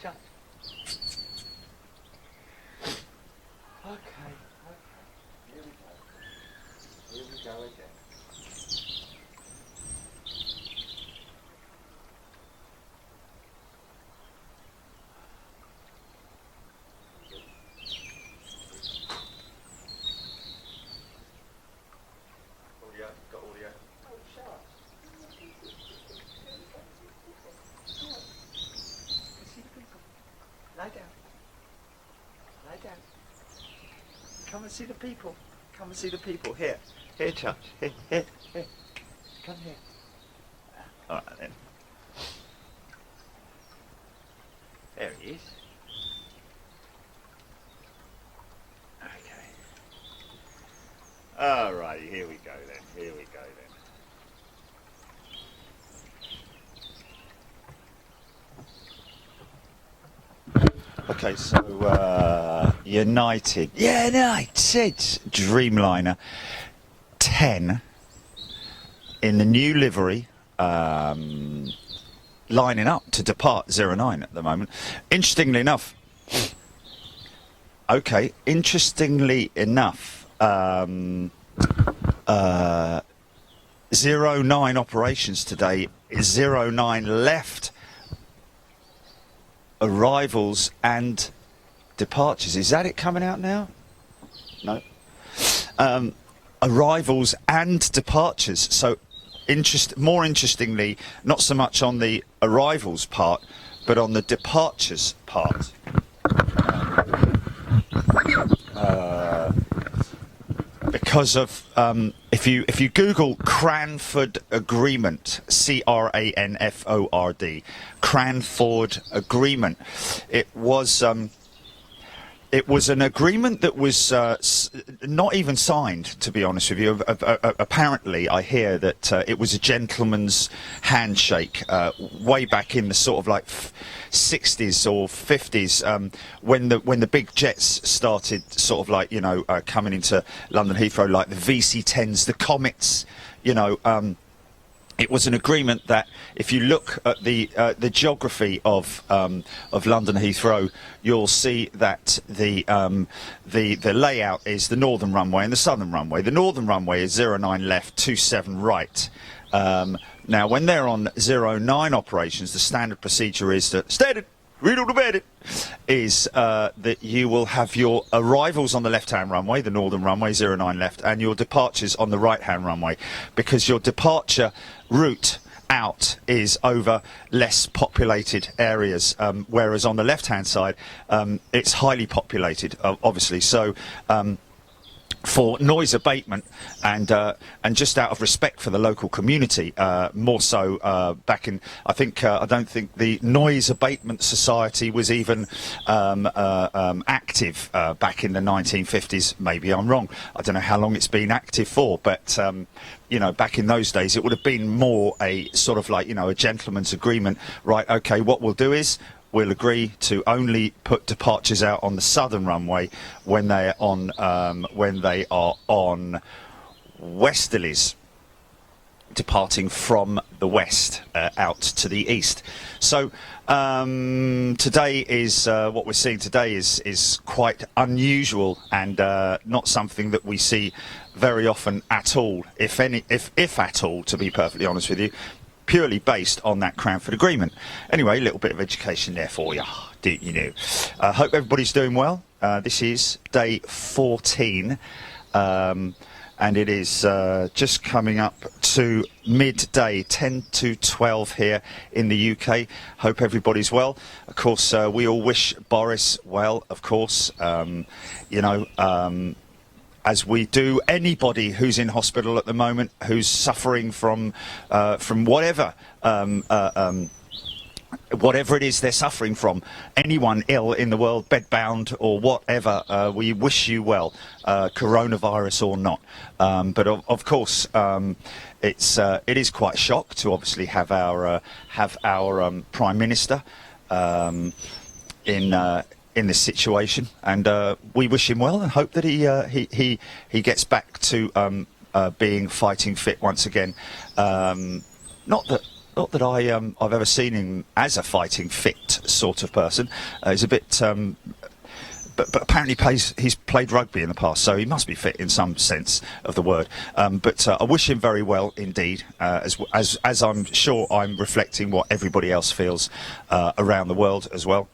shut. Okay. Here we go. Here we go again. Audio, got audio. Oh, shut up. Lie down. Lie down. Come and see the people. Come and see the people. Here. Here, Chuck. Here. Come here. Alright then. There he is. Okay. Alright, here we go then. Here we go then. Okay, so United Dreamliner 10 in the new livery, lining up to depart 09 at the moment. Interestingly enough, 09 operations today. 09 left arrivals and departures. Is that it coming out now? No. Arrivals and departures. So more interestingly, not so much on the arrivals part, but on the departures part. Because of if you Google Cranford Agreement, CRANFORD, Cranford Agreement, it was an agreement that was not even signed, to be honest with you. Apparently, I hear that it was a gentleman's handshake way back in the sort of like 60s or 50s, when the big jets started sort of like, coming into London Heathrow, like the VC-10s, the Comets, it was an agreement that if you look at the geography of London Heathrow, you'll see that the layout is the northern runway and the southern runway. The northern runway is 09 left, 27 right. Now, when they're on 09 operations, the standard procedure is that that you will have your arrivals on the left-hand runway, the northern runway, 09 left, and your departures on the right-hand runway, because your departure route out is over less populated areas, whereas on the left-hand side, it's highly populated, obviously. So for noise abatement and just out of respect for the local community, more so back in, I don't think the Noise Abatement Society was even active back in the 1950s. Maybe I'm wrong. I don't know how long it's been active for, but back in those days, it would have been more a sort of like, a gentleman's agreement. Right, okay, what we'll do is we'll agree to only put departures out on the southern runway when they are on westerlies, departing from the west out to the east. So today is what we're seeing today is quite unusual and not something that we see very often at all, if at all, to be perfectly honest with you. Purely based on that Cranford Agreement. Anyway, a little bit of education there for you. Hope everybody's doing well. This is day 14, and it is just coming up to midday, 10 to 12 here in the UK. Hope everybody's well. Of course, we all wish Boris well, of course. As we do anybody who's in hospital at the moment, who's suffering from whatever it is they're suffering from. Anyone ill in the world, bedbound or whatever, we wish you well, coronavirus or not. But of course, it is quite a shock to obviously have our Prime Minister in this situation, and we wish him well and hope that he gets back to being fighting fit once again. Not that I've ever seen him as a fighting fit sort of person. He's a bit. But apparently he's played rugby in the past, so he must be fit in some sense of the word. But I wish him very well indeed, as I'm sure I'm reflecting what everybody else feels around the world as well.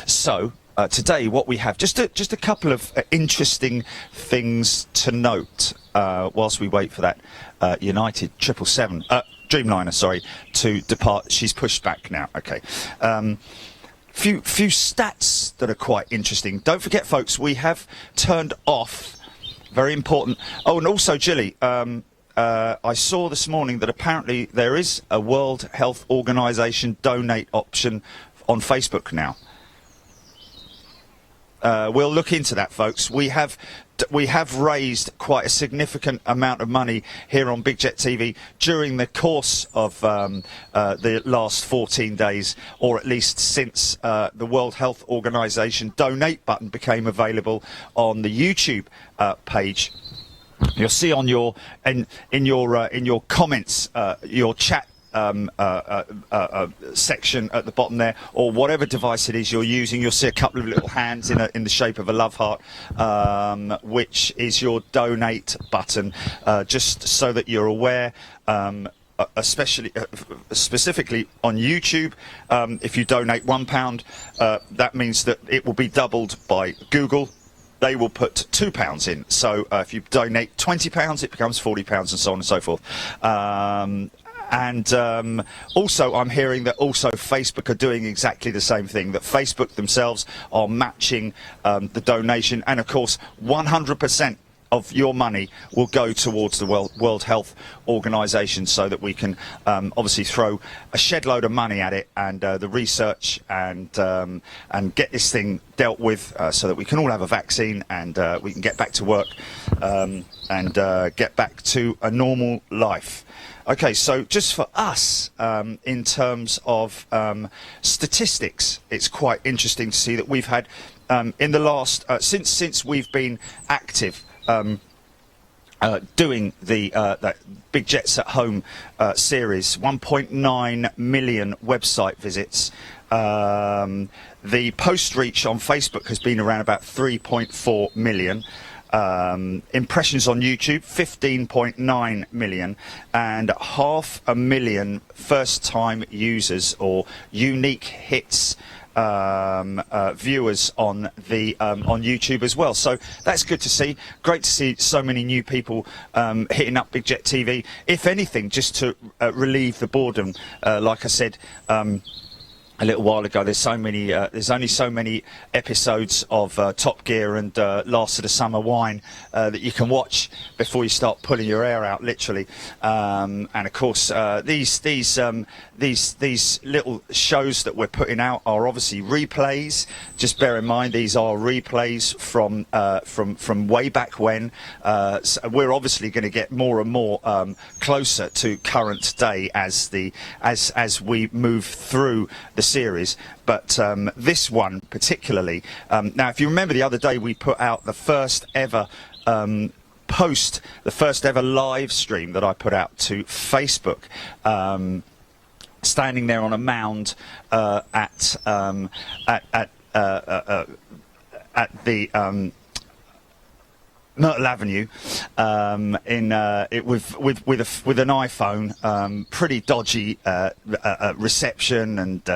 So today what we have, just a couple of interesting things to note whilst we wait for that United 777, Dreamliner, sorry, to depart. She's pushed back now. Okay. Few stats that are quite interesting. Don't forget, folks, we have turned off, very important. Oh, and also, Gilly, I saw this morning that apparently there is a World Health Organization donate option on Facebook now. We'll look into that, folks. We have raised quite a significant amount of money here on Big Jet TV during the course of the last 14 days, or at least since the World Health Organization donate button became available on the YouTube page. You'll see on your in your comments, your chat section at the bottom there, or whatever device it is you're using, you'll see a couple of little hands in the shape of a love heart, which is your donate button, just so that you're aware. Especially specifically on YouTube, if you donate £1, that means that it will be doubled by Google. They will put £2 in. So if you donate £20, it becomes £40, and so on and so forth. And also, I'm hearing that also Facebook are doing exactly the same thing, that Facebook themselves are matching the donation. And, of course, 100% of your money will go towards the World Health Organization, so that we can obviously throw a shed load of money at it, and the research, and get this thing dealt with, so that we can all have a vaccine, and we can get back to work, and get back to a normal life. Okay, so just for us, in terms of statistics, it's quite interesting to see that we've had, in the last, since we've been active, doing the that Big Jets at Home series, 1.9 million website visits. The post reach on Facebook has been around about 3.4 million. Impressions on YouTube, 15.9 million, and 500,000 first-time users or unique hits, viewers on YouTube as well. So that's good to see. Great to see so many new people hitting up Big Jet TV. If anything, just to relieve the boredom, like I said a little while ago, there's only so many episodes of Top Gear and Last of the Summer Wine that you can watch before you start pulling your hair out, literally. And of course, these little shows that we're putting out are obviously replays. Just bear in mind, these are replays from way back when. So we're obviously going to get more and more closer to current day as we move through the series, but this one particularly. Now, if you remember the other day, we put out the first ever the first ever live stream that I put out to Facebook, standing there on a mound at the Myrtle Avenue, with an iPhone, pretty dodgy reception, and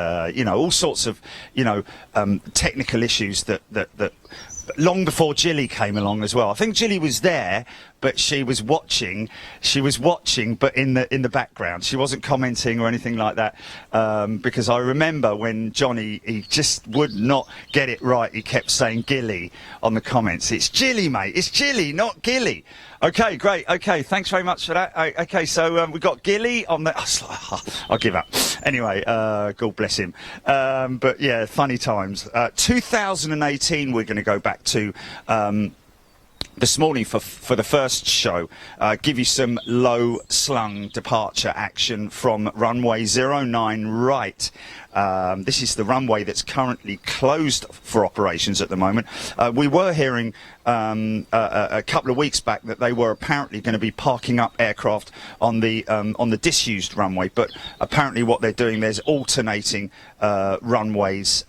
all sorts of technical issues that long before Jilly came along as well. I think Jilly was there, but she was watching, but in the background. She wasn't commenting or anything like that, because I remember when Johnny, he just would not get it right. He kept saying Gilly on the comments. It's Jilly, mate. It's Jilly, not Gilly. Okay, great. Okay, thanks very much for that. Okay, so we've got Gilly on the... I'll give up. Anyway, God bless him. But yeah, funny times. 2018, we're going to go back to... this morning for the first show, give you some low slung departure action from runway 09 right This is the runway that's currently closed for operations at the moment. We were hearing a couple of weeks back that they were apparently going to be parking up aircraft on the disused runway, but apparently what they're doing, there's alternating runways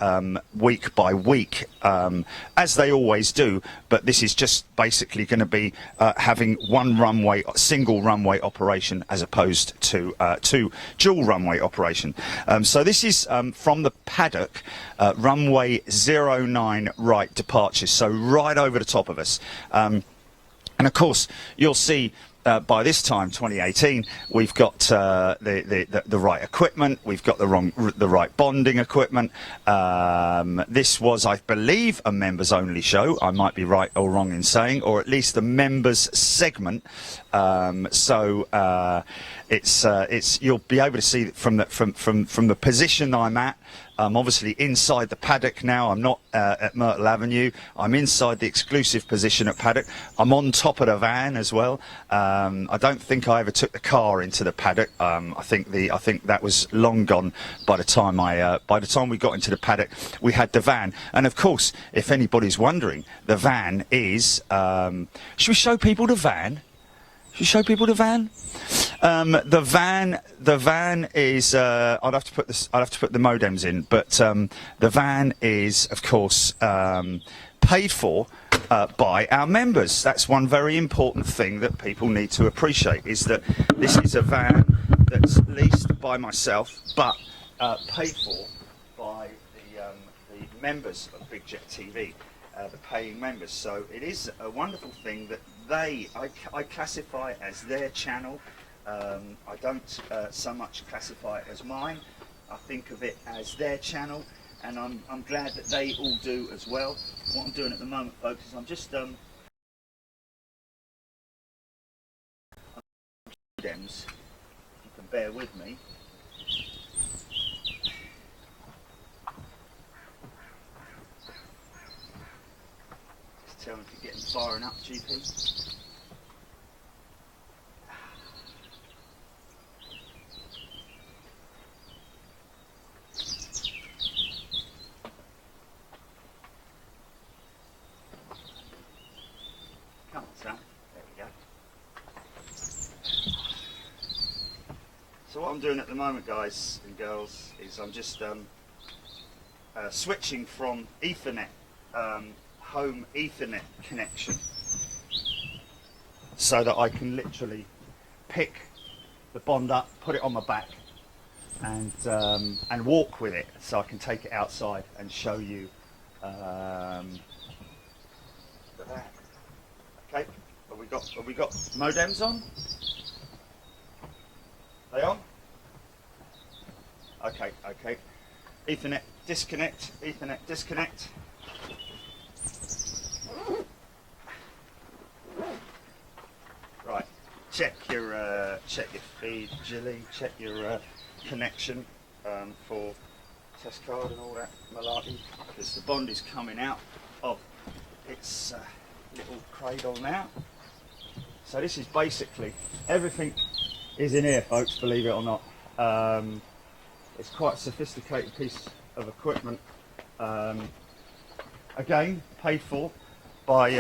week by week, as they always do, but this is just basically going to be having one runway, single runway operation, as opposed to two dual runway operation. So this is from the Paddock, runway 09 right departures, so right over the top of us. And of course, you'll see by this time, 2018, we've got the right equipment. We've got the right bonding equipment. This was, I believe, a members-only show. I might be right or wrong in saying, or at least the members segment. It's you'll be able to see from the position I'm at. I'm obviously inside the Paddock now. I'm not at Myrtle Avenue. I'm inside the exclusive position at Paddock. I'm on top of the van as well. I don't think I ever took the car into the Paddock. I think that was long gone by the time we got into the Paddock. We had the van, and of course, if anybody's wondering, the van is. Should we show people the van? Should we show people the van? The van is. I'd have to put the modems in, but the van is, of course, paid for by our members. That's one very important thing that people need to appreciate, is that this is a van that's leased by myself, but paid for by the members of Big Jet TV, the paying members. So it is a wonderful thing that I classify as their channel. I don't so much classify it as mine. I think of it as their channel, and I'm glad that they all do as well. What I'm doing at the moment, folks, is I'm just modems. You can bear with me. Just tell me if you're getting firing up, GP. So what I'm doing at the moment, guys and girls, is I'm just switching from Ethernet, home Ethernet connection, so that I can literally pick the bond up, put it on my back, and walk with it, so I can take it outside and show you the van. Okay, have we got modems on? They on? Okay. Ethernet disconnect. Ethernet disconnect. Right. Check your feed, Jilly. Check your connection for test card and all that malarkey, because the bond is coming out of its little cradle now. So this is basically everything. Is in here, folks, believe it or not. It's quite a sophisticated piece of equipment. Again, paid for by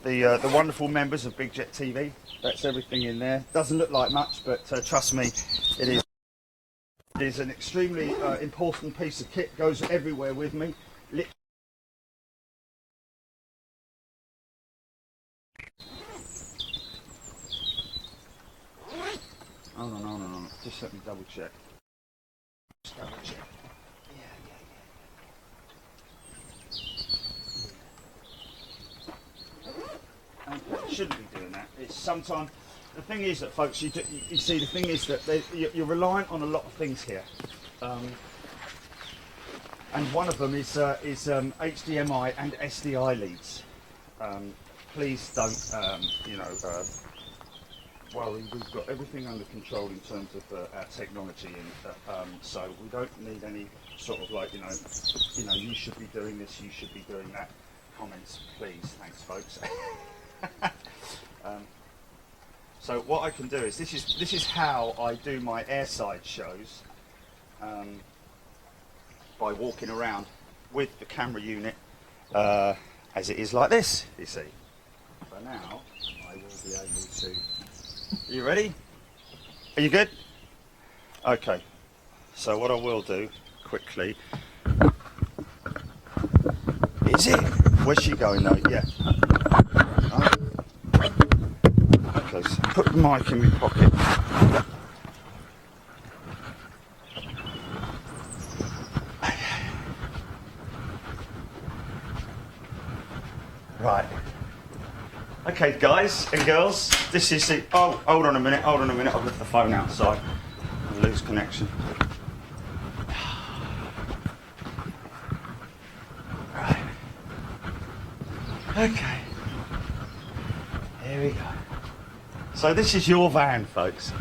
the wonderful members of Big Jet TV. That's everything in there. Doesn't look like much, but trust me, it is. It is an extremely important piece of kit. Goes everywhere with me. Hold on. Just let me double check. Just double check. Yeah. Okay, shouldn't be doing that. It's sometimes the thing is that, folks, you see, the thing is that you're reliant on a lot of things here, and one of them is HDMI and SDI leads. Please don't, worry, we've got everything under control in terms of our technology, and so we don't need any sort of you should be doing this, you should be doing that comments, please. Thanks, folks. So what I can do is this is how I do my airside shows. by walking around with the camera unit as it is like this, you see. So now I will be able to... Are you ready? Are you good? Okay. So what I will do quickly... Is it? Where's she going though? Yeah. Oh. Okay, so put the mic in my pocket. Right. Okay, guys and girls, this is the... Oh, hold on a minute, I've left the phone outside. I'll lose connection. Right. Okay. Here we go. So this is your van, folks.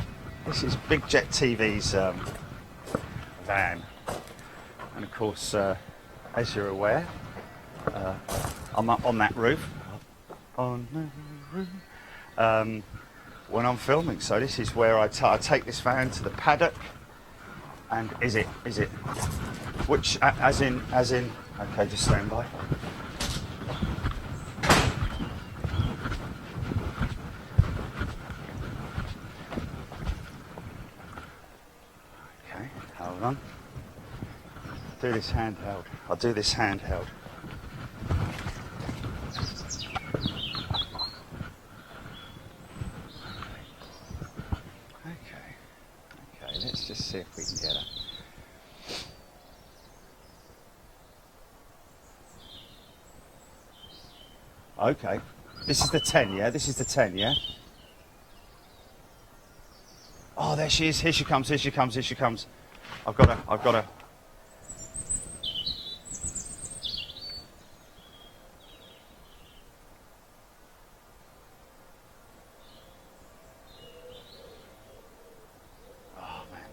This is Big Jet TV's van. And of course, as you're aware, I'm up on that roof. On the roof. When I'm filming. So this is where I take this van to the paddock. And is it? Which, as in, okay, just stand by. Okay, hold on. Do this handheld. I'll do this handheld. Okay, let's just see if we can get her. Okay, this is the 10, yeah? This is the 10, yeah? Oh, there she is. Here she comes. I've got her. Oh, man.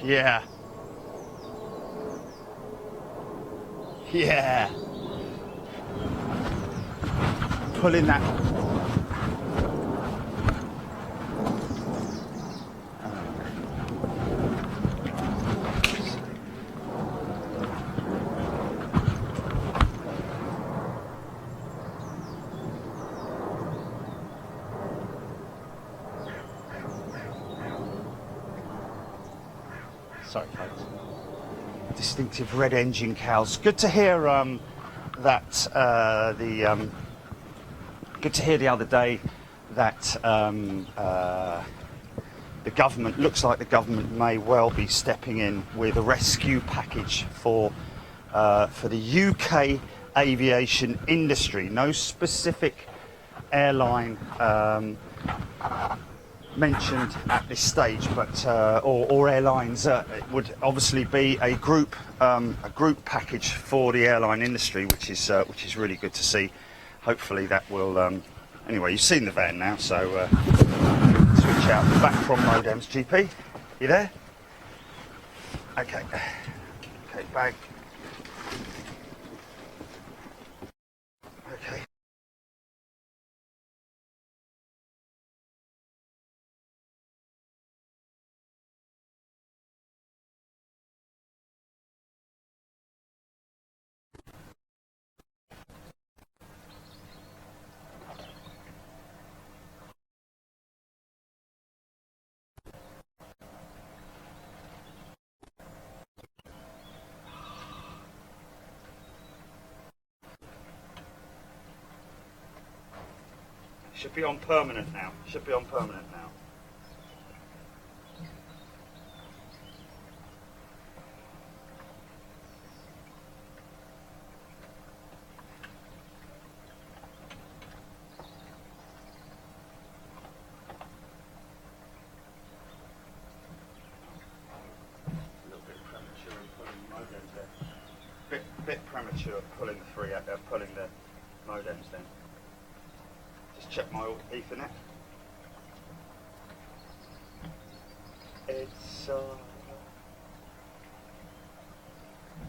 Yeah. Yeah. Pulling that. Sorry, folks. Distinctive red engine cows. Good to hear good to hear the other day that the government, looks like the government may well be stepping in with a rescue package for the UK aviation industry. No specific airline mentioned at this stage, but or airlines. It would obviously be a group package for the airline industry, which is really good to see. Hopefully that will. Anyway, you've seen the van now, so switch out back from modems. GP, you there? Okay. Okay, bag. Okay. Should be on permanent now. Bit premature pulling the modems then. Just check my Ethernet. It's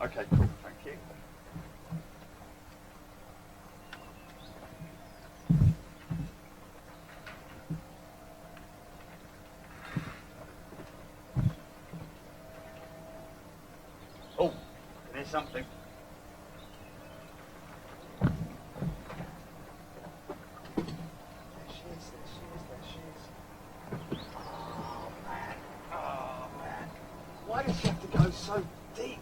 okay, cool, thank you. Oh, there's something. Why does she have to go so deep?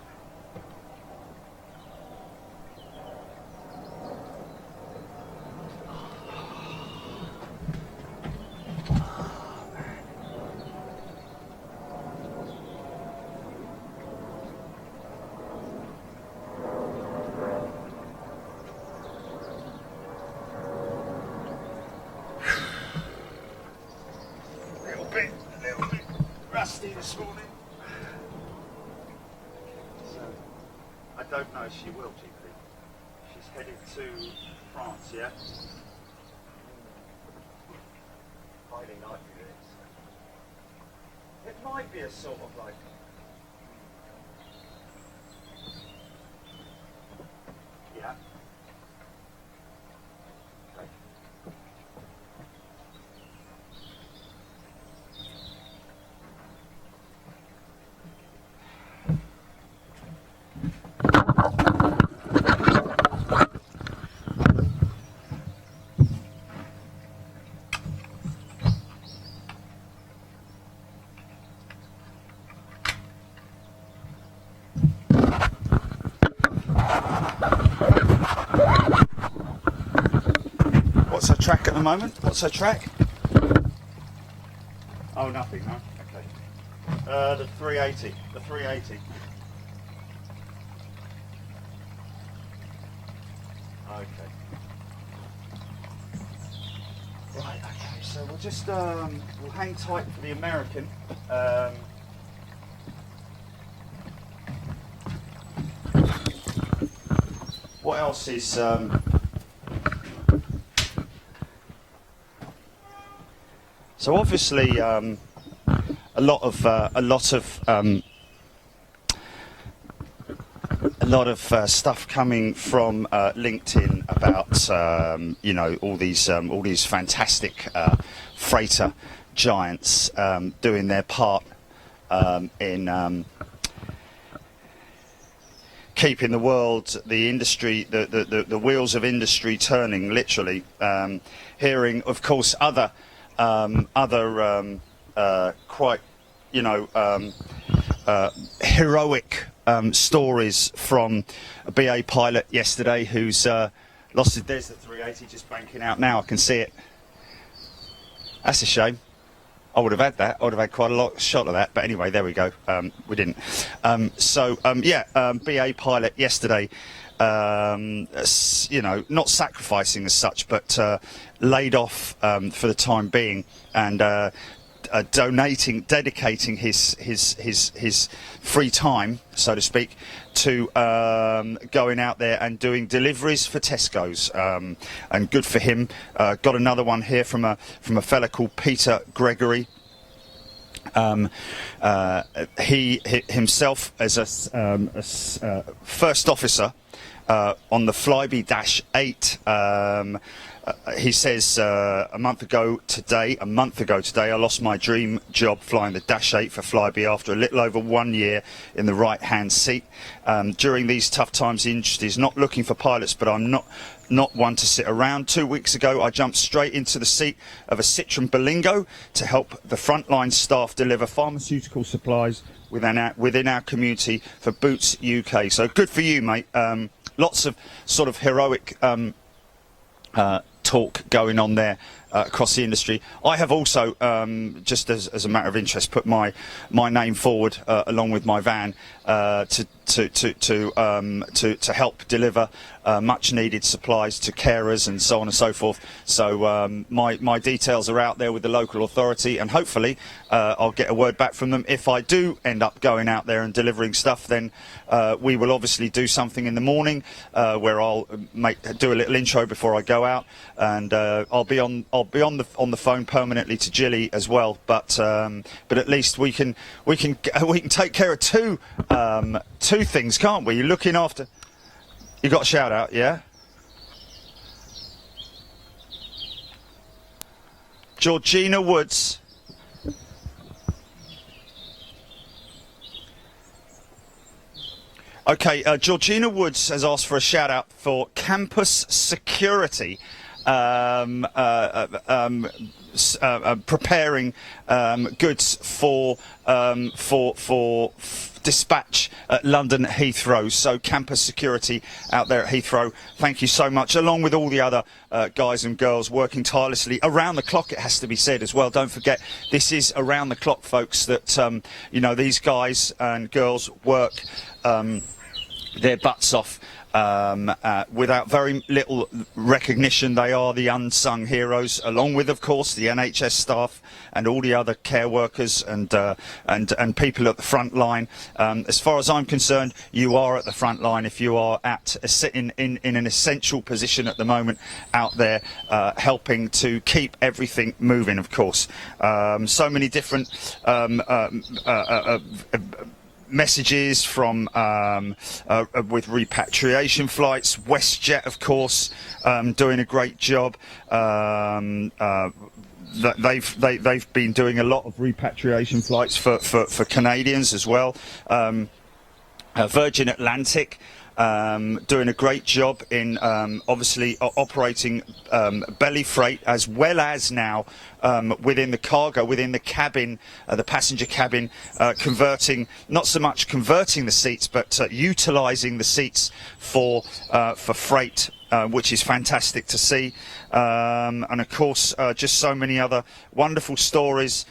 A little bit rusty this morning. I don't know if she will, GP. She's headed to France, yeah? Highly likely it is. It might be a sort of like... Yeah. Okay. What's her track at the moment? What's her track? Oh, nothing, no? Okay. The 380. The 380. Okay. Right, okay, so we'll just, we'll hang tight for the American. What else is, so obviously, a lot of stuff coming from LinkedIn about you know, all these fantastic freighter giants doing their part in keeping the world, the industry, the wheels of industry turning, literally. Hearing, of course, other quite, you know, heroic stories from a BA pilot yesterday who's lost his... There's the 380 just banking out now, I can see it. That's a shame. I would have had that. I would have had quite a lot shot of that, but anyway, there we go. We didn't. BA pilot yesterday, you know, not sacrificing as such, but laid off for the time being, and dedicating his free time, so to speak, to going out there and doing deliveries for Tesco's, and good for him. Got another one here from a fella called Peter Gregory. He himself, as a first officer on the Flybe -8. He says a month ago today, I lost my dream job flying the -8 for Flybe after a little over 1 year in the right-hand seat. During these tough times, the industry is not looking for pilots, but I'm not one to sit around. 2 weeks ago, I jumped straight into the seat of a Citroen Berlingo to help the frontline staff deliver pharmaceutical supplies within our community for Boots UK. So good for you, mate. Lots of sort of heroic talk going on there across the industry. I have also, just as a matter of interest, put my name forward along with my van to help deliver much needed supplies to carers and so on and so forth. So my details are out there with the local authority, and hopefully I'll get a word back from them. If I do end up going out there and delivering stuff, then we will obviously do something in the morning where I'll do a little intro before I go out, and I'll I'll be on the phone permanently to Jilly as well. But at least we can take care of two things, can't we? You're looking after. You got a shout out, yeah? Georgina Woods. Okay, Georgina Woods has asked for a shout out for campus security, preparing goods for dispatch at London Heathrow. So campus security out there at Heathrow, thank you so much, along with all the other guys and girls working tirelessly around the clock, it has to be said as well. Don't forget, this is around the clock, folks, that you know, these guys and girls work their butts off without very little recognition. They are the unsung heroes, along with, of course, the NHS staff and all the other care workers and people at the front line. As far as I'm concerned, you are at the front line if you are in an essential position at the moment out there, helping to keep everything moving, of course. So many different messages from with repatriation flights. WestJet, of course, doing a great job. They've been doing a lot of repatriation flights for Canadians as well. Virgin Atlantic doing a great job in obviously operating belly freight, as well as now within the cargo, within the cabin, the passenger cabin, not so much converting the seats, but utilising the seats for freight, which is fantastic to see. And of course, just so many other wonderful stories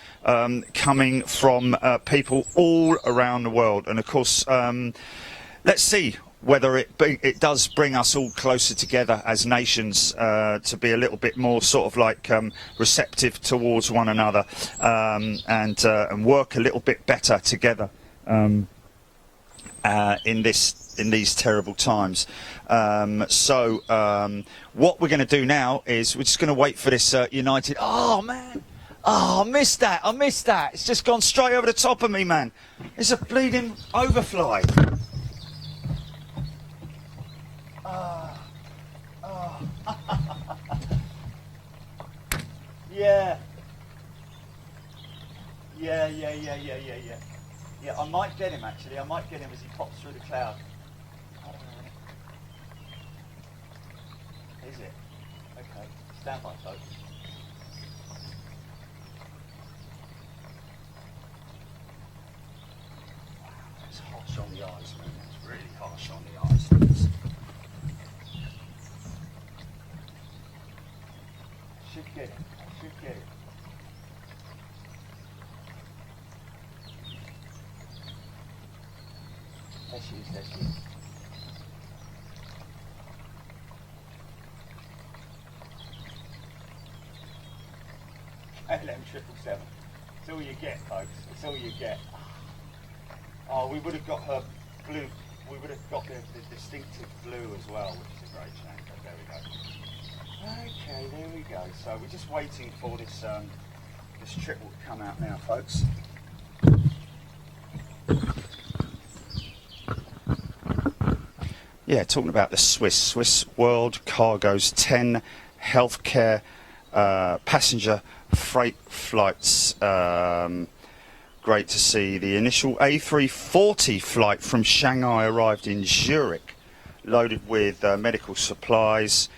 coming from people all around the world. And of course, let's see whether it does bring us all closer together as nations, to be a little bit more sort of like receptive towards one another, and work a little bit better together in these terrible times. So what we're going to do now is we're just going to wait for this United. Oh man! Oh, I missed that! I missed that! It's just gone straight over the top of me, man. It's a bleeding overfly. Yeah. Yeah, I might get him actually. I might get him as he pops through the cloud. Is it? Okay. Stand by, folks. Wow, that's harsh on the eyes, man. That's really harsh on the eyes. Should get it. I should get it. There she is, there she is. LM777. It's all you get, folks. It's all you get. Oh, we would have got her blue. We would have got the distinctive blue as well, which is a great shame. But there we go. Okay, there we go. So we're just waiting for this this triple to come out now, folks. Yeah, talking about the Swiss World Cargo's 10 healthcare passenger freight flights. Great to see. The initial A340 flight from Shanghai arrived in Zurich, loaded with medical supplies,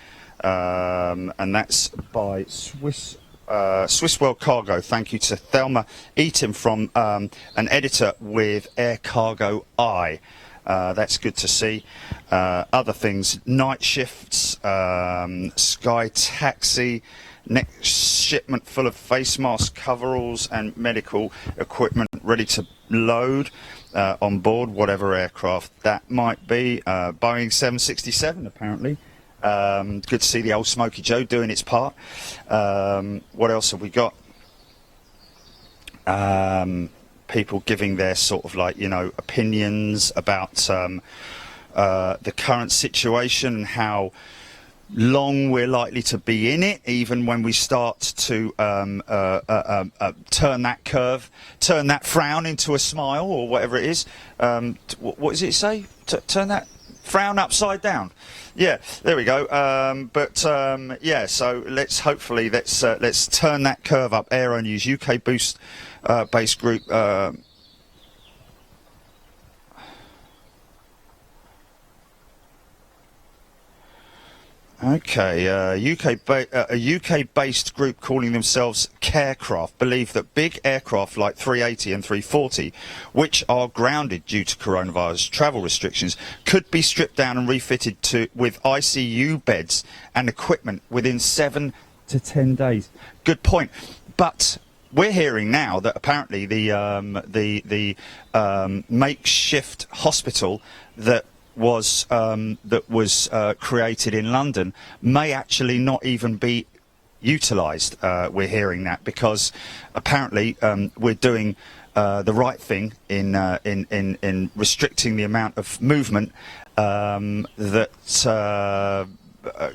and that's by Swiss World Cargo. Thank you to Thelma Eaton from an editor with Air Cargo Eye. That's good to see. Other things, night shifts, Sky Taxi, next shipment full of face masks, coveralls and medical equipment ready to load on board whatever aircraft that might be. Boeing 767 apparently. Good to see the old Smoky Joe doing its part. What else have we got? People giving their sort of like, you know, opinions about the current situation and how long we're likely to be in it, even when we start to turn that curve, turn that frown into a smile, or whatever it is. What does it say? Turn that frown upside down. Yeah, there we go. Yeah, so let's turn that curve up. Aero News, UK boost based group. Okay, a UK-based group calling themselves Carecraft believe that big aircraft like 380 and 340, which are grounded due to coronavirus travel restrictions, could be stripped down and refitted with ICU beds and equipment within 7 to 10 days. Good point. But we're hearing now that apparently the makeshift hospital that was created in London may actually not even be utilised. We're hearing that because apparently we're doing the right thing in restricting the amount of movement that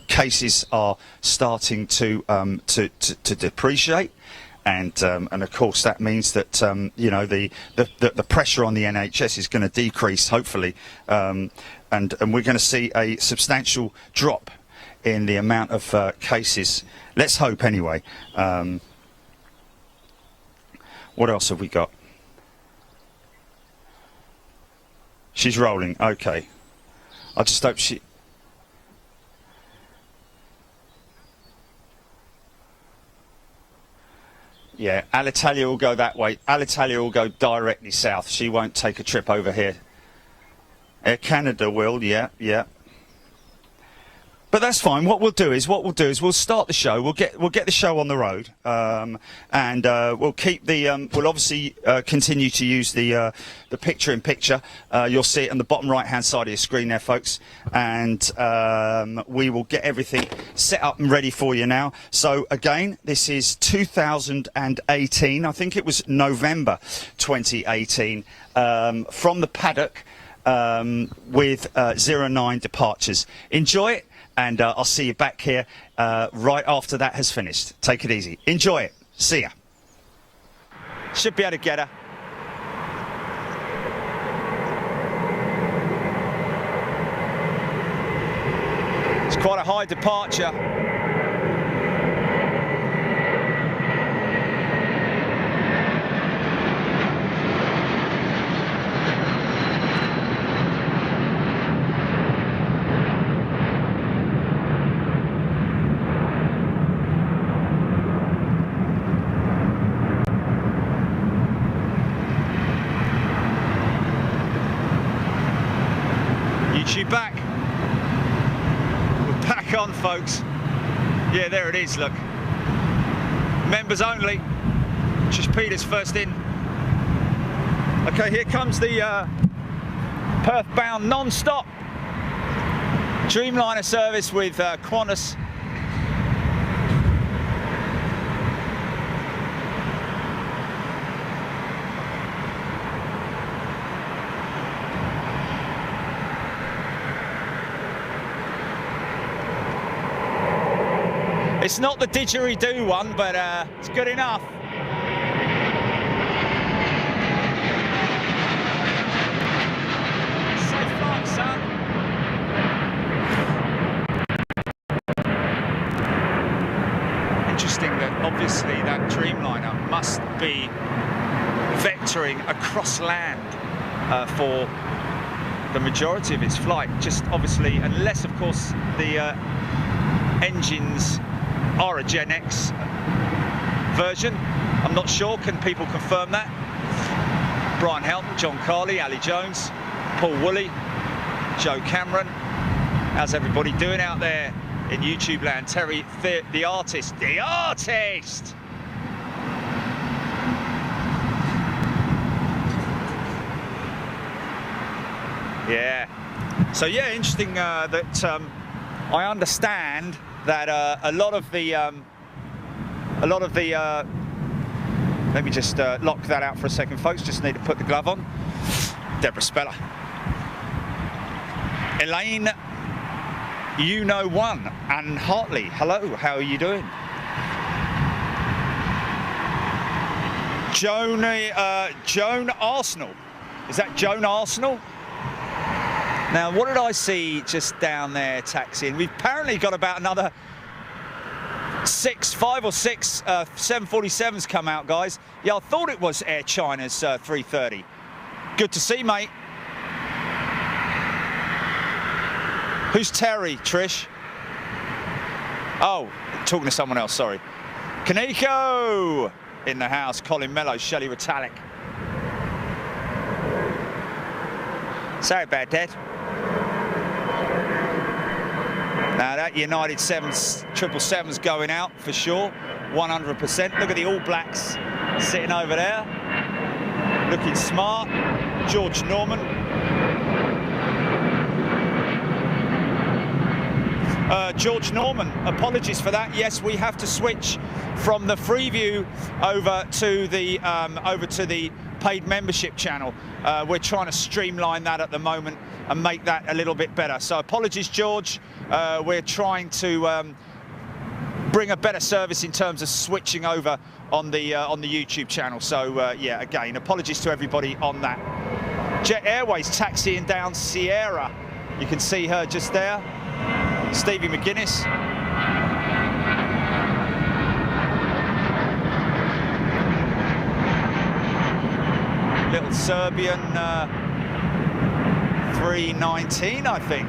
cases are starting to depreciate. And of course that means that you know the pressure on the NHS is going to decrease, hopefully, and we're going to see a substantial drop in the amount of cases. Let's hope, anyway. What else have we got? She's rolling. Okay. I just hope she. Yeah, Alitalia will go that way. Alitalia will go directly south. She won't take a trip over here. Air Canada will, yeah. But that's fine. What we'll do is we'll start the show. We'll get the show on the road, and we'll keep the. We'll obviously continue to use the picture-in-picture. You'll see it on the bottom right-hand side of your screen there, folks. And we will get everything set up and ready for you now. So again, this is 2018. I think it was November 2018 from the Paddock with 09 departures. Enjoy it. And I'll see you back here right after that has finished. Take it easy. Enjoy it. See ya. Should be able to get her. It's quite a high departure. Back. We're back on, folks. Yeah, there it is, look. Members only. Just Peter's first in. Okay, here comes the Perth-bound non-stop Dreamliner service with Qantas. It's not the didgeridoo one, but it's good enough. Safe flight, son. Interesting that obviously that Dreamliner must be vectoring across land for the majority of its flight. Just obviously, unless of course the engines are a Gen X version. I'm not sure. Can people confirm that? Brian Helton, John Carley, Ali Jones, Paul Woolley, Joe Cameron. How's everybody doing out there in YouTube land? Terry, the artist. The artist! Yeah. So yeah, interesting that I understand that a lot of the let me just lock that out for a second, folks. Just need to put the glove on. Deborah Speller, Elaine You Know One and Hartley. Hello, how are you doing? Joan Arsenal. Is that Joan Arsenal? Now, what did I see just down there taxiing? We've apparently got about another 5 or 6 747s come out, guys. Yeah, I thought it was Air China's 330. Good to see, mate. Who's Terry, Trish? Oh, talking to someone else, sorry. Kaneko in the house. Colin Mello, Shelley Retallick. Sorry about that. Now that United 777's going out for sure, 100%. Look at the All Blacks sitting over there, looking smart. George Norman. George Norman, apologies for that. Yes, we have to switch from the Freeview over to the paid membership channel. We're trying to streamline that at the moment and make that a little bit better. So apologies, George. We're trying to bring a better service in terms of switching over on the YouTube channel. So yeah, again, apologies to everybody on that. Jet Airways taxiing down Sierra. You can see her just there. Stevie McGuinness. Little Serbian 319, I think.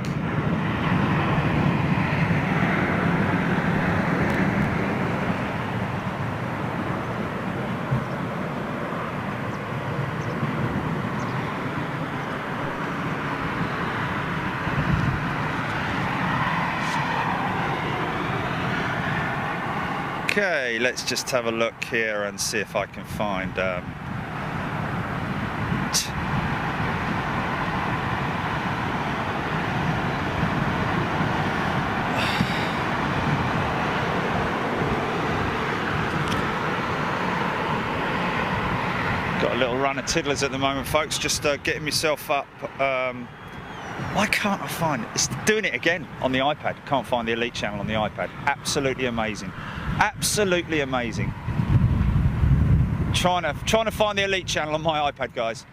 Okay, let's just have a look here and see if I can find got a little run of tiddlers at the moment, folks, just getting myself up. Why can't I find it? It's doing it again on the iPad. Can't find the Elite channel on the iPad. Absolutely amazing. Absolutely amazing. Trying to find the Elite channel on my iPad, guys.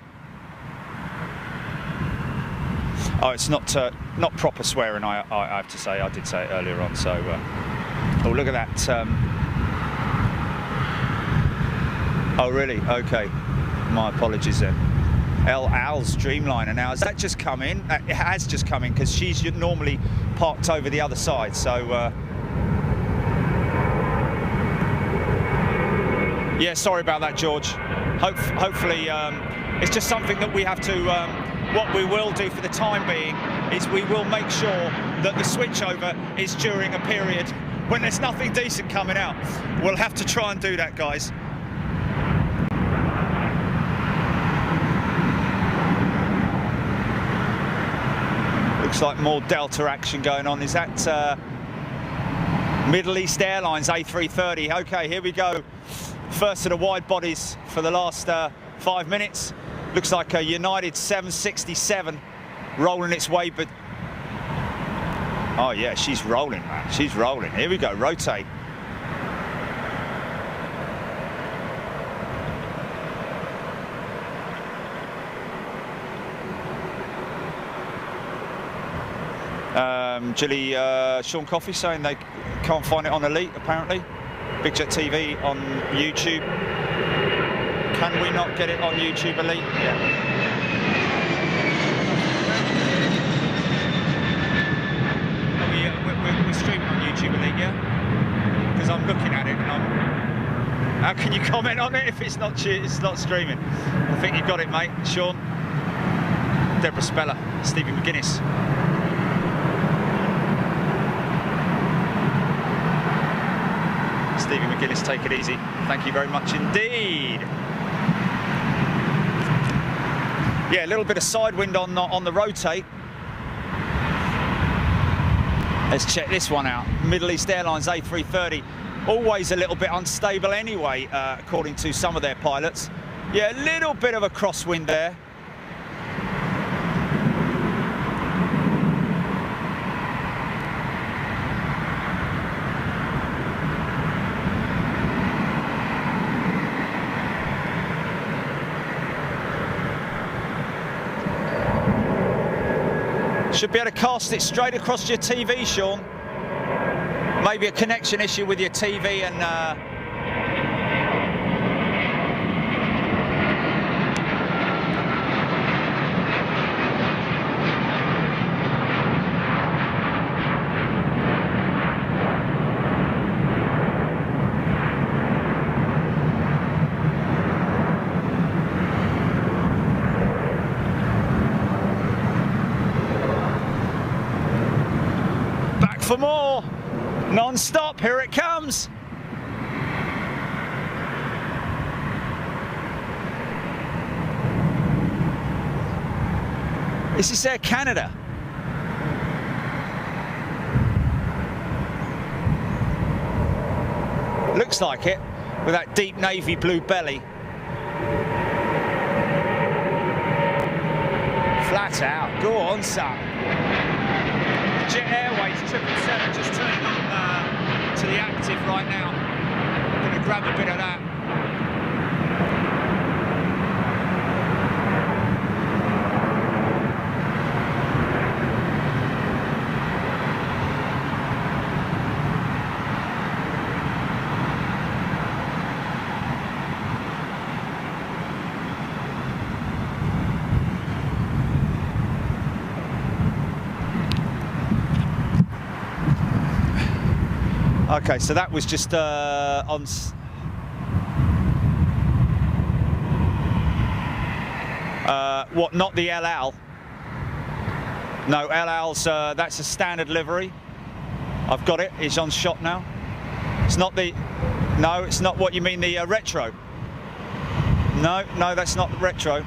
Oh, it's not proper swearing. I have to say. I did say it earlier on. So, oh, look at that. Oh, really? Okay. My apologies then. El Al's Dreamliner. Now, has that just come in? It has just come in because she's normally parked over the other side. So. Yeah, sorry about that, George. Hopefully, it's just something that we have to, what we will do for the time being is we will make sure that the switchover is during a period when there's nothing decent coming out. We'll have to try and do that, guys. Looks like more Delta action going on. Is that Middle East Airlines A330? Okay, here we go. First of the wide bodies for the last 5 minutes. Looks like a United 767 rolling its way, but oh yeah, she's rolling, man. She's rolling. Here we go, rotate. Jilly, Sean Coffey saying they can't find it on Elite, apparently. Big Jet TV on YouTube. Can we not get it on YouTube Elite? Yeah. We're streaming on YouTube Elite, yeah? Because I'm looking at it and how can you comment on it if it's not streaming? I think you got it, mate. Sean. Deborah Speller, Stevie McGuinness. Stevie McGuinness, take it easy. Thank you very much indeed. Yeah, a little bit of side wind on the rotate. Let's check this one out. Middle East Airlines A330. Always a little bit unstable anyway, according to some of their pilots. Yeah, a little bit of a crosswind there. Should be able to cast it straight across your TV, Sean. Maybe a connection issue with your TV and... for more, non-stop, here it comes. This is Air Canada. Looks like it, with that deep navy blue belly. Flat out, go on, son. Jet Airways 777 just turning on to the active right now. I'm going to grab a bit of that. Okay, so that was just on... what, not the LL? No, LL's, that's a standard livery. I've got it, it's on shot now. It's not the... No, it's not what you mean, the retro. No, that's not the retro.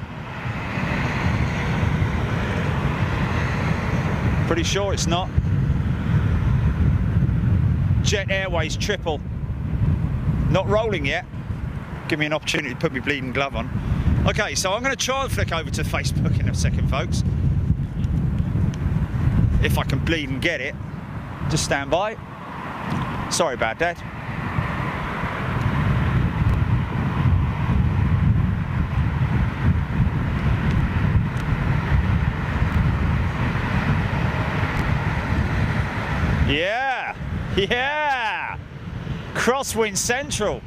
Pretty sure it's not. Jet Airways triple. Not rolling yet. Give me an opportunity to put my bleeding glove on. Okay, so I'm going to try and flick over to Facebook in a second, folks. If I can bleed and get it. Just stand by. Sorry about that. Yeah! Crosswind Central.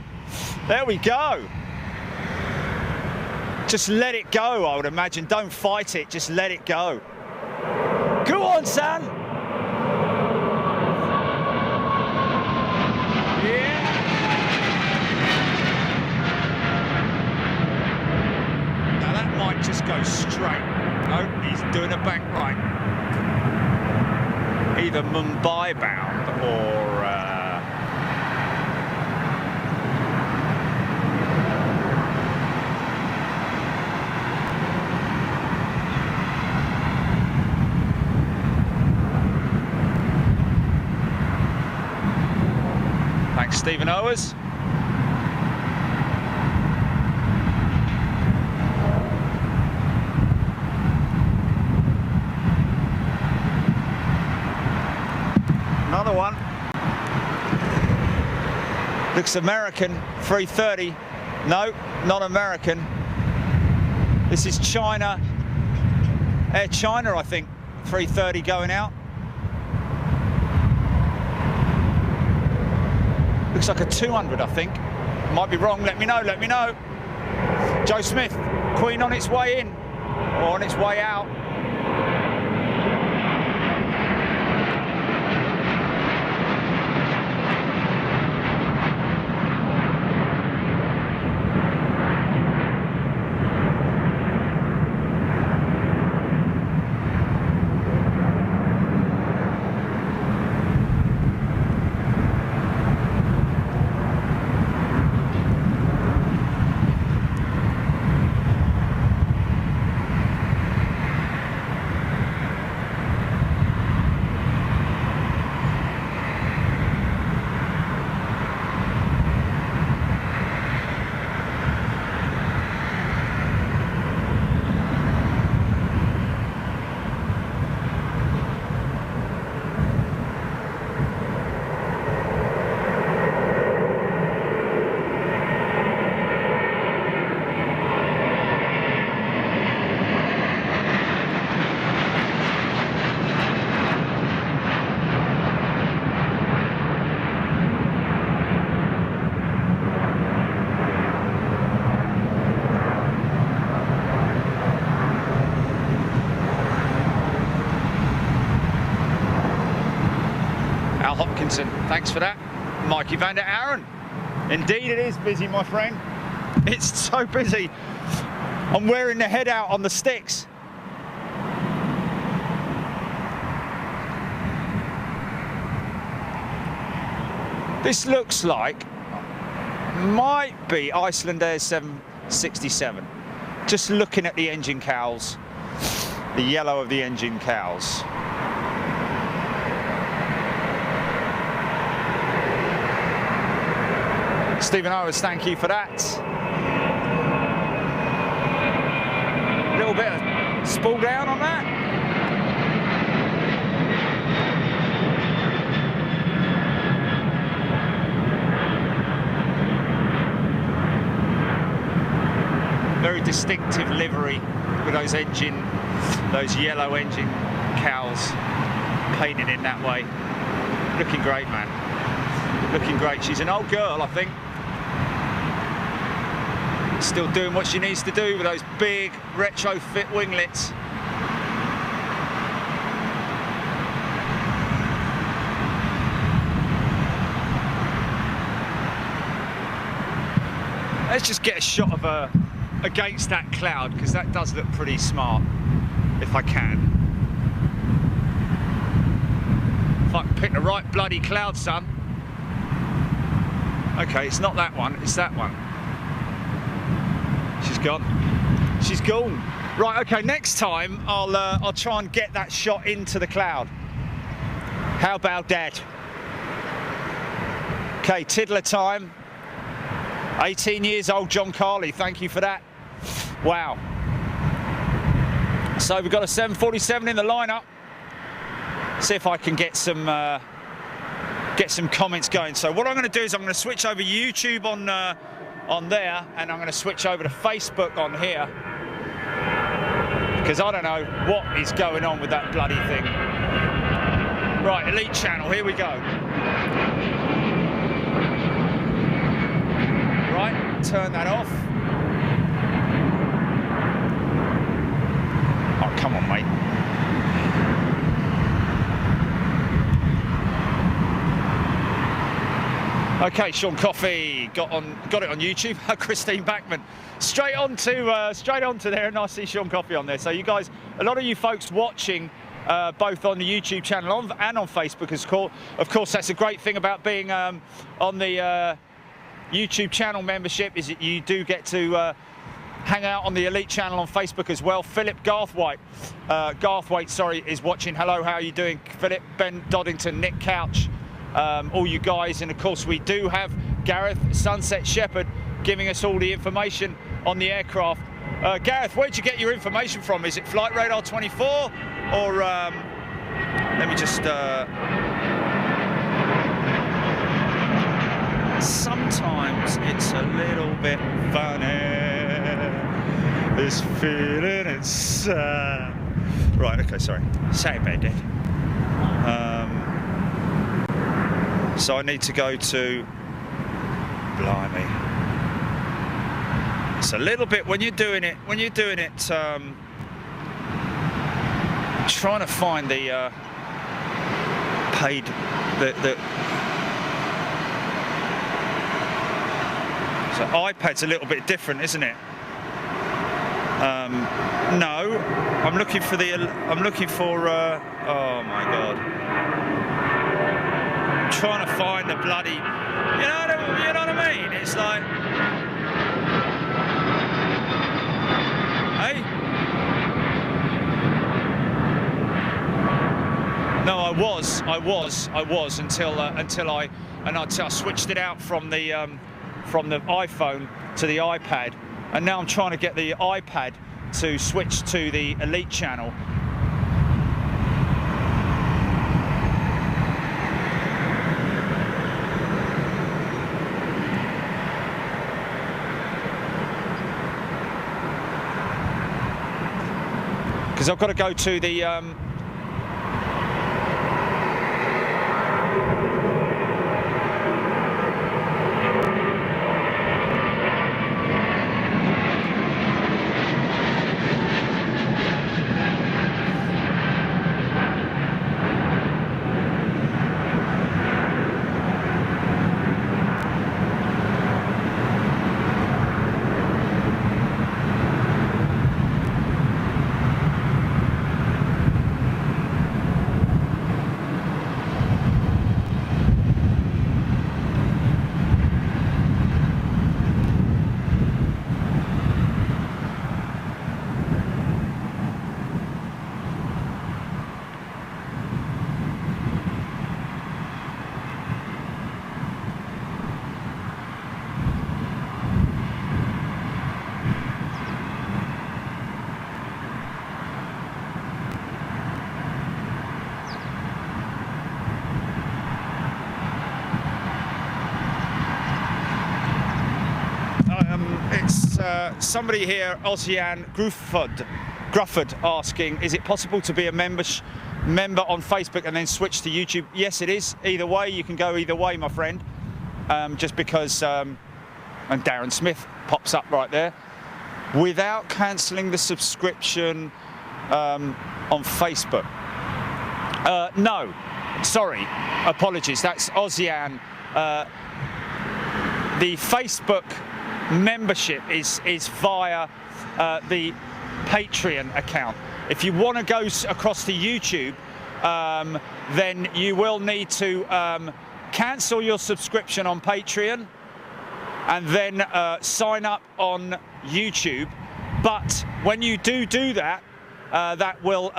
There we go. Just let it go, I would imagine. Don't fight it, just let it go. Go on, son! Yeah! Now that might just go straight. No, he's doing a bank right. Either Mumbai bound or thanks, Stephen Owers. Another one. Looks American, 330. No, not American. This is China. Air China, I think. 330 going out. Looks like a 200, I think. Might be wrong, let me know, let me know. Joe Smith, Queen on its way in, or on its way out. Darlington. Thanks for that, Mikey van der Aaron. Indeed, it is busy, my friend. It's so busy. I'm wearing the head out on the sticks. This looks like, might be Iceland Air 767. Just looking at the engine cowls, the yellow of the engine cowls. Stephen Owens, thank you for that. A little bit of spool down on that. Very distinctive livery with those yellow engine cowls painted in that way. Looking great, man. Looking great. She's an old girl, I think. Still doing what she needs to do with those big retrofit winglets. Let's just get a shot of her against that cloud, because that does look pretty smart, if I can. If I can pick the right bloody cloud, son. Okay, it's not that one, it's that one. She's gone. She's gone. Right, okay, next time I'll try and get that shot into the cloud. How about that? Okay, tiddler time. 18 years old John Carley, thank you for that. Wow. So we've got a 747 in the lineup. See if I can get some comments going. So what I'm going to do is I'm going to switch over YouTube on there, and I'm going to switch over to Facebook on here, because I don't know what is going on with that bloody thing. Right, Elite Channel, here we go. Right, turn that off. Oh, come on, mate. Okay, Sean Coffey got it on YouTube. Christine Backman, straight onto there, and I see Sean Coffey on there. So you guys, a lot of you folks watching both on the YouTube channel and on Facebook, of course, that's a great thing about being on the YouTube channel membership, is that you do get to hang out on the Elite channel on Facebook as well. Philip Garthwaite, is watching. Hello, how are you doing, Philip? Ben Doddington, Nick Couch. All you guys, and of course we do have Gareth Sunset Shepherd giving us all the information on the aircraft. Gareth, where'd you get your information from? Is it Flight Radar 24 or let me just sometimes it's a little bit funny, this feeling inside. Right, okay, sorry, sorry about that. So I need to go to, blimey. It's a little bit, when you're doing it, trying to find the paid, so iPad's a little bit different, isn't it? No, I'm looking for, oh my God. Trying to find the bloody, you know what I mean? It's like, hey? No, I was until I switched it out from the iPhone to the iPad, and now I'm trying to get the iPad to switch to the Elite channel. Because I've got to go to the somebody here, Ossian Grufford, asking, is it possible to be a member on Facebook and then switch to YouTube? Yes, it is. Either way, you can go either way, my friend. Just because, and Darren Smith pops up right there, without cancelling the subscription on Facebook. No, sorry, apologies. That's Ossian. The Facebook membership is via the Patreon account. If you want to go across to YouTube, then you will need to cancel your subscription on Patreon and then sign up on YouTube. But when you do that, that will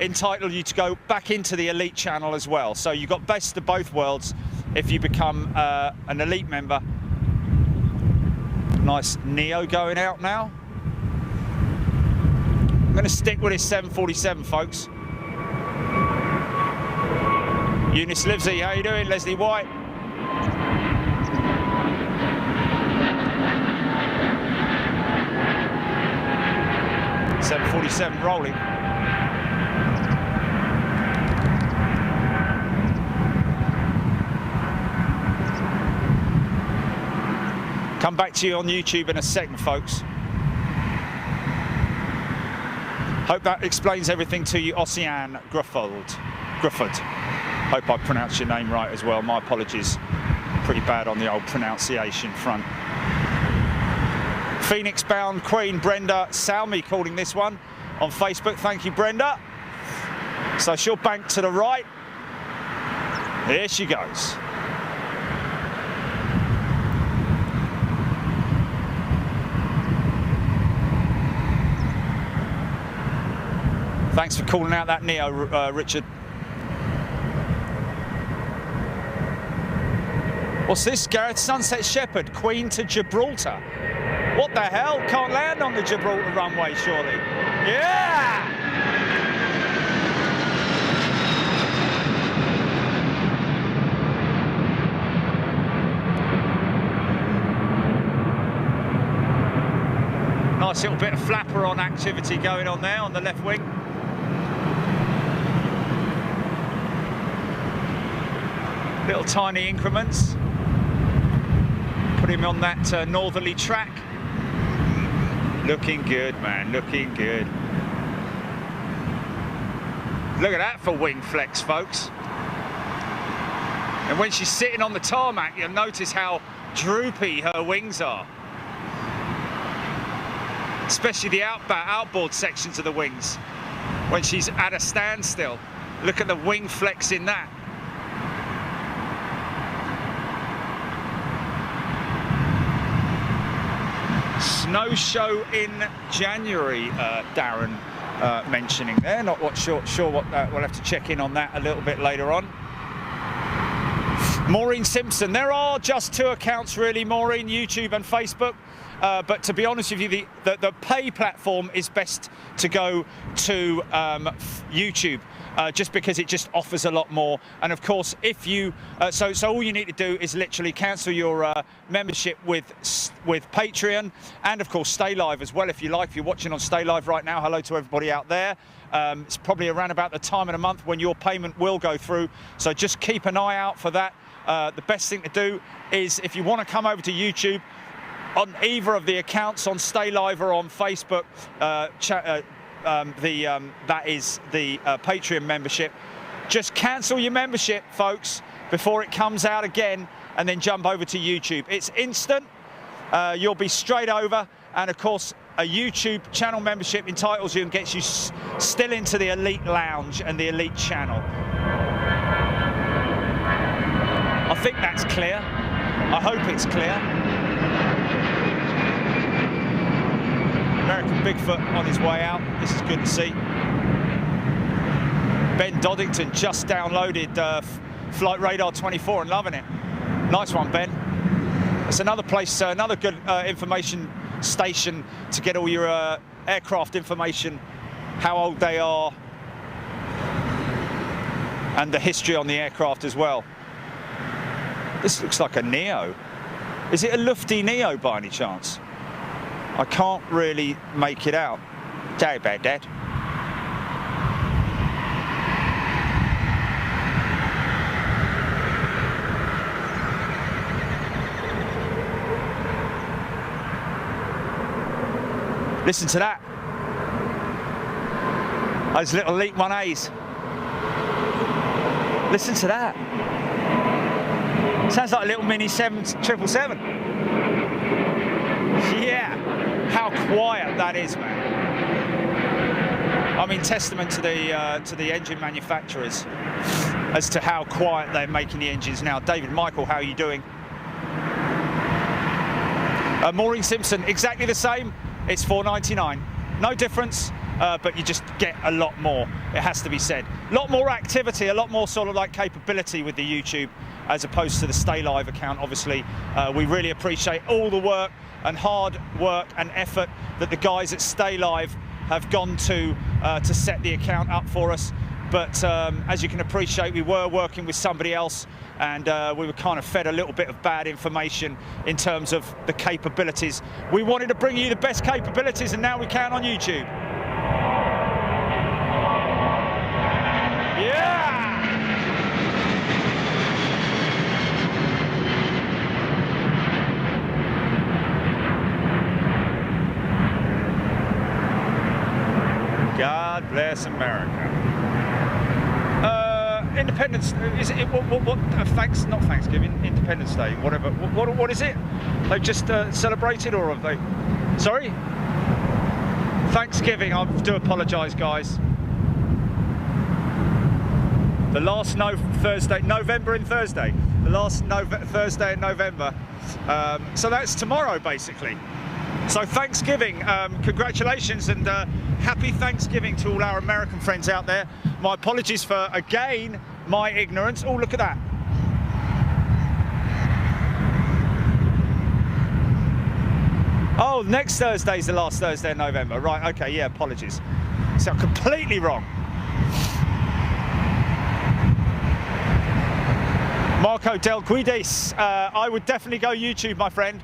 entitle you to go back into the Elite channel as well. So you've got best of both worlds if you become an Elite member. Nice Neo going out now. I'm going to stick with his 747, folks. Eunice Livesey, how you doing? Leslie White. .747 rolling. Come back to you on YouTube in a second, folks. Hope that explains everything to you, Ossian Grufford. Hope I pronounced your name right as well. My apologies. Pretty bad on the old pronunciation front. Phoenix bound Queen Brenda Salmi calling this one on Facebook. Thank you, Brenda. So she'll bank to the right. Here she goes. Thanks for calling out that Neo, Richard. What's this, Gareth? Sunset Shepherd, Queen to Gibraltar. What the hell? Can't land on the Gibraltar runway, surely. Yeah! Nice little bit of flapper on activity going on there on the left wing. Little tiny increments. Put him on that northerly track. Looking good, man, looking good. Look at that for wing flex, folks. And when she's sitting on the tarmac, you'll notice how droopy her wings are. Especially the outboard sections of the wings. When she's at a standstill. Look at the wing flex in that. Snow show in January, Darren mentioning there. Not sure what we'll have to check in on that a little bit later on. Maureen Simpson, there are just two accounts really, Maureen, YouTube and Facebook. But to be honest with you, the pay platform is best to go to YouTube. Just because it just offers a lot more. And of course, if you so all you need to do is literally cancel your membership with Patreon, and of course Stay Live as well if you like. If you're watching on Stay Live right now, hello to everybody out there. It's probably around about the time of the month when your payment will go through, so just keep an eye out for that. The best thing to do is, if you want to come over to YouTube on either of the accounts, on Stay Live or on Facebook, that is the Patreon membership. Just cancel your membership, folks, before it comes out again, and then jump over to YouTube. It's instant. You'll be straight over, and of course a YouTube channel membership entitles you and gets you still into the Elite Lounge and the Elite channel. I think that's clear. I hope it's clear. American Bigfoot on his way out. This is good to see. Ben Doddington just downloaded Flight Radar 24 and loving it. Nice one, Ben. It's another place, another good information station to get all your aircraft information, how old they are, and the history on the aircraft as well. This looks like a Neo. Is it a Lufty Neo by any chance? I can't really make it out. Sorry about that. Listen to that. Those little Leap 1As. Listen to that. Sounds like a little mini 777. Yeah, how quiet that is, man. I mean, testament to the engine manufacturers as to how quiet they're making the engines now. David Michael, how are you doing? Maureen Simpson, exactly the same. It's $4.99. No difference, but you just get a lot more, it has to be said. A lot more activity, a lot more sort of like capability with the YouTube as opposed to the Stay Live account, obviously. We really appreciate all the work and hard work and effort that the guys at Stay Live have gone to set the account up for us. But as you can appreciate, we were working with somebody else, and we were kind of fed a little bit of bad information in terms of the capabilities. We wanted to bring you the best capabilities, and now we can on YouTube. Yeah! God bless America. Independence, is it, what thanks, not Thanksgiving, Independence Day, whatever, what is it? They've just celebrated, or have they, sorry? Thanksgiving, I do apologise, guys. The last November and Thursday, the last Thursday in November, so that's tomorrow, basically. So Thanksgiving, congratulations and happy Thanksgiving to all our American friends out there. My apologies for, again, my ignorance. Oh, look at that. Oh, next Thursday's the last Thursday in November. Right, okay, yeah, apologies. So I'm completely wrong. Marco Del Guides, I would definitely go YouTube, my friend.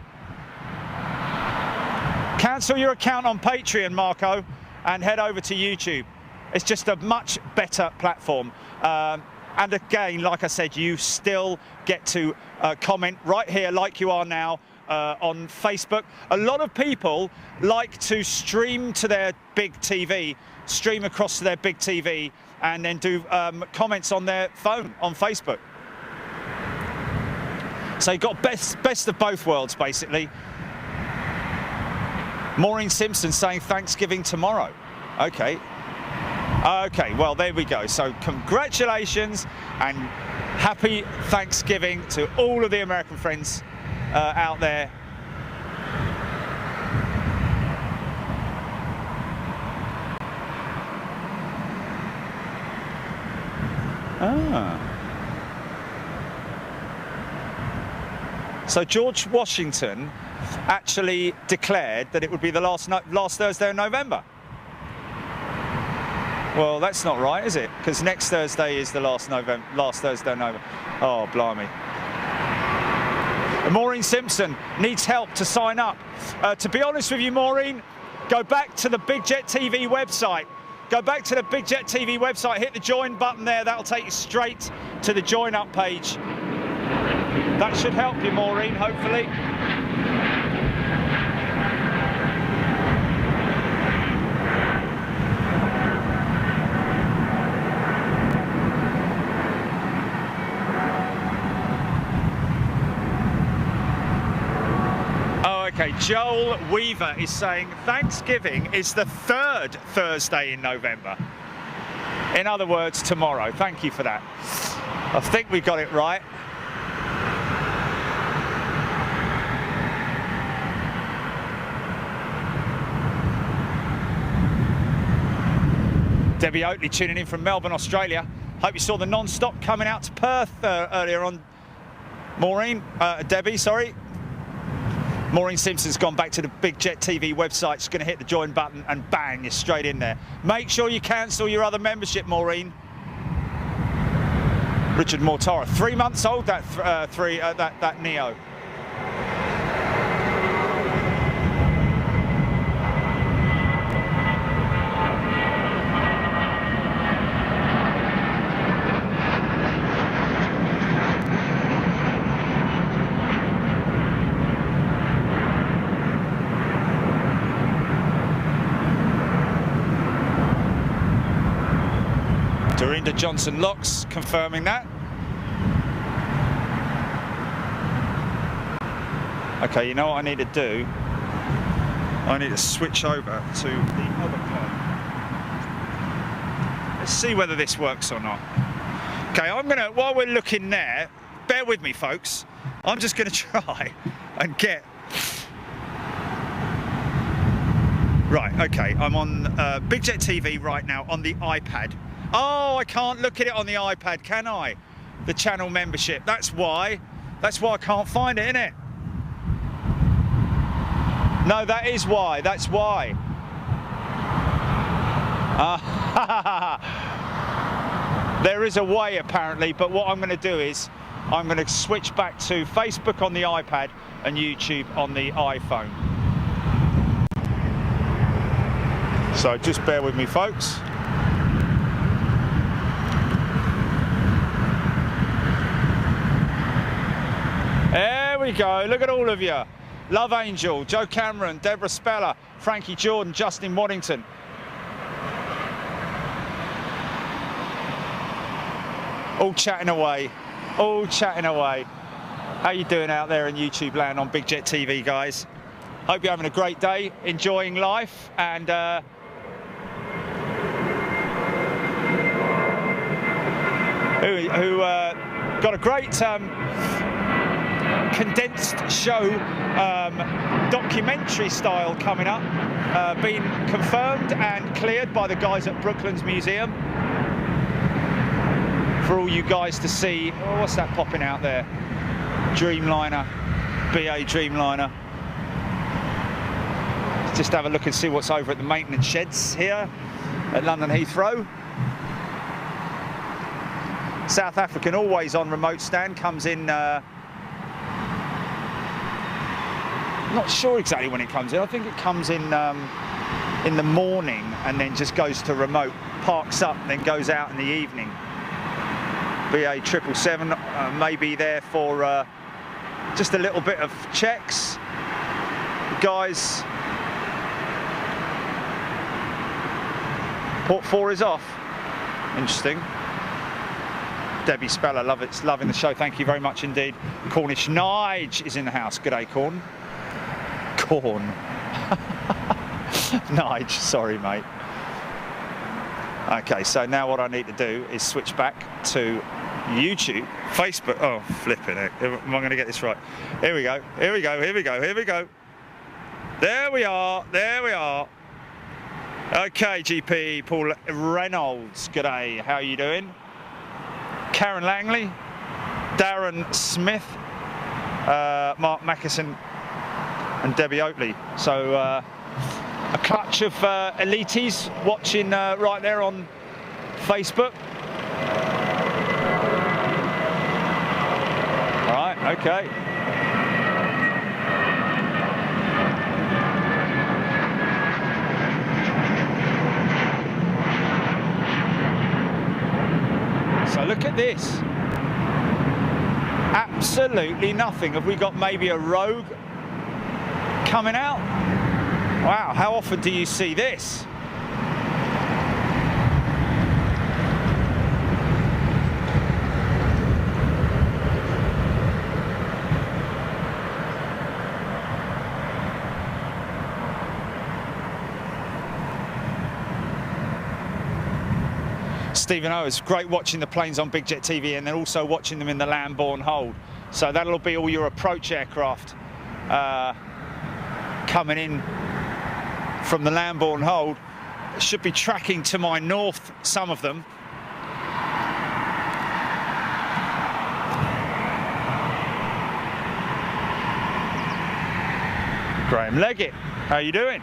Cancel your account on Patreon, Marco, and head over to YouTube. It's just a much better platform. And again, like I said, you still get to comment right here like you are now on Facebook. A lot of people like to stream to their big TV, stream across to their big TV, and then do comments on their phone on Facebook. So you've got best of both worlds, basically. Maureen Simpson saying Thanksgiving tomorrow. Okay. Okay, well, there we go. So congratulations and happy Thanksgiving to all of the American friends out there. So George Washington actually declared that it would be the last Thursday in November. Well, that's not right, is it? Because next Thursday is the last Thursday in November. Oh, blimey. Maureen Simpson needs help to sign up. To be honest with you, Maureen, go back to the Big Jet TV website. Go back to the Big Jet TV website, hit the join button there. That'll take you straight to the join up page. That should help you, Maureen, hopefully. Okay, Joel Weaver is saying Thanksgiving is the 3rd Thursday in November. In other words, tomorrow. Thank you for that. I think we got it right. Debbie Oatley tuning in from Melbourne, Australia. Hope you saw the non-stop coming out to Perth earlier on. Maureen, Debbie, sorry. Maureen Simpson's gone back to the Big Jet TV website. She's going to hit the join button and bang, you're straight in there. Make sure you cancel your other membership, Maureen. Richard Mortara, 3 months old, that Neo. Dorinda Johnson Locks confirming that. Okay, you know what I need to do? I need to switch over to the other phone. Let's see whether this works or not. Okay, I'm gonna, while we're looking there, bear with me folks, I'm just gonna try and get... Right, okay, I'm on Big Jet TV right now on the iPad. Oh, I can't look at it on the iPad, can I? The channel membership, that's why I can't find it, innit? No, that is why, that's why. There is a way apparently, but what I'm going to do is I'm going to switch back to Facebook on the iPad and YouTube on the iPhone. So just bear with me folks. There we go, look at all of you. Love Angel, Joe Cameron, Deborah Speller, Frankie Jordan, Justin Waddington. All chatting away, all chatting away. How you doing out there in YouTube land on Big Jet TV, guys? Hope you're having a great day, enjoying life, and who got a great condensed show, documentary style coming up, been confirmed and cleared by the guys at Brooklands Museum for all you guys to see. Oh, what's that popping out there? Dreamliner, BA Dreamliner. Let's just have a look and see what's over at the maintenance sheds here at London Heathrow. South African, always on remote stand, comes in, not sure exactly when it comes in. I think it comes in the morning and then just goes to remote, parks up and then goes out in the evening. BA 777 may be there for just a little bit of checks. Guys, port 4 is off. Interesting. Debbie Speller, loving the show. Thank you very much indeed. Cornish Nige is in the house. G'day, Corn. Corn. Nige, sorry, mate. Okay, so now what I need to do is switch back to YouTube, Facebook. Oh, flipping it. Am I going to get this right? Here we go. Here we go. Here we go. Here we go. There we are. There we are. Okay, GP. Paul Reynolds. G'day. How are you doing? Karen Langley, Darren Smith, Mark Mackison and Debbie Oatley. So a clutch of elites watching right there on Facebook. All right, okay. So look at this. Absolutely nothing. Have we got maybe a rogue coming out? Wow, how often do you see this? Stephen O, it's great watching the planes on Big Jet TV and then also watching them in the Lambourne hold. So that'll be all your approach aircraft coming in from the Lambourne hold. Should be tracking to my north, some of them. Graham Leggett, how you doing?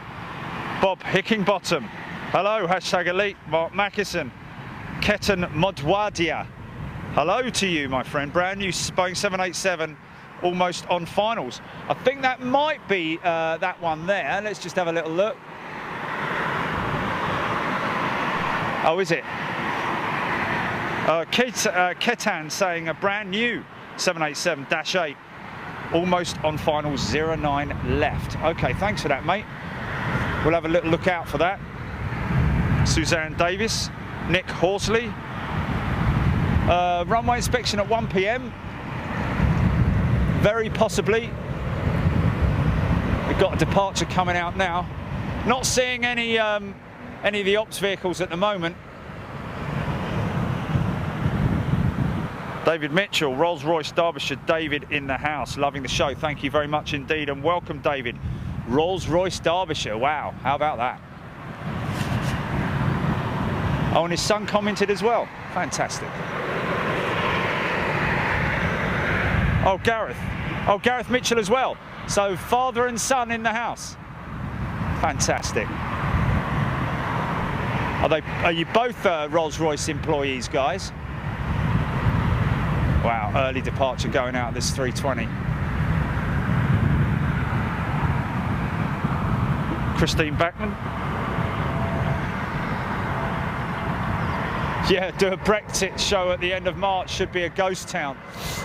Bob Hickingbottom, hello, hashtag elite. Mark Mackison. Ketan Modwadia, hello to you, my friend. Brand new Boeing 787, almost on finals. I think that might be that one there. Let's just have a little look. Oh, is it? Ketan saying a brand new 787-8, almost on finals, 09 left. Okay, thanks for that, mate. We'll have a little look out for that. Suzanne Davis. Nick Horsley, Runway inspection at 1 p.m. Very possibly. We've got a departure coming out now. Not seeing any of the ops vehicles at the moment. David Mitchell, Rolls-Royce Derbyshire. David in the house, loving the show. Thank you very much indeed, and welcome, David. Rolls-Royce Derbyshire. Wow, how about that? Oh, and his son commented as well. Fantastic. Oh, Gareth. Oh, Gareth Mitchell as well. So father and son in the house. Fantastic. Are you both Rolls-Royce employees, guys? Wow, early departure going out of this 320. Christine Backman. Yeah, do a Brexit show at the end of March. Should be a ghost town.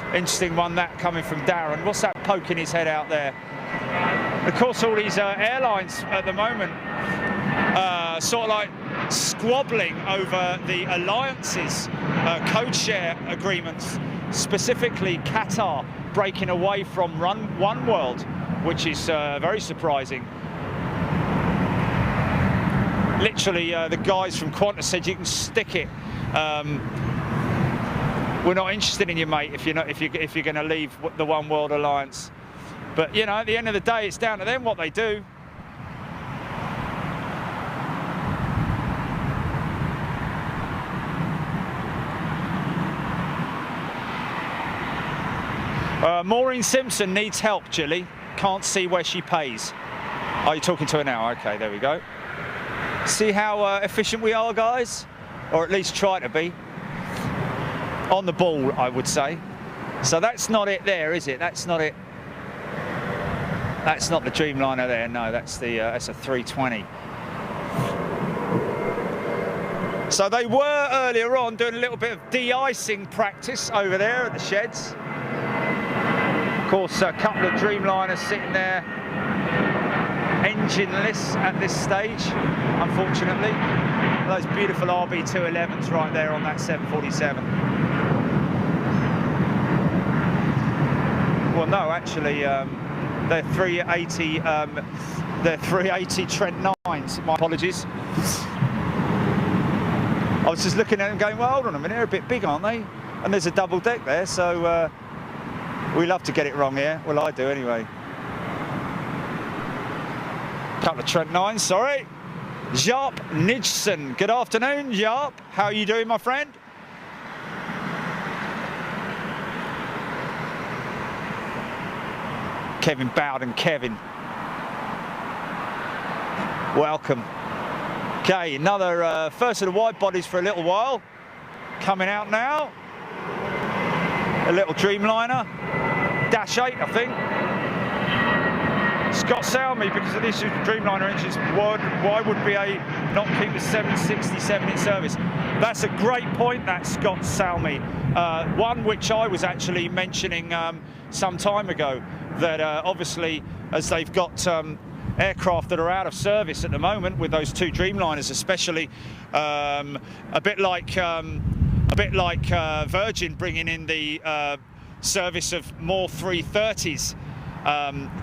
Interesting one, that coming from Darren. What's that poking his head out there? Of course, all these airlines at the moment sort of like squabbling over the alliances, code share agreements, specifically Qatar breaking away from One World, which is very surprising. Literally, the guys from Qantas said you can stick it. We're not interested in you, mate, if you're going to leave the One World Alliance. But you know, at the end of the day, it's down to them what they do. Maureen Simpson needs help, Jilly. Can't see where she pays. Are you talking to her now? Okay, there we go. See how efficient we are, guys? Or at least try to be. On the ball, I would say. So that's not it there, is it? That's not it. That's not the Dreamliner there, no, that's a 320. So they were earlier on doing a little bit of de-icing practice over there at the sheds. Of course, a couple of Dreamliners sitting there, engineless at this stage, unfortunately. Those beautiful RB211s right there on that 747. Well, no, actually, they're 380. They're 380 Trent 9s. My apologies. I was just looking at them, going, "Well, hold on a minute, they're a bit big, aren't they?" And there's a double deck there, so we love to get it wrong here. Well, I do anyway. Couple of Trent 9s, sorry. Jarp Nidson. Good afternoon, Jarp. How are you doing, my friend? Kevin Bowden, Kevin. Welcome. Okay, another first of the wide bodies for a little while. Coming out now. A little Dreamliner. Dash 8, I think. Scott Salmi, because of this Dreamliner engines, why would BA not keep the 767 in service? That's a great point, that Scott Salmi. One which I was actually mentioning some time ago, that obviously, as they've got aircraft that are out of service at the moment, with those two Dreamliners especially, a bit like Virgin bringing in the service of more 330s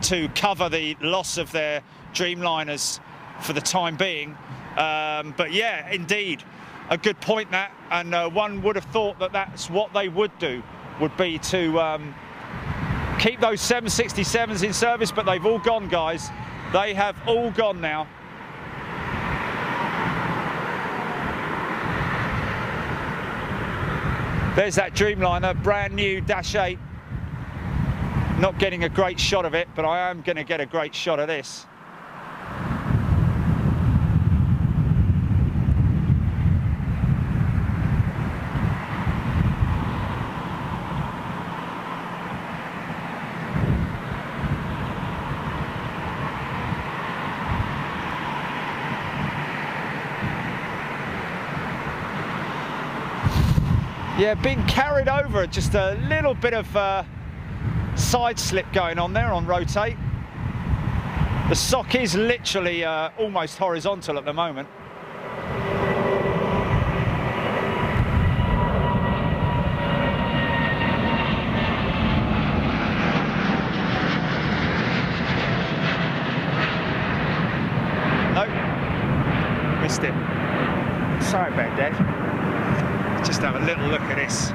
to cover the loss of their Dreamliners for the time being. But yeah, indeed, a good point that, and one would have thought that that's what they would do, would be to keep those 767s in service, but they've all gone, guys. They have all gone now. There's that Dreamliner, brand new Dash 8. Not getting a great shot of it, but I am going to get a great shot of this. Yeah, being carried over, just a little bit of side slip going on there on rotate. The sock is literally almost horizontal at the moment. there, Dev. Just have a little look at this.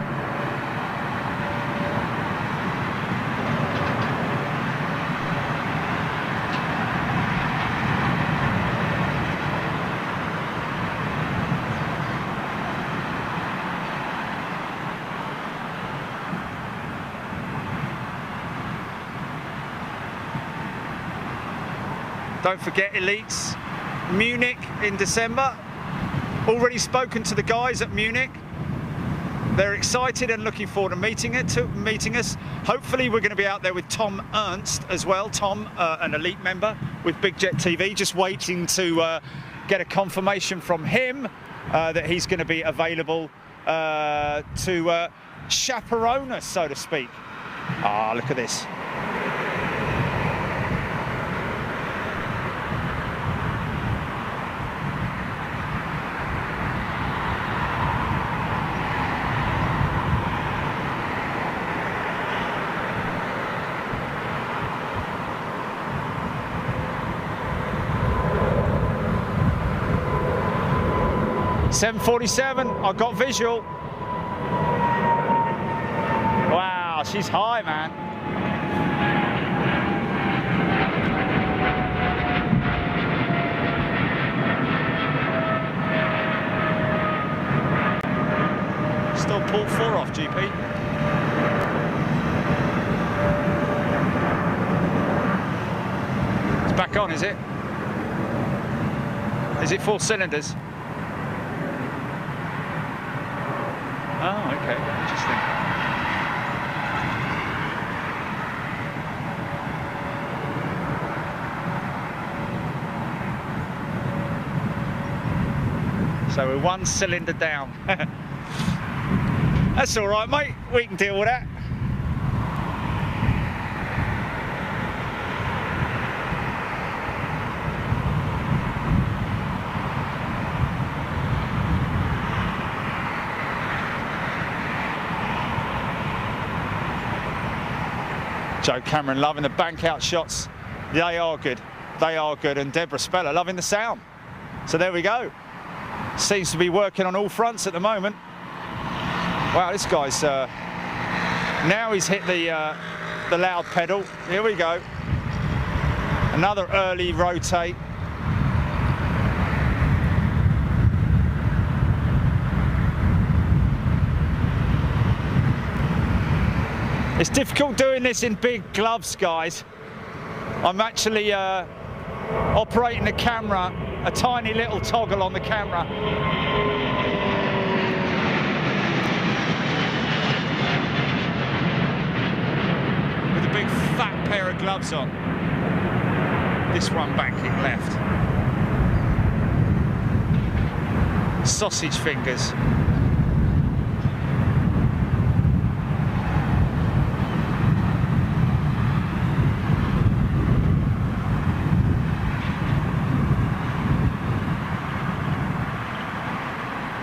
Don't forget, elites, Munich in December. Already spoken to the guys at Munich. They're excited and looking forward to meeting us. Hopefully we're going to be out there with Tom Ernst as well. Tom, an elite member with Big Jet TV, just waiting to get a confirmation from him that he's going to be available to chaperone us, so to speak. Ah, look at this. .747, I got visual. Wow, she's high, man. Still pulled 4 off, GP. It's back on, is it? Is it 4 cylinders? Oh, okay, interesting. So we're 1 cylinder down. That's all right, mate. We can deal with that. Joe Cameron loving the bank out shots. They are good. They are good. And Deborah Speller loving the sound. So there we go. Seems to be working on all fronts at the moment. Wow, this guy's now he's hit the loud pedal. Here we go. Another early rotate. It's difficult doing this in big gloves, guys. I'm actually operating the camera, a tiny little toggle on the camera. With a big fat pair of gloves on. This one banking left. Sausage fingers.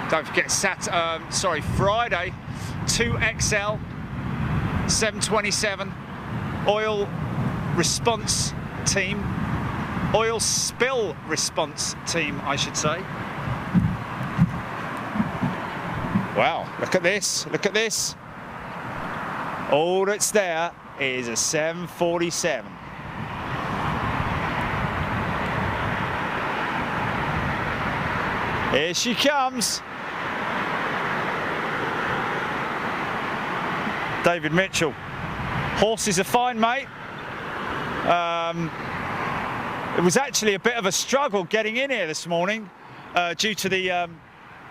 Don't forget Friday, 2XL 727 oil response team, oil spill response team, I should say. Wow, look at this, look at this. All that's there is a 747. Here she comes. David Mitchell. Horses are fine, mate. It was actually a bit of a struggle getting in here this morning due to the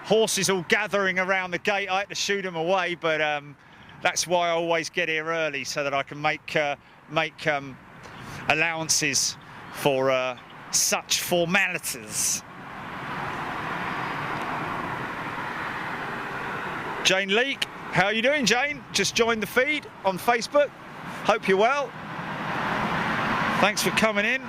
horses all gathering around the gate. I had to shoot them away, but that's why I always get here early, so that I can make allowances for such formalities. Jane Leake, how are you doing, Jane? Just joined the feed on Facebook. Hope you're well. Thanks for coming in.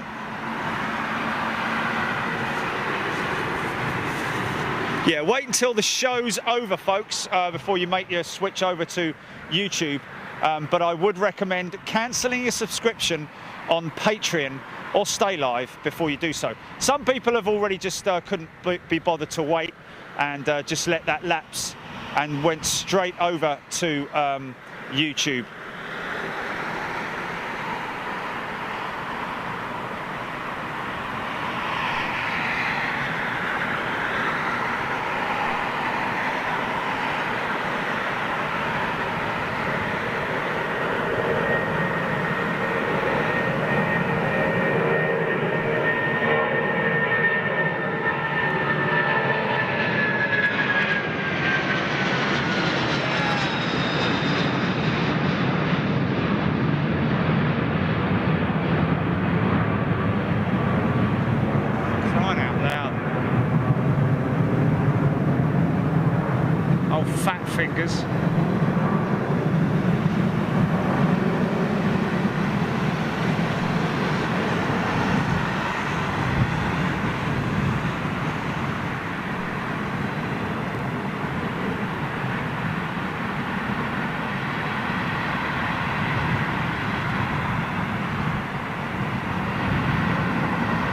Yeah, wait until the show's over, folks, before you make your switch over to YouTube. But I would recommend cancelling your subscription on Patreon or Stay Live before you do so. Some people have already just couldn't be bothered to wait and just let that lapse and went straight over to YouTube. Fingers.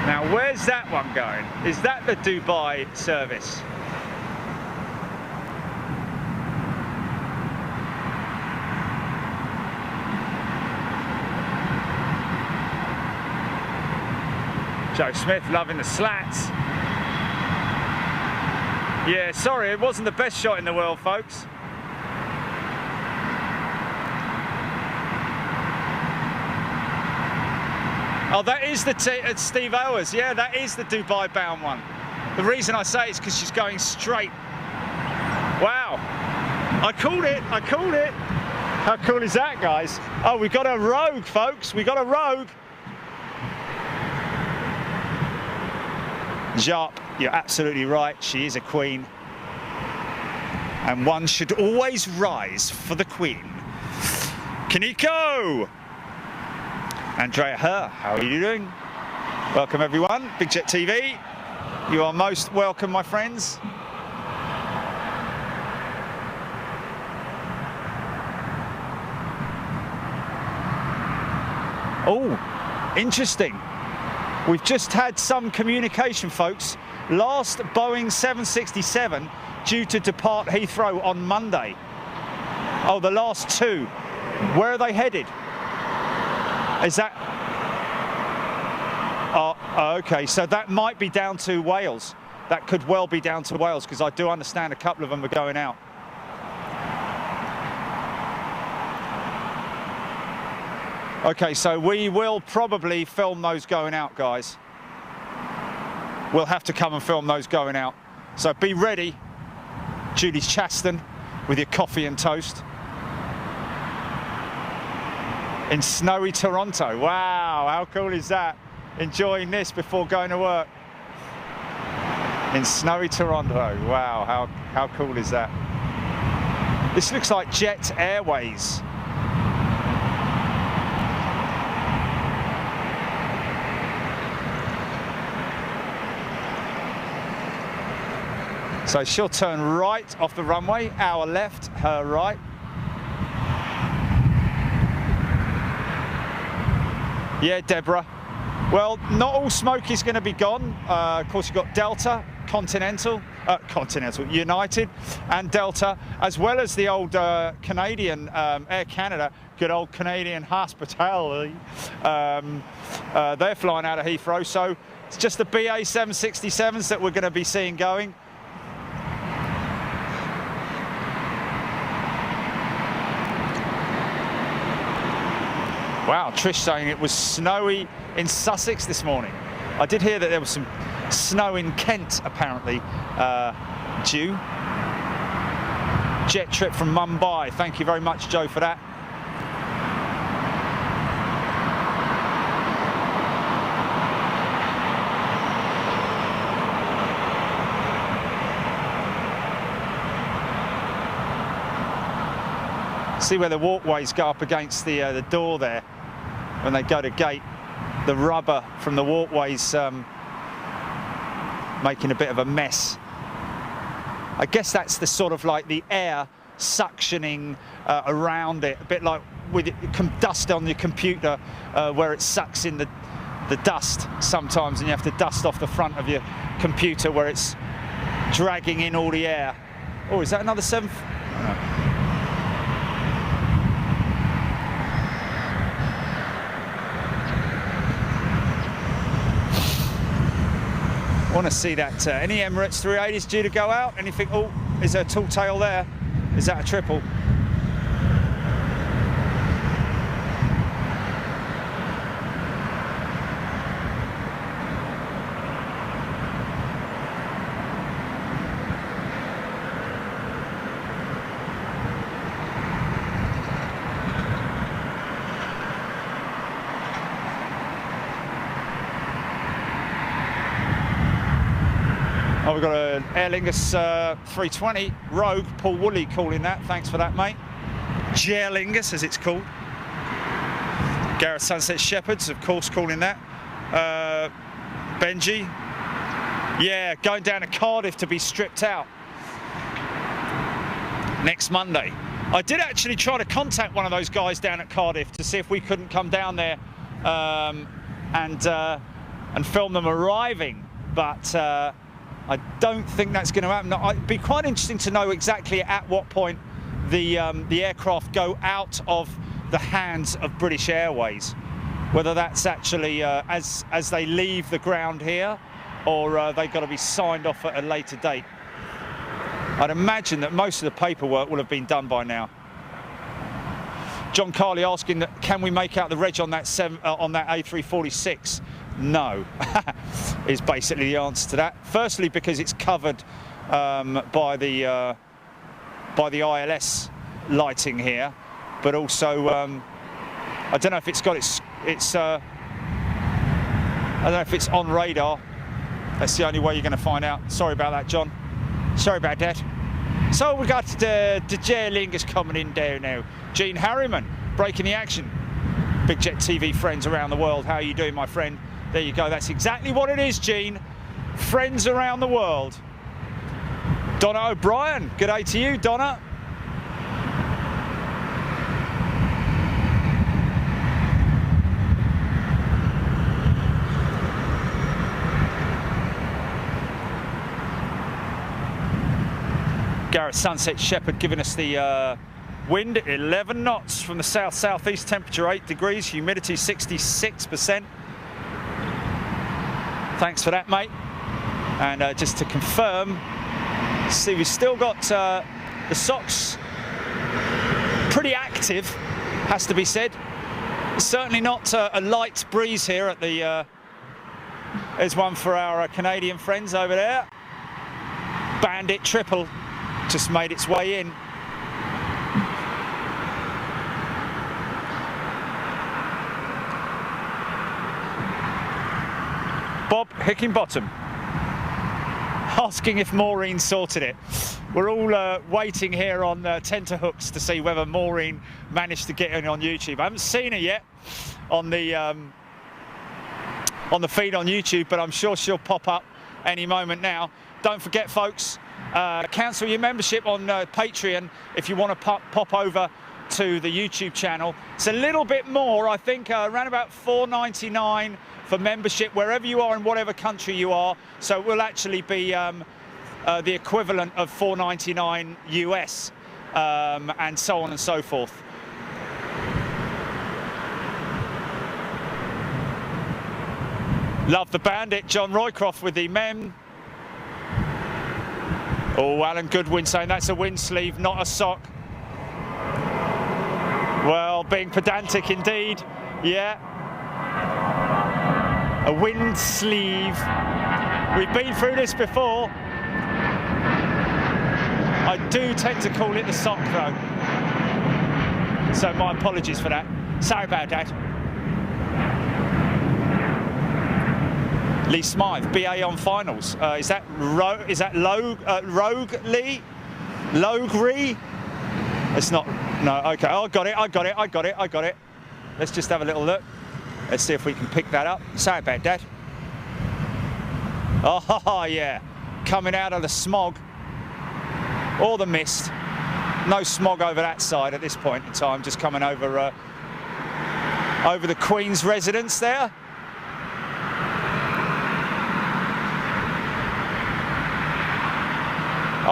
Now, where's that one going? Is that the Dubai service? Joe Smith loving the slats. Yeah, sorry, it wasn't the best shot in the world, folks. Oh, that is the Steve Owers. Yeah, that is the Dubai bound one. The reason I say it is because she's going straight. Wow. I called it. I called it. How cool is that, guys? Oh, we got a rogue, folks. We got a rogue. Jarp, you're absolutely right. She is a queen. And one should always rise for the queen. Kaneko! Andrea Herr, how are you doing? Welcome, everyone. Big Jet TV. You are most welcome, my friends. Oh, interesting. We've just had some communication, folks. Last Boeing 767 due to depart Heathrow on Monday. Oh, the last two. Where are they headed? Is that... okay, so that might be down to Wales. That could well be down to Wales, because I do understand a couple of them are going out. Okay, so we will probably film those going out, guys. We'll have to come and film those going out. So be ready, Julie Chaston, with your coffee and toast. In snowy Toronto. Wow, how cool is that? Enjoying this before going to work. In snowy Toronto. Wow, how cool is that? This looks like Jet Airways. So she'll turn right off the runway, our left, her right. Yeah, Deborah. Well, not all smoke is going to be gone. Of course, you've got Delta, Continental, United and Delta, as well as the old Canadian, Air Canada, good old Canadian hospitality. They're flying out of Heathrow, so it's just the BA 767s that we're going to be seeing going. Wow, Trish saying it was snowy in Sussex this morning. I did hear that there was some snow in Kent, apparently, due. Jet trip from Mumbai. Thank you very much, Joe, for that. See where the walkways go up against the door there when they go to gate. The rubber from the walkways making a bit of a mess. I guess that's the sort of like the air suctioning around it, a bit like with dust on your computer where it sucks in the dust sometimes, and you have to dust off the front of your computer where it's dragging in all the air. Oh, is that another 7? I want to see that. Any Emirates 380s due to go out? Anything? Oh, is there a tall tail there? Is that a triple? Oh, we've got an Aer Lingus 320 Rogue, Paul Woolley calling that. Thanks for that, mate. Aer Lingus, as it's called. Gareth Sunset Shepherds, of course, calling that. Benji. Yeah, going down to Cardiff to be stripped out next Monday. I did actually try to contact one of those guys down at Cardiff to see if we couldn't come down there and film them arriving, but I don't think that's going to happen. It'd be quite interesting to know exactly at what point the aircraft go out of the hands of British Airways, whether that's actually as they leave the ground here, or they've got to be signed off at a later date. I'd imagine that most of the paperwork will have been done by now. John Carley asking that, can we make out the reg on that A346? No, is basically the answer to that. Firstly, because it's covered by the ILS lighting here, but also I don't know if it's got I don't know if it's on radar. That's the only way you're going to find out. Sorry about that, John. Sorry about that. So we got the Aer Lingus coming in there now. Gene Harriman breaking the action. Big Jet TV friends around the world. How are you doing, my friend? There you go. That's exactly what it is, Gene. Friends around the world. Donna O'Brien. Good day to you, Donna. Gareth Sunset Shepherd giving us the wind, 11 knots from the south-southeast, temperature 8 degrees, humidity 66%. Thanks for that, mate. And just to confirm, see, we've still got the socks pretty active, has to be said. Certainly not a light breeze here at the... there's one for our Canadian friends over there. Bandit triple just made its way in. Bob Hickinbottom asking if Maureen sorted it. We're all waiting here on tenterhooks to see whether Maureen managed to get in on YouTube. I haven't seen her yet on the feed on YouTube, but I'm sure she'll pop up any moment now. Don't forget, folks, cancel your membership on Patreon if you want to pop over to the YouTube channel. It's a little bit more, I think, around about $4.99 for membership wherever you are in whatever country you are. So it will actually be the equivalent of $4.99 US, and so on and so forth. Love the Bandit. John Roycroft with the mem. Oh, Alan Goodwin saying that's a wind sleeve, not a sock. Well, being pedantic indeed. Yeah. A wind sleeve. We've been through this before. I do tend to call it the sock, though. So my apologies for that. Sorry about that. Lee Smythe, BA on finals. Is that Rogue Lee? Logre? It's not. No. Okay. Oh, I got it. Let's just have a little look. Let's see if we can pick that up. Sorry about that. Oh yeah, coming out of the smog or the mist. No smog over that side at this point in time. Just coming over over the Queen's residence there.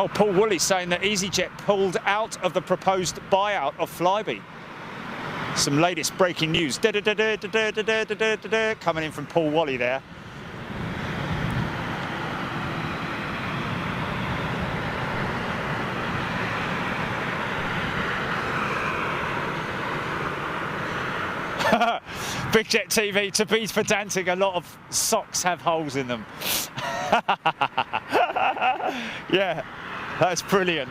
Oh, Paul Woolley saying that EasyJet pulled out of the proposed buyout of Flybe. Some latest breaking news coming in from Paul Woolley there. Big Jet TV, to be pedantic, a lot of socks have holes in them. Yeah, that's brilliant.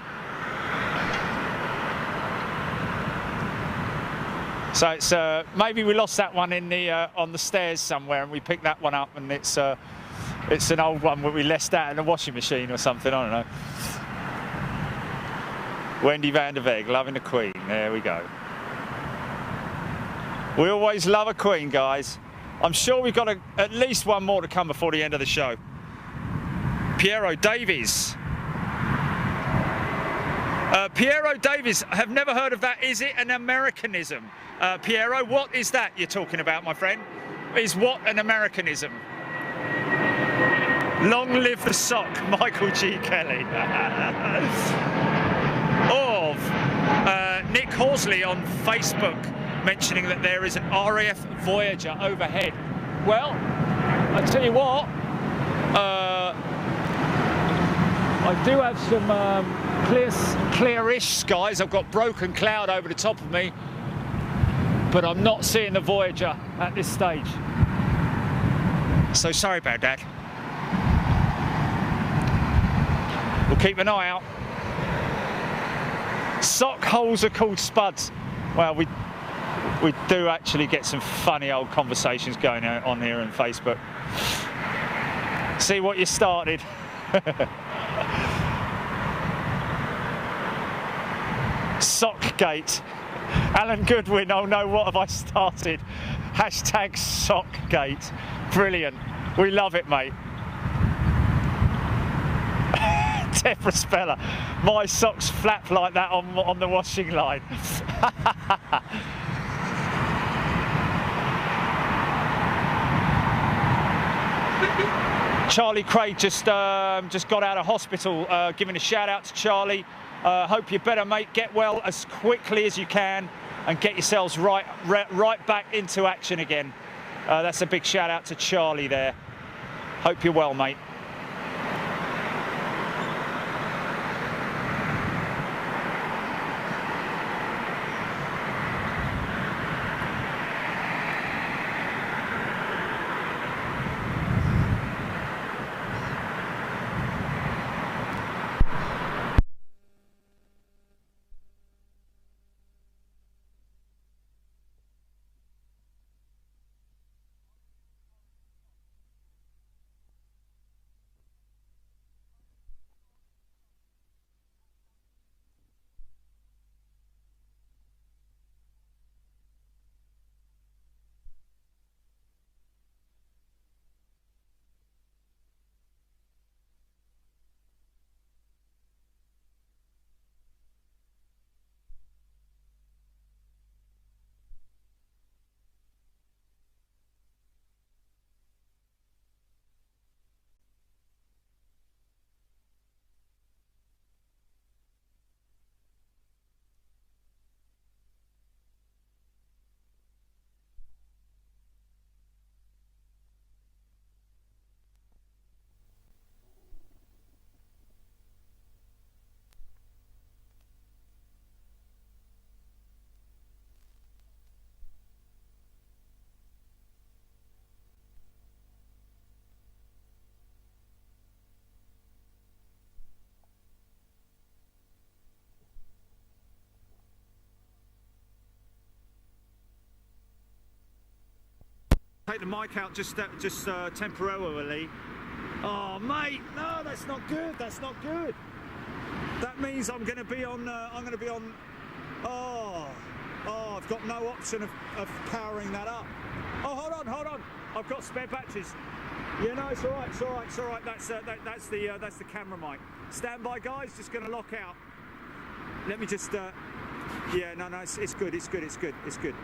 So it's maybe we lost that one in the on the stairs somewhere, and we picked that one up, and it's an old one where we left that in a washing machine or something. I don't know. Wendy van der Weg, loving the Queen. There we go. We always love a Queen, guys. I'm sure we've got at least one more to come before the end of the show. Piero Davies. Piero Davies, I have never heard of that. Is it an Americanism? Piero, what is that you're talking about, my friend? Is what an Americanism? Long live the sock, Michael G. Kelly. Of Nick Horsley on Facebook, mentioning that there is an RAF Voyager overhead. Well, I tell you what, I do have some clearish skies. I've got broken cloud over the top of me, but I'm not seeing the Voyager at this stage. So sorry about that. We'll keep an eye out. Sock holes are called spuds. Well, we do actually get some funny old conversations going on here on Facebook. See what you started. Sockgate. Alan Goodwin, oh no, what have I started? Hashtag Sockgate. Brilliant. We love it, mate. Deborah Speller. My socks flap like that on the washing line. Charlie Craig just got out of hospital. Giving a shout out to Charlie. Hope you're better, mate. Get well as quickly as you can and get yourselves right back into action again. That's a big shout out to Charlie there. Hope you're well, mate. Take the mic out just temporarily. Oh, mate, no, that's not good. That's not good. That means I'm going to be on. Oh, I've got no option of powering that up. Oh, hold on. I've got spare batteries. Yeah, no, it's all right. That's the camera mic. Stand by, guys. Just going to lock out. Let me just. Yeah, no, it's good. It's good.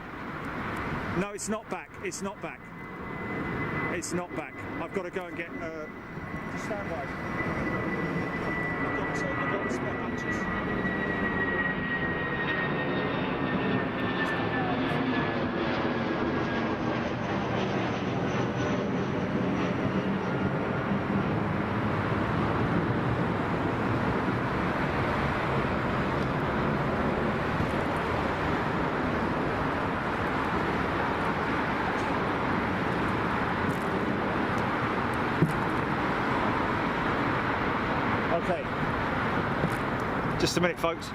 No, it's not back. It's not back. I've got to go and get. Just stand by. I've got So I've got the spare batteries. Okay, just a minute folks,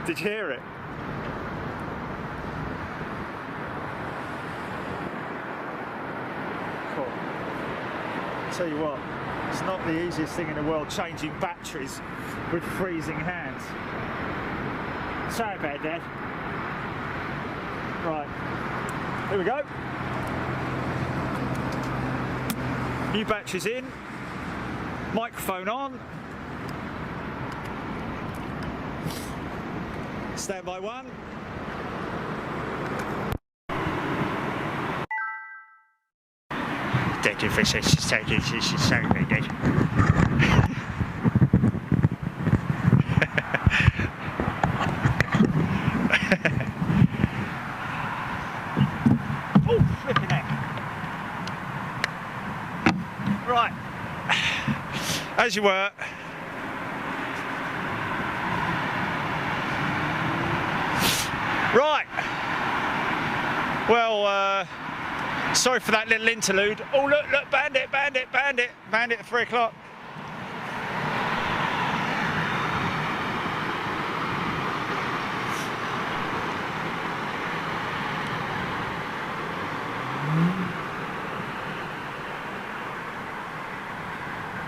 did you hear it? Cool. Tell you what, it's not the easiest thing in the world changing batteries with freezing hands. Sorry about that. Right, here we go. New batteries in. Microphone on. Standby one. Thank you for saying it. Oh, flipping heck. Right. As you were. Right. Well, sorry for that little interlude. Oh, look, bandit at 3 o'clock.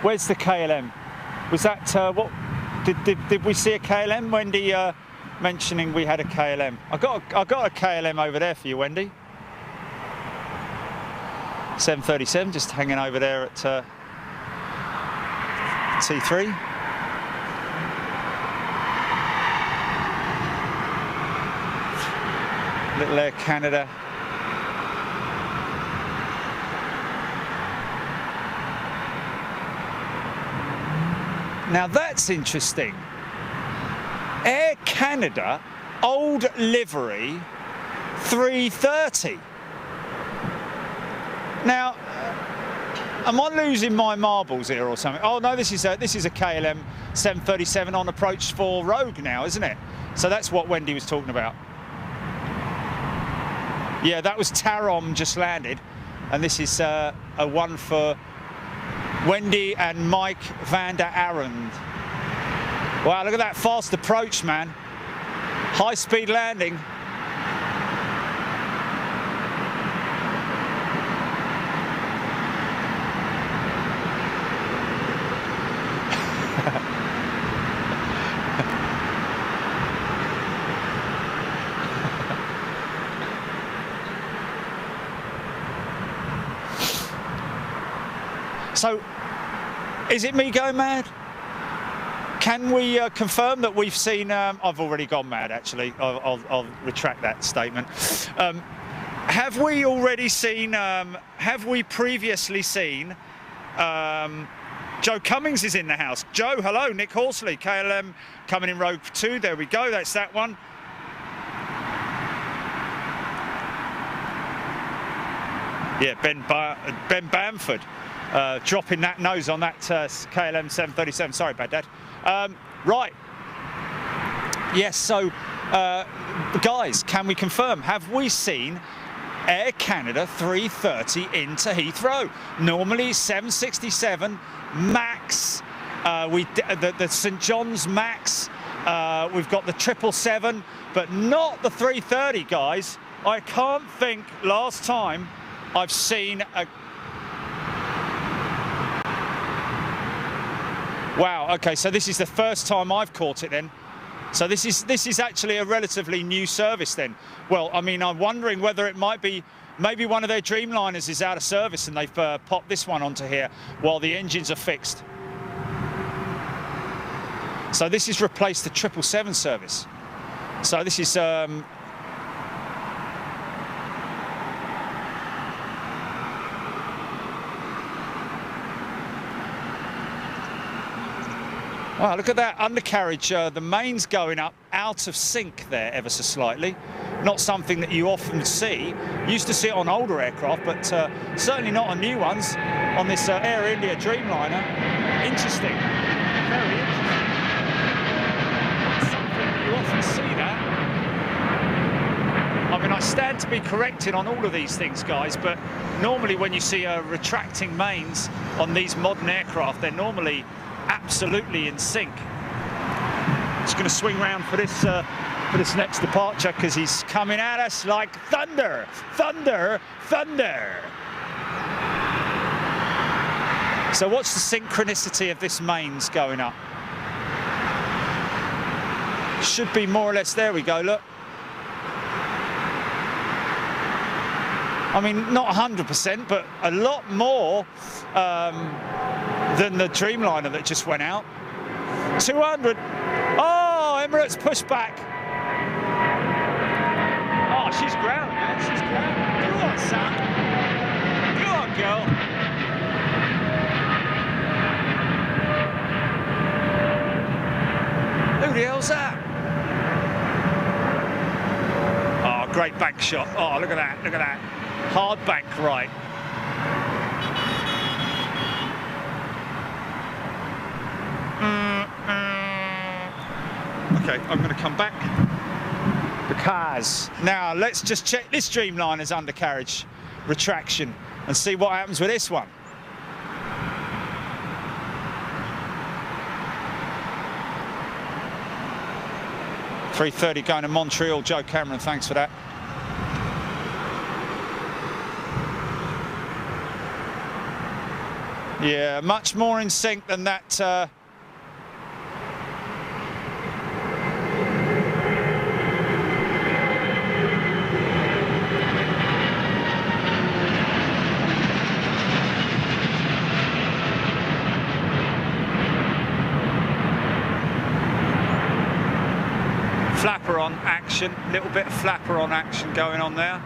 Where's the KLM? Was that what? Did we see a KLM? Wendy mentioning we had a KLM. I got a KLM over there for you, Wendy. 737, just hanging over there at T3. Little Air Canada. Now that's interesting. Air Canada, old livery, 330. Now, am I losing my marbles here or something? Oh no, this is a KLM 737 on approach for Rogue now, isn't it? So that's what Wendy was talking about. Yeah, that was Tarom just landed, and this is a one for Wendy and Mike van der Arend. Wow, look at that fast approach, man. High speed landing. So, is it me going mad? Can we confirm that we've seen? I've already gone mad. Actually, I'll retract that statement. Have we already seen? Have we previously seen? Joe Cummings is in the house. Joe, hello. Nick Horsley, KLM coming in Rogue 2. There we go. That's that one. Yeah, Ben Bamford. Dropping that nose on that KLM 737. Sorry about that. Right. Yes, so guys, can we confirm? Have we seen Air Canada 330 into Heathrow? Normally 767 MAX. The St John's MAX. We've got the 777, but not the 330, guys. I can't think last time I've seen a... Wow, okay, so this is the first time I've caught it then. So this is actually a relatively new service then. Well, I mean, I'm wondering whether it might be, maybe one of their Dreamliners is out of service and they've popped this one onto here while the engines are fixed. So this has replaced the 777 service. So this is... Wow, look at that undercarriage. The main's going up out of sync there ever so slightly. Not something that you often see. Used to see it on older aircraft, but certainly not on new ones. On this Air India Dreamliner. Interesting. Very interesting. Not something that you often see that. I mean, I stand to be corrected on all of these things, guys, but normally when you see retracting mains on these modern aircraft, they're normally absolutely in sync. Just going to swing round for this next departure because he's coming at us like thunder, thunder, thunder. So what's the synchronicity of this mains going up? Should be more or less, there we go, look. I mean, not 100%, but a lot more than the Dreamliner that just went out. 200. Oh, Emirates push back. Oh, she's ground, man. She's ground. Go on, son. Go on, girl. Who the hell's that? Oh, great bank shot. Oh, look at that. Look at that. Hard bank right. Okay, I'm going to come back because now let's just check this Dreamliner's undercarriage retraction and see what happens with this one. .330 going to Montreal. Joe Cameron, thanks for that. Yeah, much more in sync than that. Flapper on action, little bit of flapper on action going on there.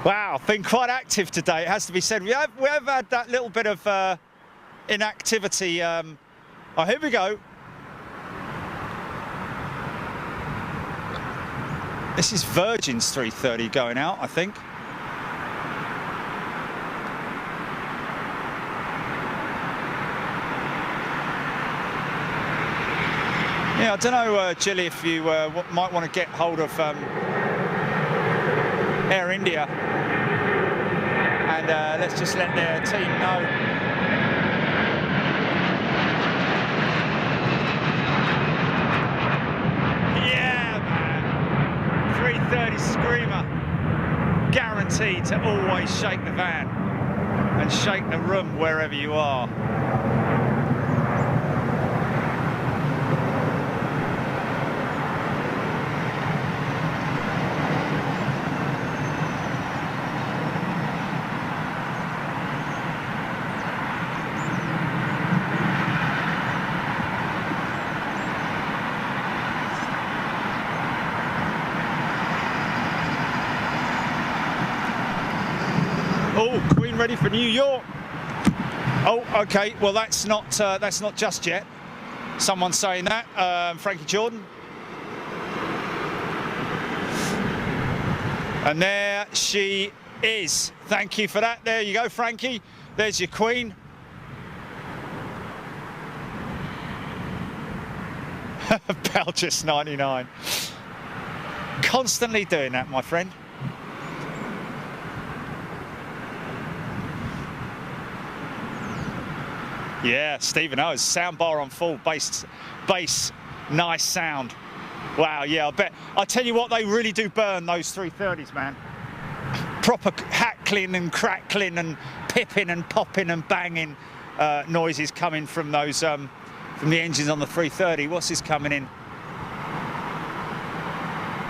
Wow, been quite active today, it has to be said. We have had that little bit of inactivity. Oh, here we go. This is Virgin's 330 going out, I think. Yeah, I don't know, Jilly, if you might want to get hold of Air India and let's just let their team know. Yeah, man. 330 Screamer. Guaranteed to always shake the van and shake the room wherever you are. Oh, Queen ready for New York. Oh, okay. Well, that's not just yet. Someone's saying that. Frankie Jordan. And there she is. Thank you for that. There you go, Frankie. There's your Queen. Belgis 99. Constantly doing that, my friend. Yeah, Stephen O's soundbar on full, bass, nice sound. Wow, yeah, I bet. I tell you what, they really do burn those 330s, man. Proper hackling and crackling and pipping and popping and banging noises coming from those from the engines on the 330. What's this coming in?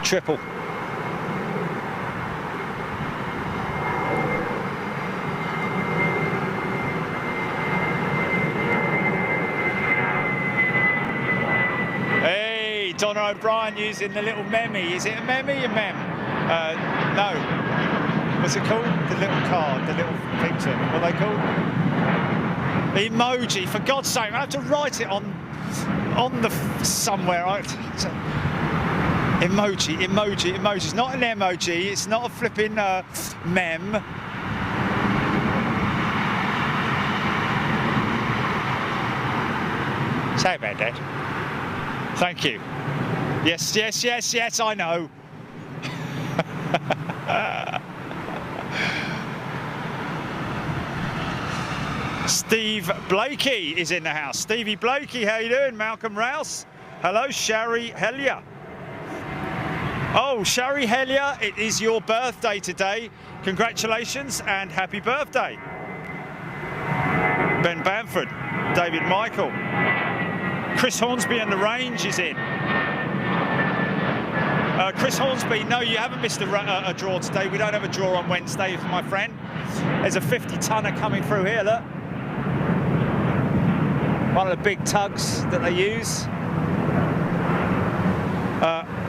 Triple. Donna O'Brien using the little memmy. Is it a memmy? A mem? No. What's it called? The little card, the little picture. What are they called? Emoji. For God's sake, I have to write it on the somewhere. Emoji. It's not an emoji. It's not a flipping mem. Say about that. Thank you. Yes, I know. Steve Blakey is in the house. Stevie Blakey, how you doing? Malcolm Rouse. Hello, Shari Hellier. Oh, Shari Hellier, it is your birthday today. Congratulations and happy birthday. Ben Bamford, David Michael. Chris Hornsby and the Range is in. Chris Hornsby, no, you haven't missed a draw today. We don't have a draw on Wednesday, my friend. There's a 50-tonner coming through here, look. One of the big tugs that they use.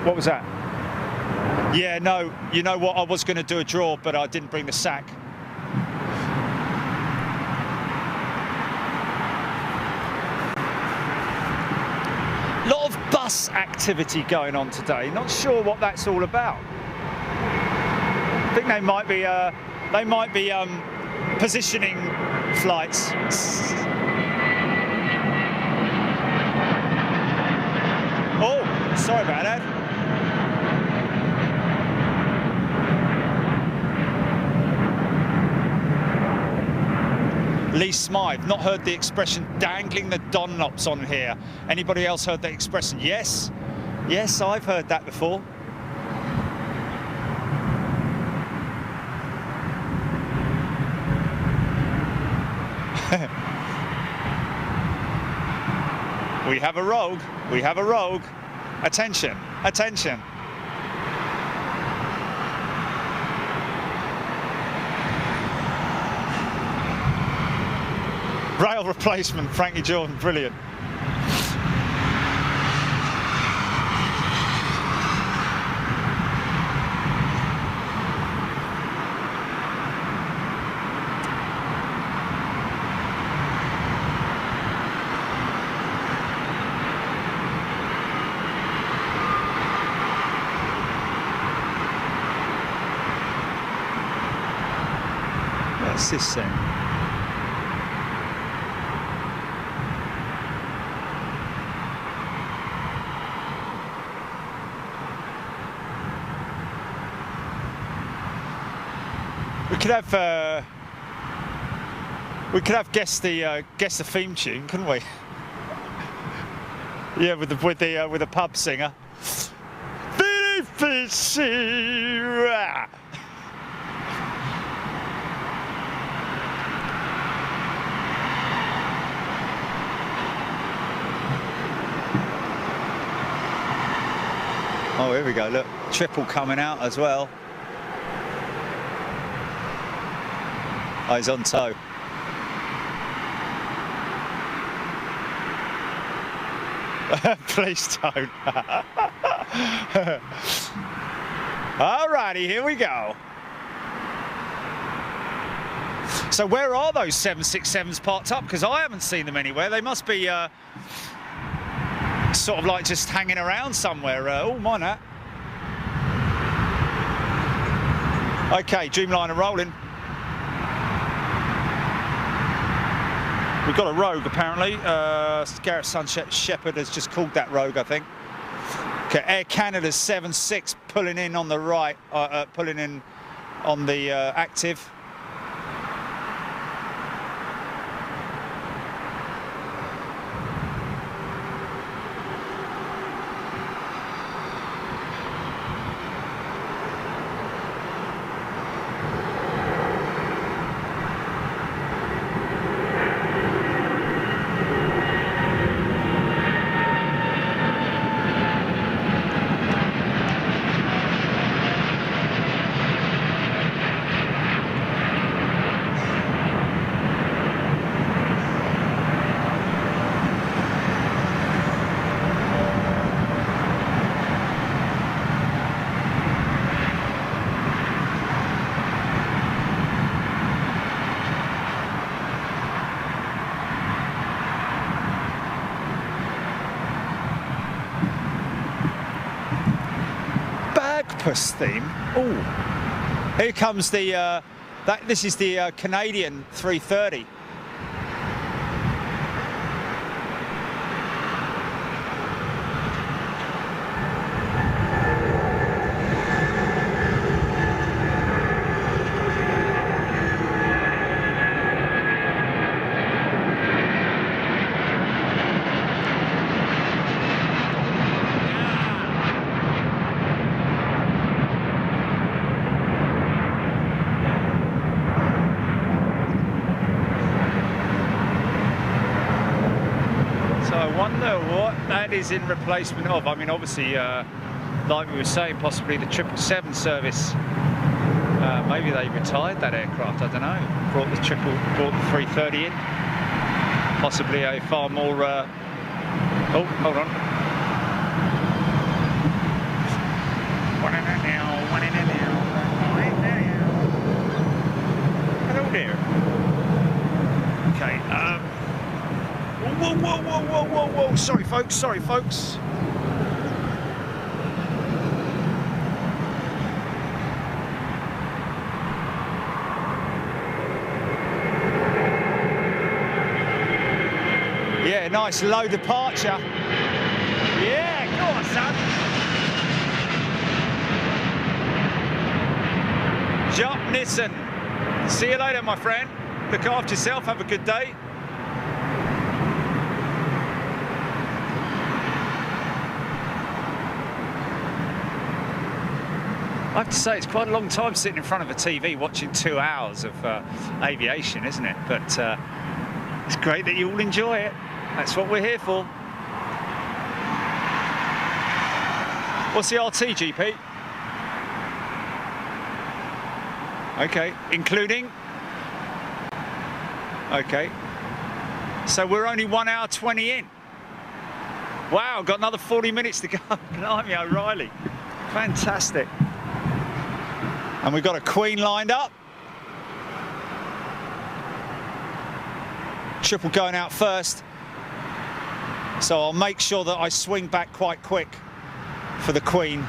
What was that? Yeah, no, you know what? I was going to do a draw, but I didn't bring the sack. Lot of bus activity going on today. Not sure what that's all about. I think they might be positioning flights. Oh, sorry about that. Lee Smythe, not heard the expression dangling the Dunlops on here. Anybody else heard that expression? Yes, I've heard that before. We have a rogue. Attention. Rail replacement, Frankie Jordan, brilliant. What's this thing? We could have guessed the theme tune, couldn't we? Yeah, with the pub singer. Oh, here we go. Look, triple coming out as well. Oh, he's on tow. Please don't. Alrighty, here we go. So where are those 767s parked up? Because I haven't seen them anywhere. They must be sort of like just hanging around somewhere. Oh, mine that. Okay, Dreamliner rolling. We've got a rogue apparently. Gareth Sunshine Shepherd has just called that rogue, I think. Okay, Air Canada's 76 pulling in on the right, pulling in on the active. octopus theme. Oh, here comes the. This is the Canadian 330. Is in replacement of. I mean, obviously, like we were saying, possibly the 777 service. Maybe they retired that aircraft. I don't know. Brought the 330 in. Possibly a far more. Oh, hold on. One in it now. One in it now. Hello there. Okay. Whoa, whoa, whoa, whoa, whoa, whoa. Sorry, folks. Sorry, folks. Yeah, nice low departure. Yeah, go on, son. Jump, Nissan. See you later, my friend. Look after yourself. Have a good day. I have to say, it's quite a long time sitting in front of a TV watching 2 hours of aviation, isn't it? But it's great that you all enjoy it. That's what we're here for. What's the RT, GP? Okay, including? Okay. So we're only 1 hour 20 in. Wow, got another 40 minutes to go. Blimey, O'Reilly. Fantastic. And we've got a Queen lined up. Triple going out first. So I'll make sure that I swing back quite quick for the Queen.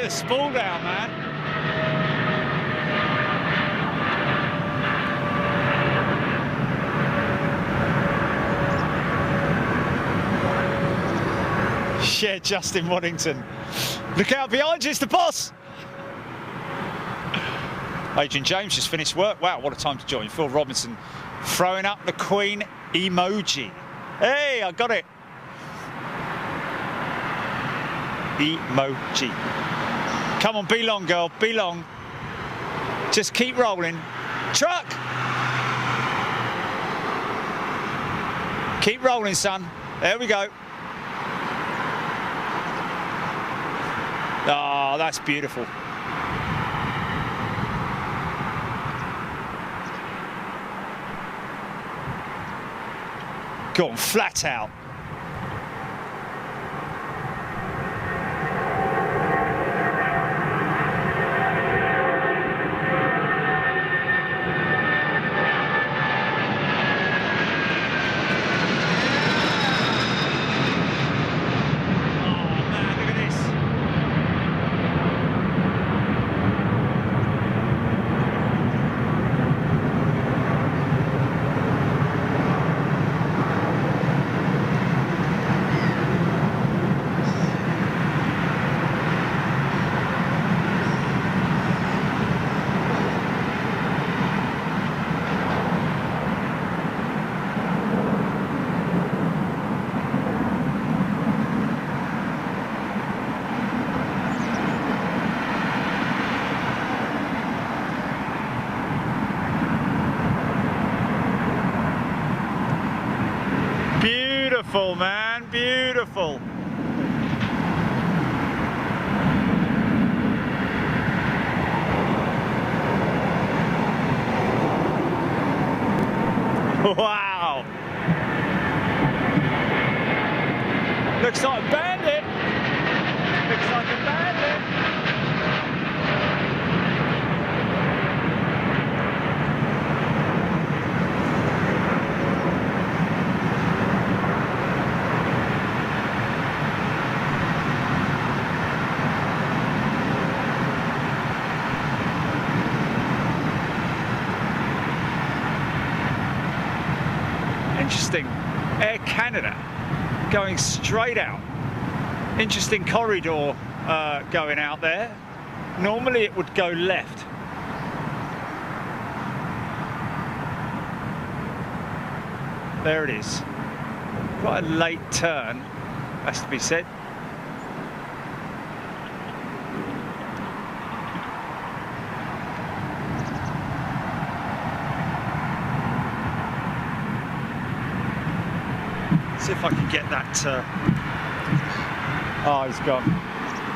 Spool down, man. Yeah, Justin Waddington. Look out behind you, it's the boss. Adrian James just finished work. Wow, what a time to join. Phil Robinson throwing up the Queen emoji. Hey, I got it. Emoji. Come on, be long, girl, be long. Just keep rolling. Truck! Keep rolling, son. There we go. Oh, that's beautiful. Go on, flat out. Beautiful, man, beautiful. Wow. Looks like a bandit. Looks like a bandit. Interesting. Air Canada going straight out. Interesting corridor going out there. Normally it would go left. There it is. Quite a late turn, has to be said. See if I can get that. Oh, he's gone.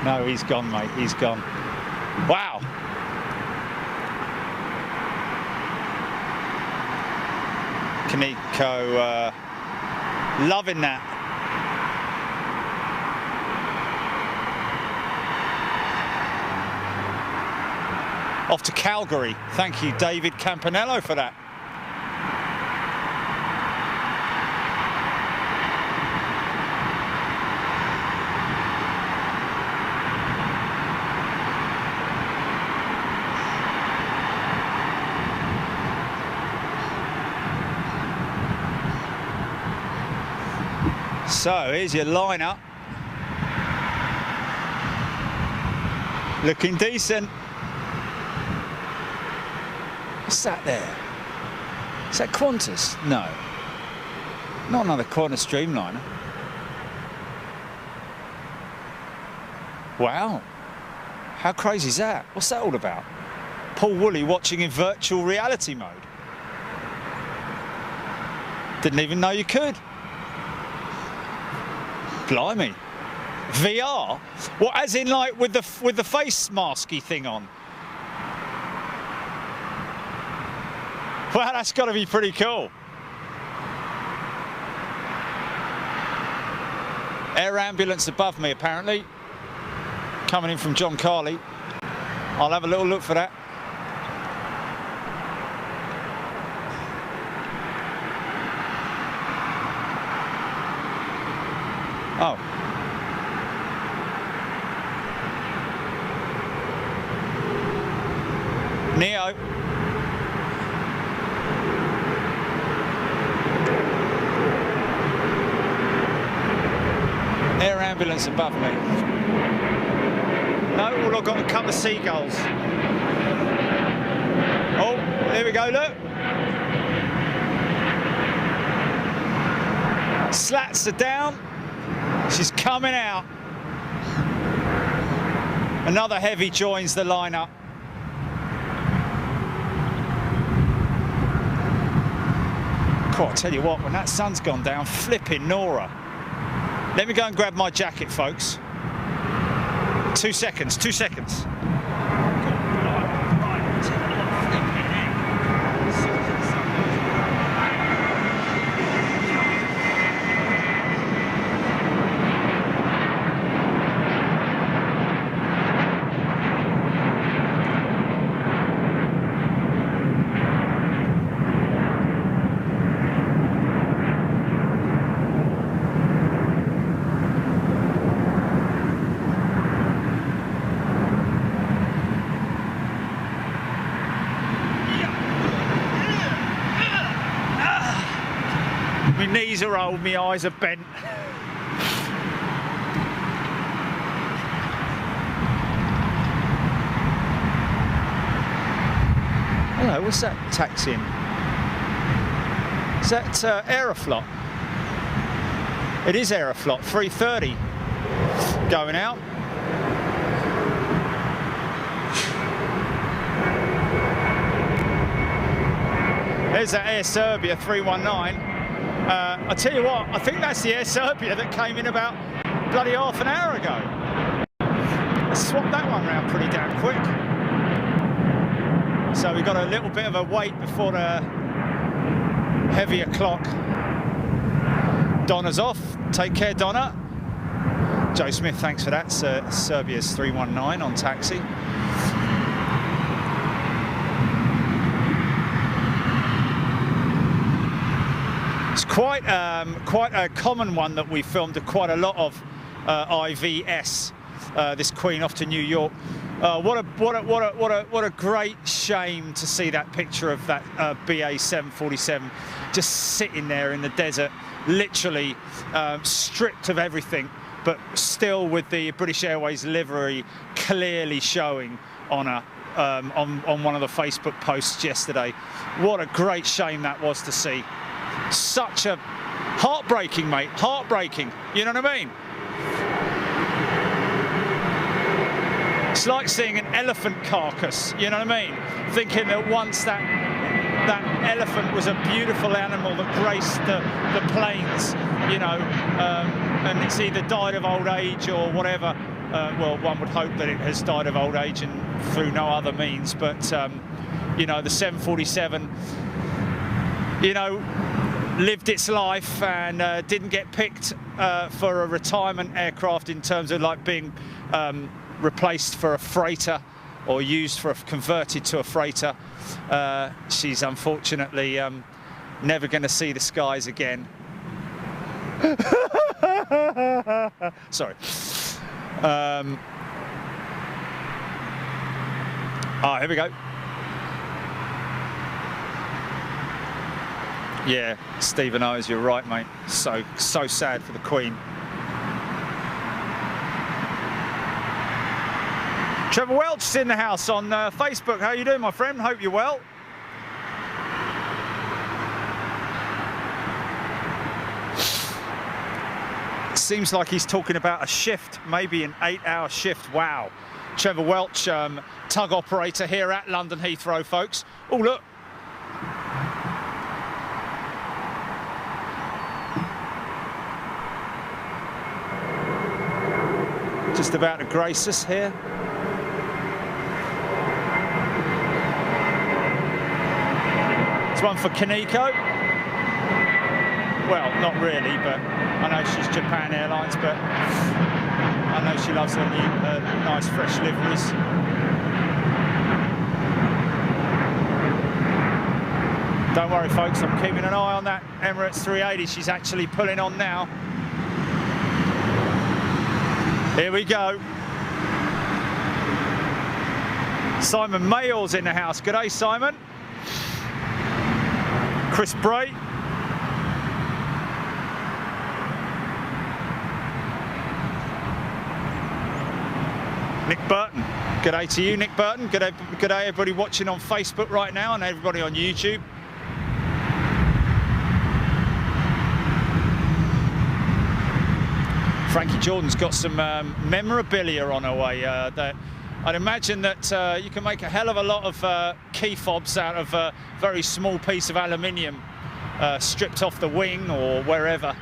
No, he's gone, mate. He's gone. Wow. Kaneko loving that. Off to Calgary. Thank you, David Campanello, for that. So here's your lineup. Looking decent. What's that there? Is that Qantas? No. Not another Qantas Streamliner. Wow. How crazy is that? What's that all about? Paul Woolley watching in virtual reality mode. Didn't even know you could. Blimey. VR? What, as in like with the face masky thing on? Well, that's got to be pretty cool. Air ambulance above me, apparently. Coming in from John Carley. I'll have a little look for that. Oh. Neo. Air ambulance above me. No, all I've got a couple of seagulls. Oh, there we go, look. Slats are down. She's coming out. Another heavy joins the lineup. Cool, I tell you what, when that sun's gone down, flipping Nora. Let me go and grab my jacket, folks. 2 seconds, 2 seconds. My knees are old, my eyes are bent. Hello, what's that taxiing? Is that Aeroflot? It is Aeroflot, 3:30 going out. There's that Air Serbia 319. I tell you what, I think that's the Air Serbia that came in about bloody half an hour ago. Let's swap that one round pretty damn quick. So we've got a little bit of a wait before the heavier clock. Donna's off. Take care, Donna. Joe Smith, thanks for that. Serbia's 319 on taxi. It's quite a common one that we filmed quite a lot of. IVS, this Queen off to New York. What a great shame to see that picture of that BA 747 just sitting there in the desert, literally stripped of everything, but still with the British Airways livery clearly showing on on one of the Facebook posts yesterday. What a great shame that was to see. Such a heartbreaking, mate, heartbreaking. You know what I mean? It's like seeing an elephant carcass, you know what I mean? Thinking that once that elephant was a beautiful animal that graced the plains, you know, and it's either died of old age or whatever. Well, one would hope that it has died of old age and through no other means, but, you know, the 747, you know, lived its life and didn't get picked for a retirement aircraft in terms of like being replaced for a freighter or used for converted to a freighter. She's unfortunately never going to see the skies again. Sorry. Here we go. Yeah, Stephen Owens, you're right, mate. So sad for the Queen. Trevor Welch is in the house on Facebook. How you doing, my friend? Hope you're well. Seems like he's talking about a shift, maybe an 8-hour shift. Wow. Trevor Welch, tug operator here at London Heathrow, folks. Oh, look. Just about to grace us here. It's one for Kaneko. Well, not really, but I know she's Japan Airlines, but I know she loves her nice fresh liveries. Don't worry, folks, I'm keeping an eye on that Emirates 380. She's actually pulling on now. Here we go. Simon Mayall's in the house. G'day, Simon. Chris Bray. Nick Burton. G'day to you, Nick Burton. G'day everybody watching on Facebook right now and everybody on YouTube. Frankie Jordan's got some memorabilia on her way. I'd imagine that you can make a hell of a lot of key fobs out of a very small piece of aluminium stripped off the wing or wherever.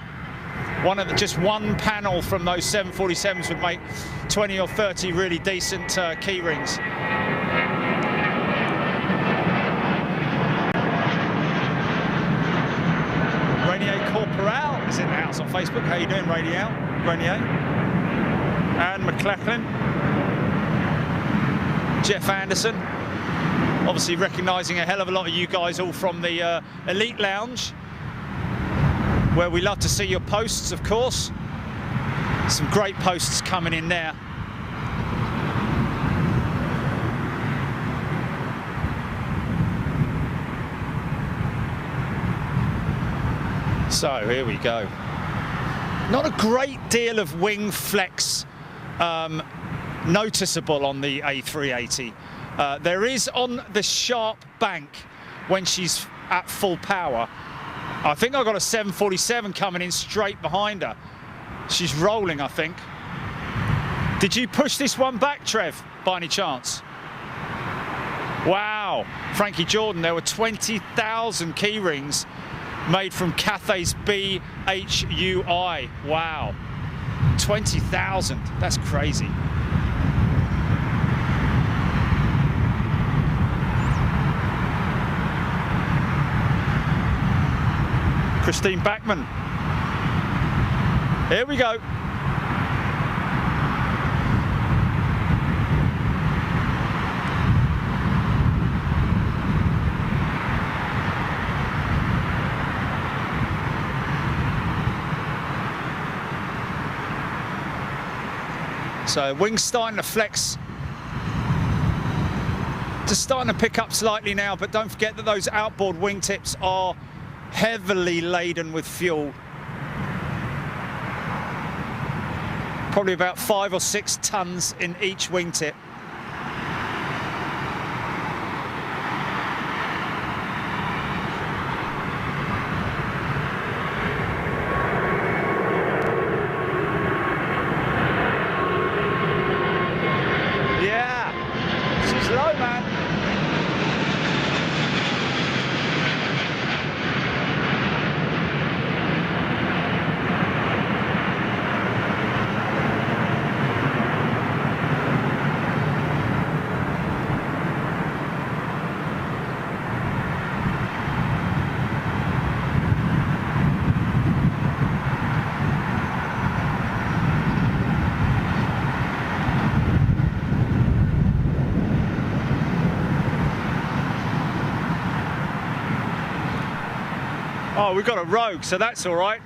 Just one panel from those 747s would make 20 or 30 really decent key rings. Rainier Corporal is in the house on Facebook. How you doing, Rainier? And McLachlan. Jeff Anderson. Obviously recognising a hell of a lot of you guys all from the Elite Lounge, where we love to see your posts, of course. Some great posts coming in there. So here we go. Not a great deal of wing flex noticeable on the A380. There is on the sharp bank when she's at full power. I think I've got a 747 coming in straight behind her. She's rolling, I think. Did you push this one back, Trev, by any chance? Wow. Frankie Jordan, there were 20,000 key rings made from Cathay's BHUI. Wow. 20,000. That's crazy. Christine Backman. Here we go. So wings starting to flex. Just starting to pick up slightly now, but don't forget that those outboard wingtips are heavily laden with fuel. Probably about 5 or 6 tons in each wingtip. Oh, we've got a rogue, so that's all right.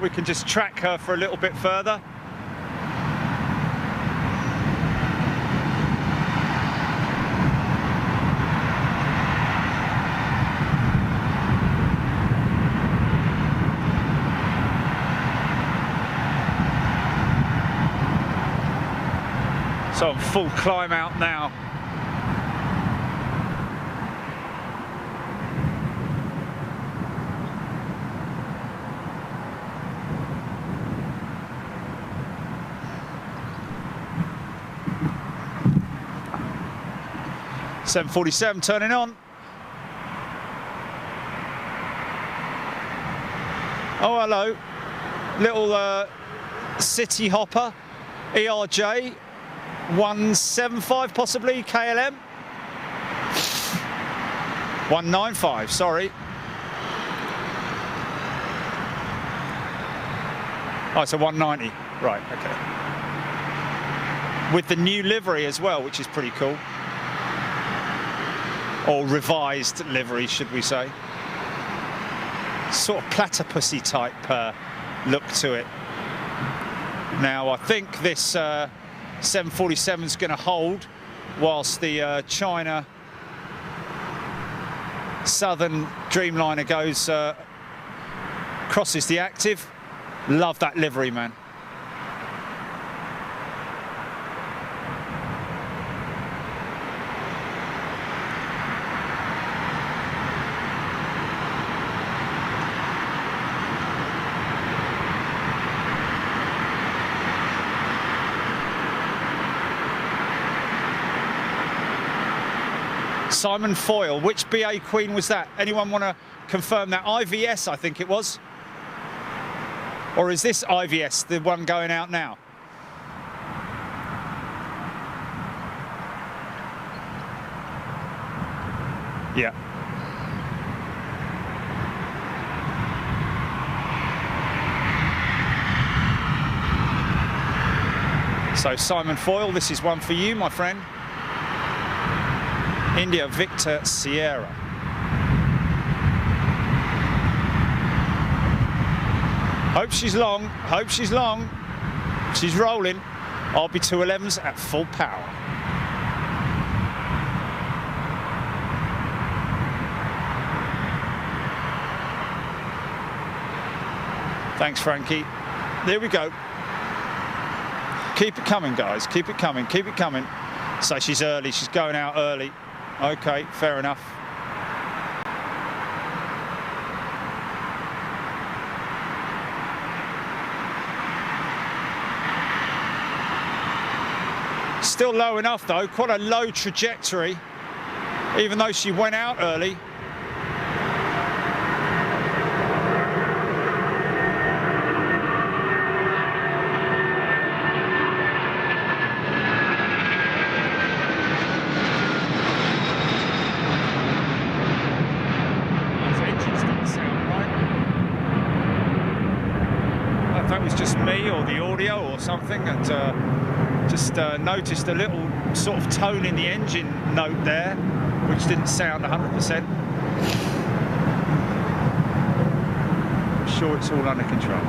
We can just track her for a little bit further. So I'm full climb out now. .747 turning on. Oh, hello. Little city hopper, ERJ 175 possibly, KLM. 195, sorry. Oh, it's a 190. Right, okay. With the new livery as well, which is pretty cool. Or revised livery, should we say. Sort of platypusy type look to it. Now, I think this 747 is going to hold whilst the China Southern Dreamliner goes, crosses the active. Love that livery, man. Simon Foyle, which BA Queen was that? Anyone want to confirm that? IVS, I think it was. Or is this IVS, the one going out now? Yeah. So Simon Foyle, this is one for you, my friend. India Victor Sierra. Hope she's long, hope she's long. She's rolling. RB211s at full power. Thanks, Frankie. There we go. Keep it coming, guys. Keep it coming, keep it coming. So she's early, she's going out early. Okay, fair enough. Still low enough though, quite a low trajectory, even though she went out early. if that was just me or the audio or something, and just noticed a little sort of tone in the engine note there, which didn't sound 100%. I'm sure it's all under control.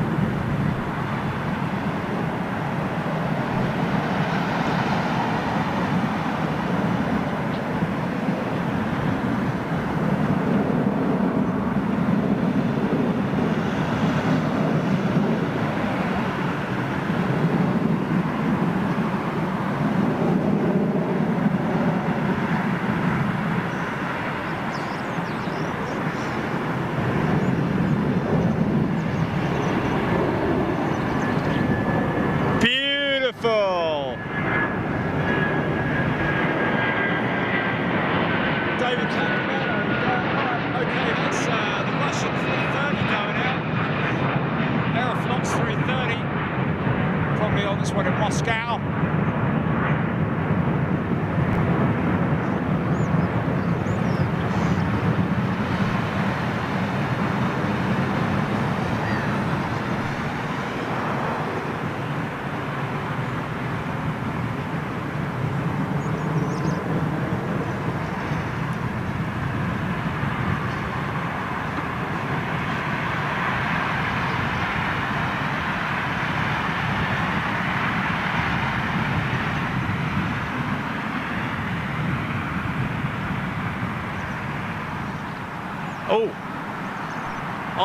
Oh,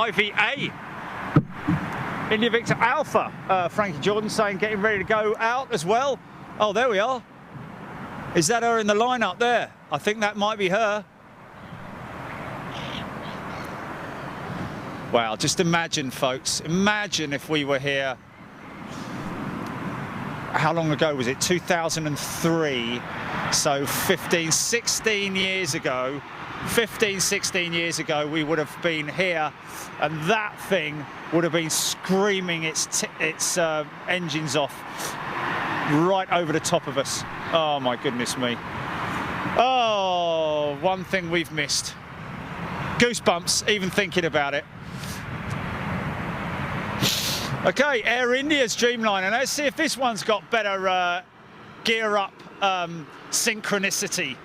IVA, India Victor Alpha, Frankie Jordan saying getting ready to go out as well. Oh, there we are. Is that her in the lineup there? I think that might be her. Wow, just imagine, folks, imagine if we were here, how long ago was it? 2003, so 16 years ago. 16 years ago, we would have been here, and that thing would have been screaming its engines off right over the top of us. Oh my goodness me. Oh, one thing we've missed. Goosebumps even thinking about it. Okay, Air India's Dreamliner. Let's see if this one's got better gear up synchronicity.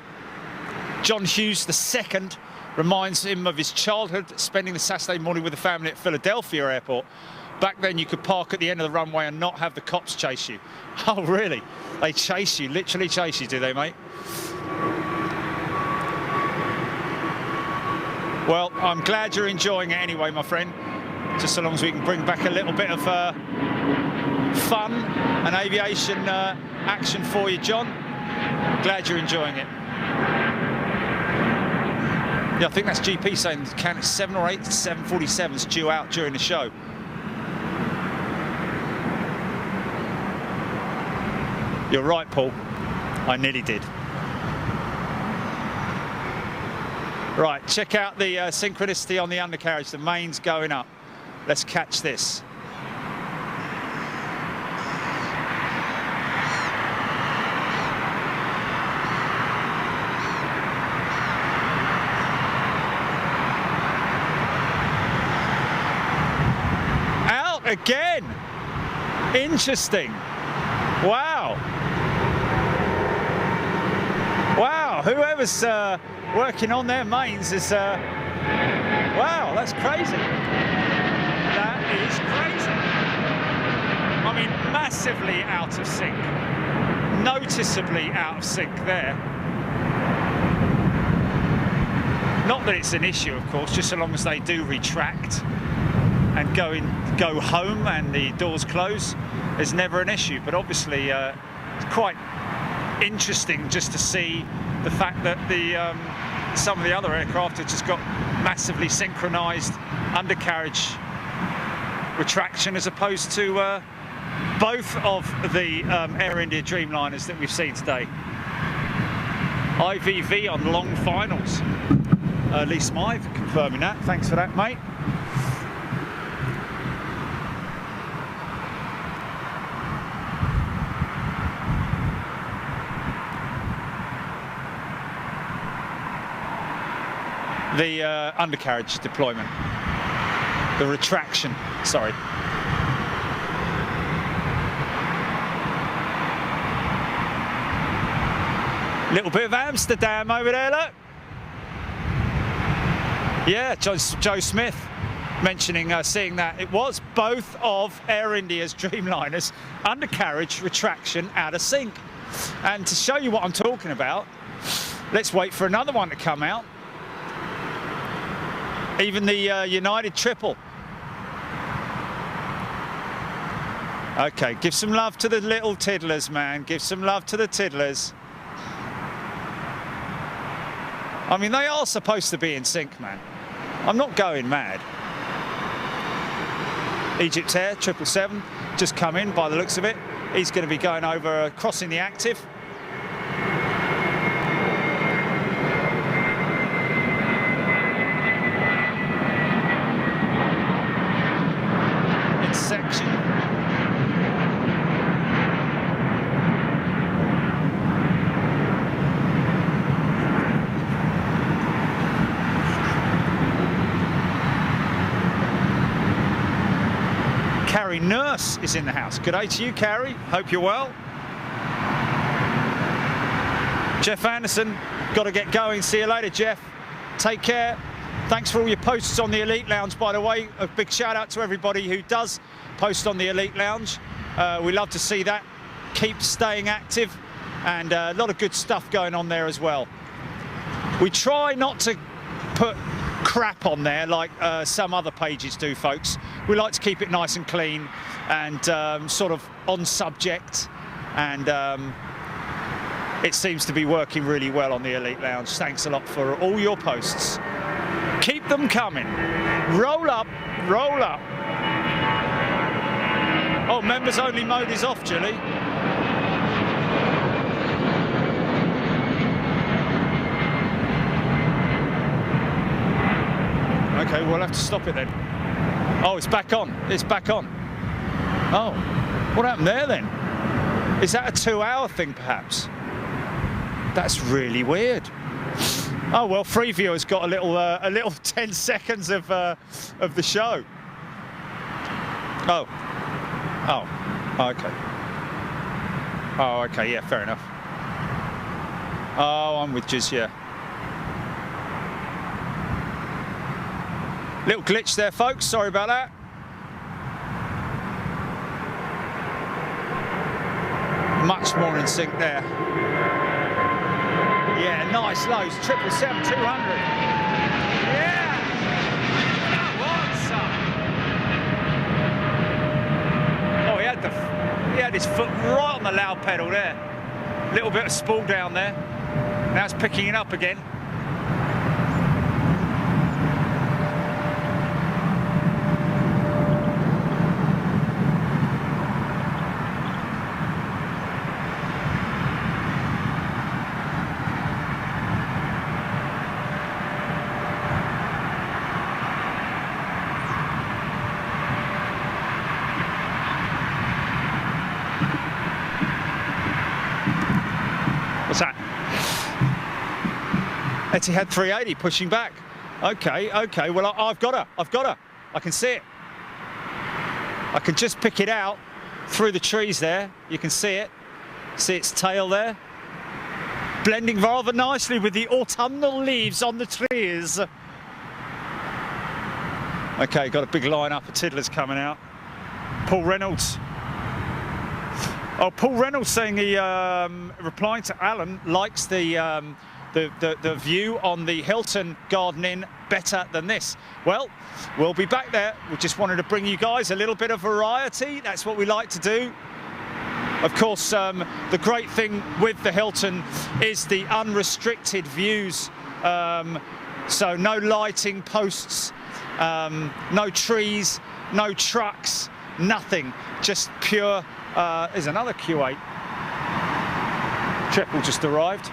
John Hughes II reminds him of his childhood, spending the Saturday morning with the family at Philadelphia Airport. Back then you could park at the end of the runway and not have the cops chase you. Oh really? They chase you, literally chase you, do they, mate? Well, I'm glad you're enjoying it anyway, my friend. Just so long as we can bring back a little bit of fun and aviation action for you, John. Glad you're enjoying it. Yeah, I think that's GP saying count 7 or 8 747s due out during the show. You're right, Paul. I nearly did. Right, check out the synchronicity on the undercarriage. The main's going up. Let's catch this. Again, interesting. Wow. Wow, whoever's working on their mains is, wow, that's crazy. That is crazy. I mean, massively out of sync. Noticeably out of sync there. Not that it's an issue, of course, just so long as they do retract and go home and the doors close, there's never an issue. But obviously it's quite interesting just to see the fact that some of the other aircraft have just got massively synchronized undercarriage retraction as opposed to both of the Air India Dreamliners that we've seen today. IVV on long finals. Lee Smythe confirming that. Thanks for that, mate. The undercarriage deployment, the retraction, sorry. Little bit of Amsterdam over there, look. Yeah, Joe Smith mentioning seeing that it was both of Air India's Dreamliners, undercarriage, retraction, out of sync. And to show you what I'm talking about, let's wait for another one to come out. Even the United triple. Okay, give some love to the little tiddlers, man. Give some love to the tiddlers. I mean, they are supposed to be in sync, man. I'm not going mad. Egypt Air 777 just come in by the looks of it. He's going to be going over, crossing the active. In section. Carrie Nurse is in the house. Good day to you, Carrie. Hope you're well. Jeff Anderson, got to get going. See you later, Jeff. Take care. Thanks for all your posts on the Elite Lounge, by the way. A big shout out to everybody who does post on the Elite Lounge. We love to see that. Keep staying active, and a lot of good stuff going on there as well. We try not to put crap on there like some other pages do, folks. We like to keep it nice and clean and sort of on subject, and it seems to be working really well on the Elite Lounge. Thanks a lot for all your posts. Keep them coming. Roll up, roll up. Oh, members only mode is off, Julie. Okay, we'll have to stop it then. Oh, it's back on. It's back on. Oh, what happened there then? Is that a 2-hour thing, perhaps? That's really weird. Oh well, Freeviewer's got a little 10 seconds of the show. Oh, okay. Oh, okay. Yeah, fair enough. Oh, I'm with Jizz, yeah. Little glitch there, folks. Sorry about that. Much more in sync there. Yeah, nice lows. 777, 200. Yeah! That was some. Oh, he had his foot right on the loud pedal there. Little bit of spool down there. Now it's picking it up again. Etihad 380 pushing back. Okay, well, I've got her. I can see it. I can just pick it out through the trees there. You can see it. See its tail there. Blending rather nicely with the autumnal leaves on the trees. Okay, got a big lineup of tiddlers coming out. Paul Reynolds. Oh, Paul Reynolds saying he, replying to Alan, likes the view on the Hilton Garden Inn better than this. Well, we'll be back there. We just wanted to bring you guys a little bit of variety. That's what we like to do. Of course, the great thing with the Hilton is the unrestricted views. So no lighting posts, no trees, no trucks, nothing. Just pure, there's another Q8. Triple just arrived.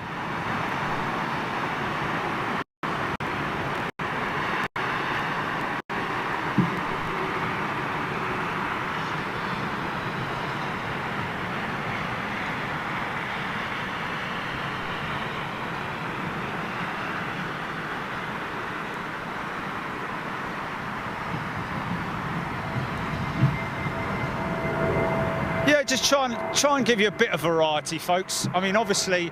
Just try and give you a bit of variety, folks. I mean, obviously,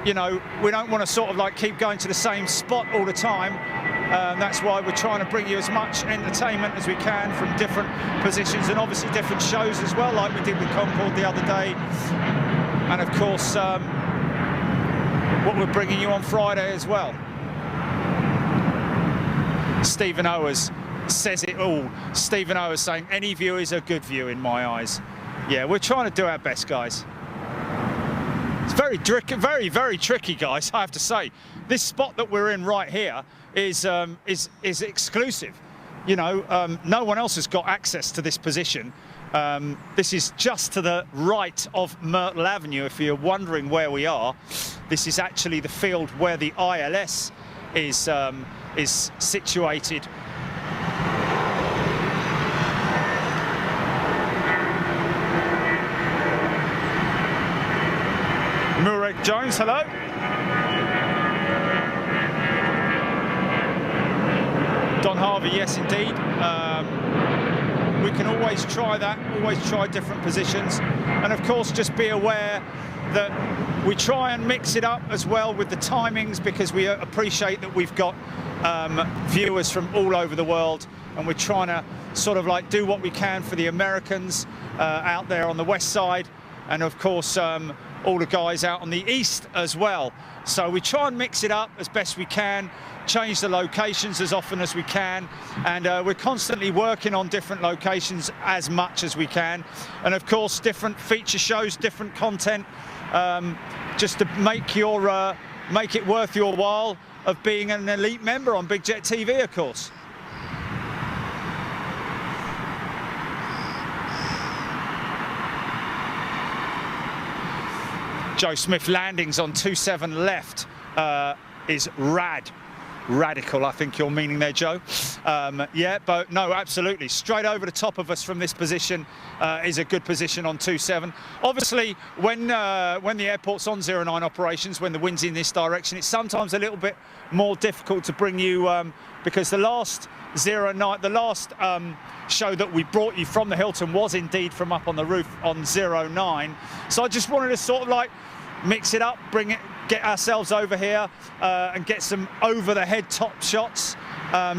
you know, we don't want to sort of like keep going to the same spot all the time. That's why we're trying to bring you as much entertainment as we can from different positions, and obviously different shows as well, like we did with Concord the other day. And of course, what we're bringing you on Friday as well. Stephen Owers says it all. Stephen Owers saying any view is a good view in my eyes. Yeah, we're trying to do our best, guys. It's very, very tricky, guys, I have to say. This spot that we're in right here is exclusive. You know, no one else has got access to this position. This is just to the right of Myrtle Avenue, if you're wondering where we are. This is actually the field where the ILS is situated. Murek Jones, hello. Don Harvey, yes indeed. We can always try that, always try different positions. And of course, just be aware that we try and mix it up as well with the timings, because we appreciate that we've got viewers from all over the world, and we're trying to sort of like do what we can for the Americans out there on the west side, and of course all the guys out on the east as well. So we try and mix it up as best we can, change the locations as often as we can, and we're constantly working on different locations as much as we can, and of course different feature shows, different content, just to make your make it worth your while of being an elite member on Big Jet TV, of course. Joe Smith landings on 27 left is radical, I think you're meaning there, Joe. Yeah, but no, absolutely. Straight over the top of us from this position is a good position on 27. Obviously, when the airport's on 09 operations, when the wind's in this direction, it's sometimes a little bit more difficult to bring you, because the last 09, the last show that we brought you from the Hilton was indeed from up on the roof on 09. So I just wanted to sort of like mix it up, bring it, get ourselves over here and get some over-the-head top shots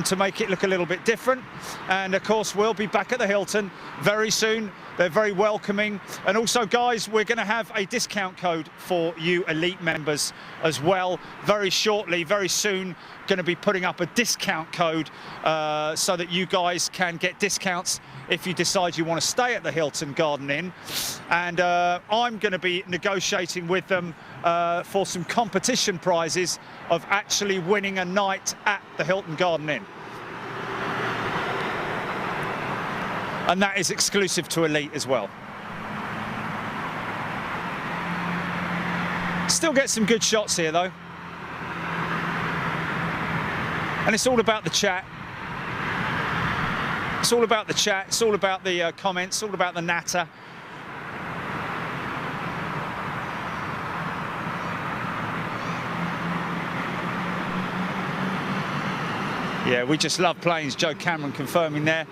to make it look a little bit different. And of course, we'll be back at the Hilton very soon. They're very welcoming. And also, guys, we're going to have a discount code for you elite members as well very shortly, very soon. Going to be putting up a discount code so that you guys can get discounts if you decide you want to stay at the Hilton Garden Inn. And I'm going to be negotiating with them for some competition prizes of actually winning a night at the Hilton Garden Inn. And that is exclusive to elite as well. Still get some good shots here though. And it's all about the chat. It's all about the chat, it's all about the comments, it's all about the natter. Yeah, we just love planes, Joe Cameron confirming there.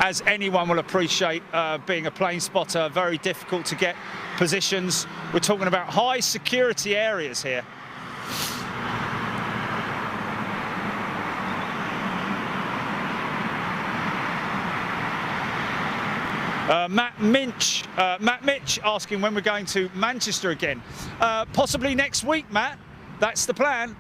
As anyone will appreciate, being a plane spotter, very difficult to get positions. We're talking about high security areas here. Matt Mitch asking when we're going to Manchester again. Possibly next week, Matt. That's the plan.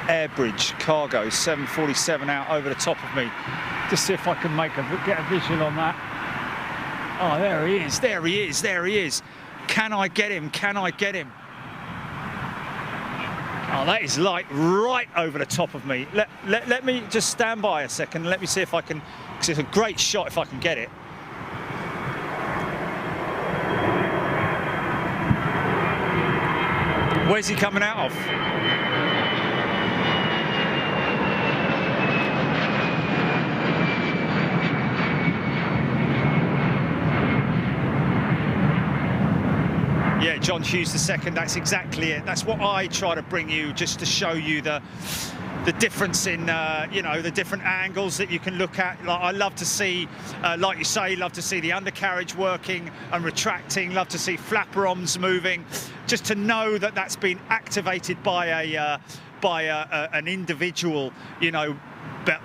Airbridge cargo 747 out over the top of me. Just see if I can get a visual on that. Oh, there he is, there he is, there he is. Can I get him? Can I get him? Oh, that is like right over the top of me. Let me just stand by a second. Let me see if I can, because it's a great shot if I can get it. Where's he coming out of? Yeah, John Hughes II, that's exactly it. That's what I try to bring you, just to show you the difference in, you know, the different angles that you can look at. Like, I love to see, like you say, love to see the undercarriage working and retracting, love to see flapper arms moving, just to know that that's been activated by an individual, you know,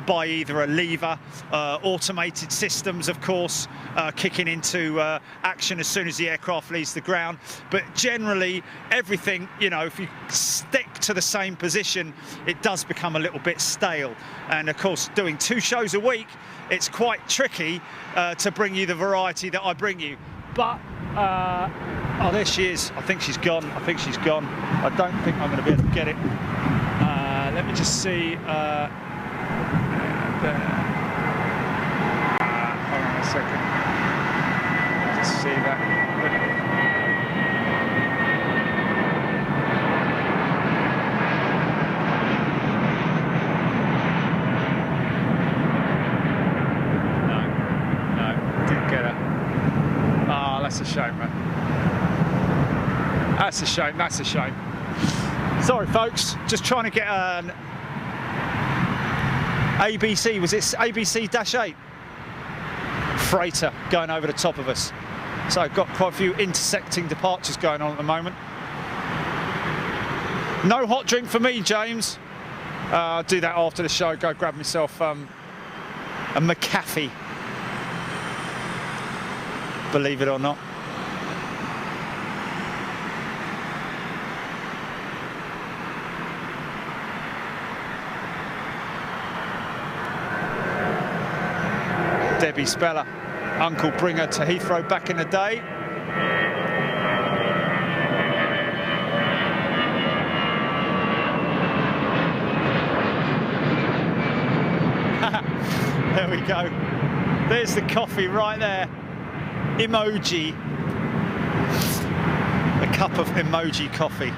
by either a lever, automated systems, of course, kicking into action as soon as the aircraft leaves the ground. But generally, everything, you know, if you stick to the same position, it does become a little bit stale. And of course, doing 2 shows a week, it's quite tricky to bring you the variety that I bring you. But, oh, there she is. I think she's gone. I think she's gone. I don't think I'm going to be able to get it. Let me just see. Hold on a second. Just see that. No, didn't get her. Oh, that's a shame, man. That's a shame. That's a shame. Sorry, folks. Just trying to get an ABC, was it ABC-8? Freighter going over the top of us. So I've got quite a few intersecting departures going on at the moment. No hot drink for me, James. I'll do that after the show, go grab myself a McAfee. Believe it or not. Debbie Speller, Uncle Bringer to Heathrow back in the day. There we go. There's the coffee right there. Emoji. A cup of emoji coffee.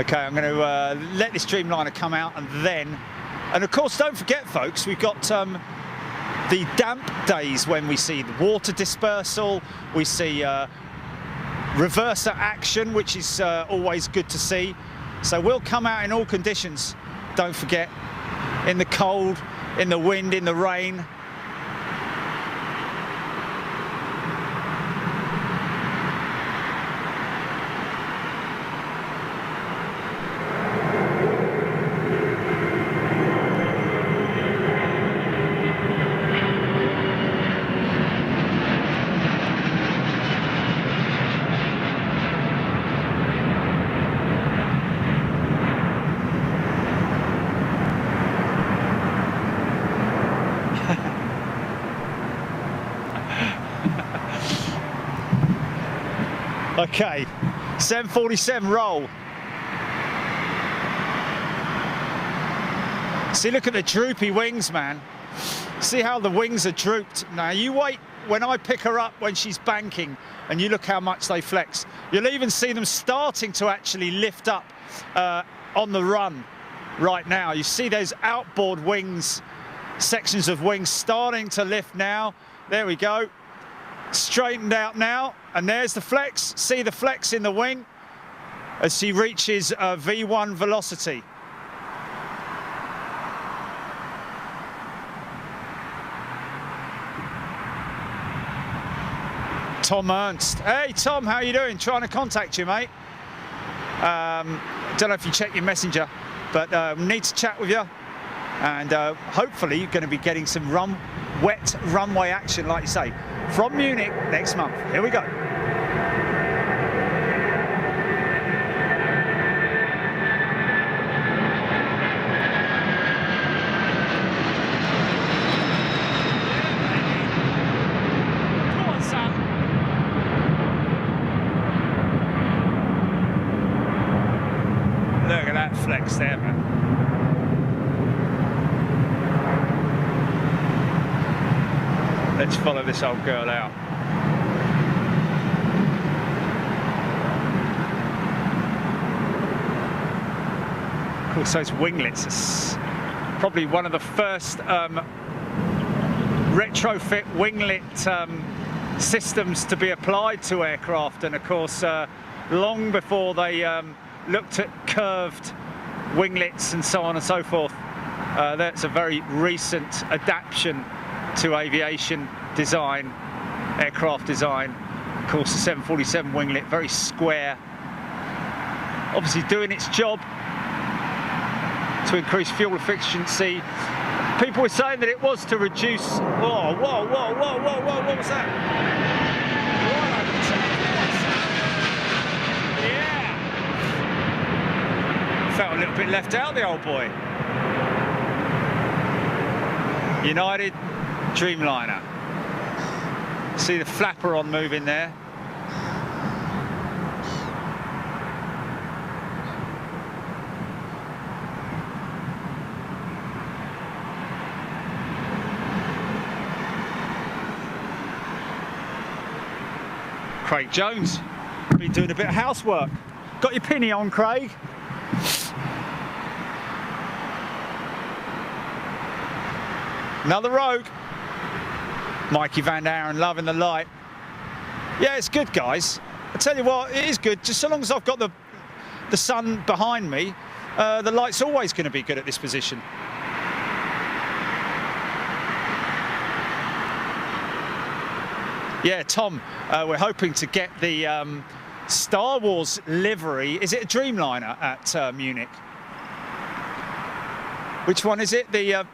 Okay, I'm going to let this Dreamliner come out, and then, and of course, don't forget, folks, we've got the damp days when we see the water dispersal, we see reverser action, which is always good to see. So we'll come out in all conditions, don't forget, in the cold, in the wind, in the rain. Okay, 747 roll. See, look at the droopy wings, man. See how the wings are drooped. Now, you wait when I pick her up when she's banking, and you look how much they flex. You'll even see them starting to actually lift up on the run right now. You see those outboard wings, sections of wings starting to lift now. There we go. Straightened out now, and there's the flex. See the flex in the wing as she reaches V1 velocity. Tom Ernst. Hey Tom, how you doing? Trying to contact you, mate. Don't know if you check your messenger, but need to chat with you, and hopefully you're going to be getting some wet runway action, like you say, from Munich next month. Here we go. Come on, Sam. Look at that flex there, man. Let's follow this old girl out. Of course, those winglets are probably one of the first retrofit winglet systems to be applied to aircraft, and of course long before they looked at curved winglets and so on and so forth. That's a very recent adaptation to aviation design, aircraft design. Of course, the 747 winglet, very square, obviously doing its job to increase fuel efficiency. People were saying that it was to reduce... Whoa, whoa, whoa, whoa, whoa, whoa, what was that? Yeah! Felt a little bit left out, the old boy. United Dreamliner. See the flapper on moving there. Craig Jones, been doing a bit of housework. Got your pinny on, Craig? Another rogue. Mikey Van Aren loving the light. Yeah, it's good, guys. I tell you what, it is good. Just so long as I've got the sun behind me, the light's always going to be good at this position. Yeah, Tom, we're hoping to get the Star Wars livery. Is it a Dreamliner at Munich? Which one is it? The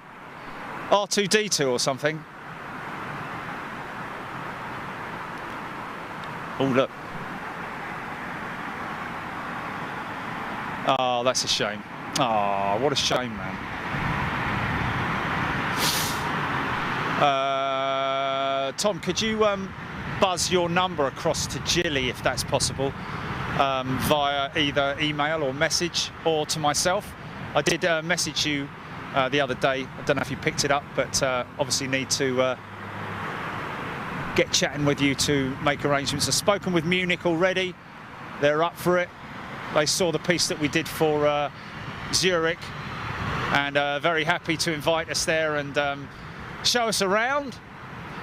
R2-D2 or something? Oh, look. Oh, that's a shame. Oh, what a shame, man. Tom, could you buzz your number across to Jilly, if that's possible, via either email or message, or to myself? I did message you the other day. I don't know if you picked it up, but obviously need to get chatting with you to make arrangements. I've spoken with Munich already. They're up for it. They saw the piece that we did for Zurich, and very happy to invite us there and show us around.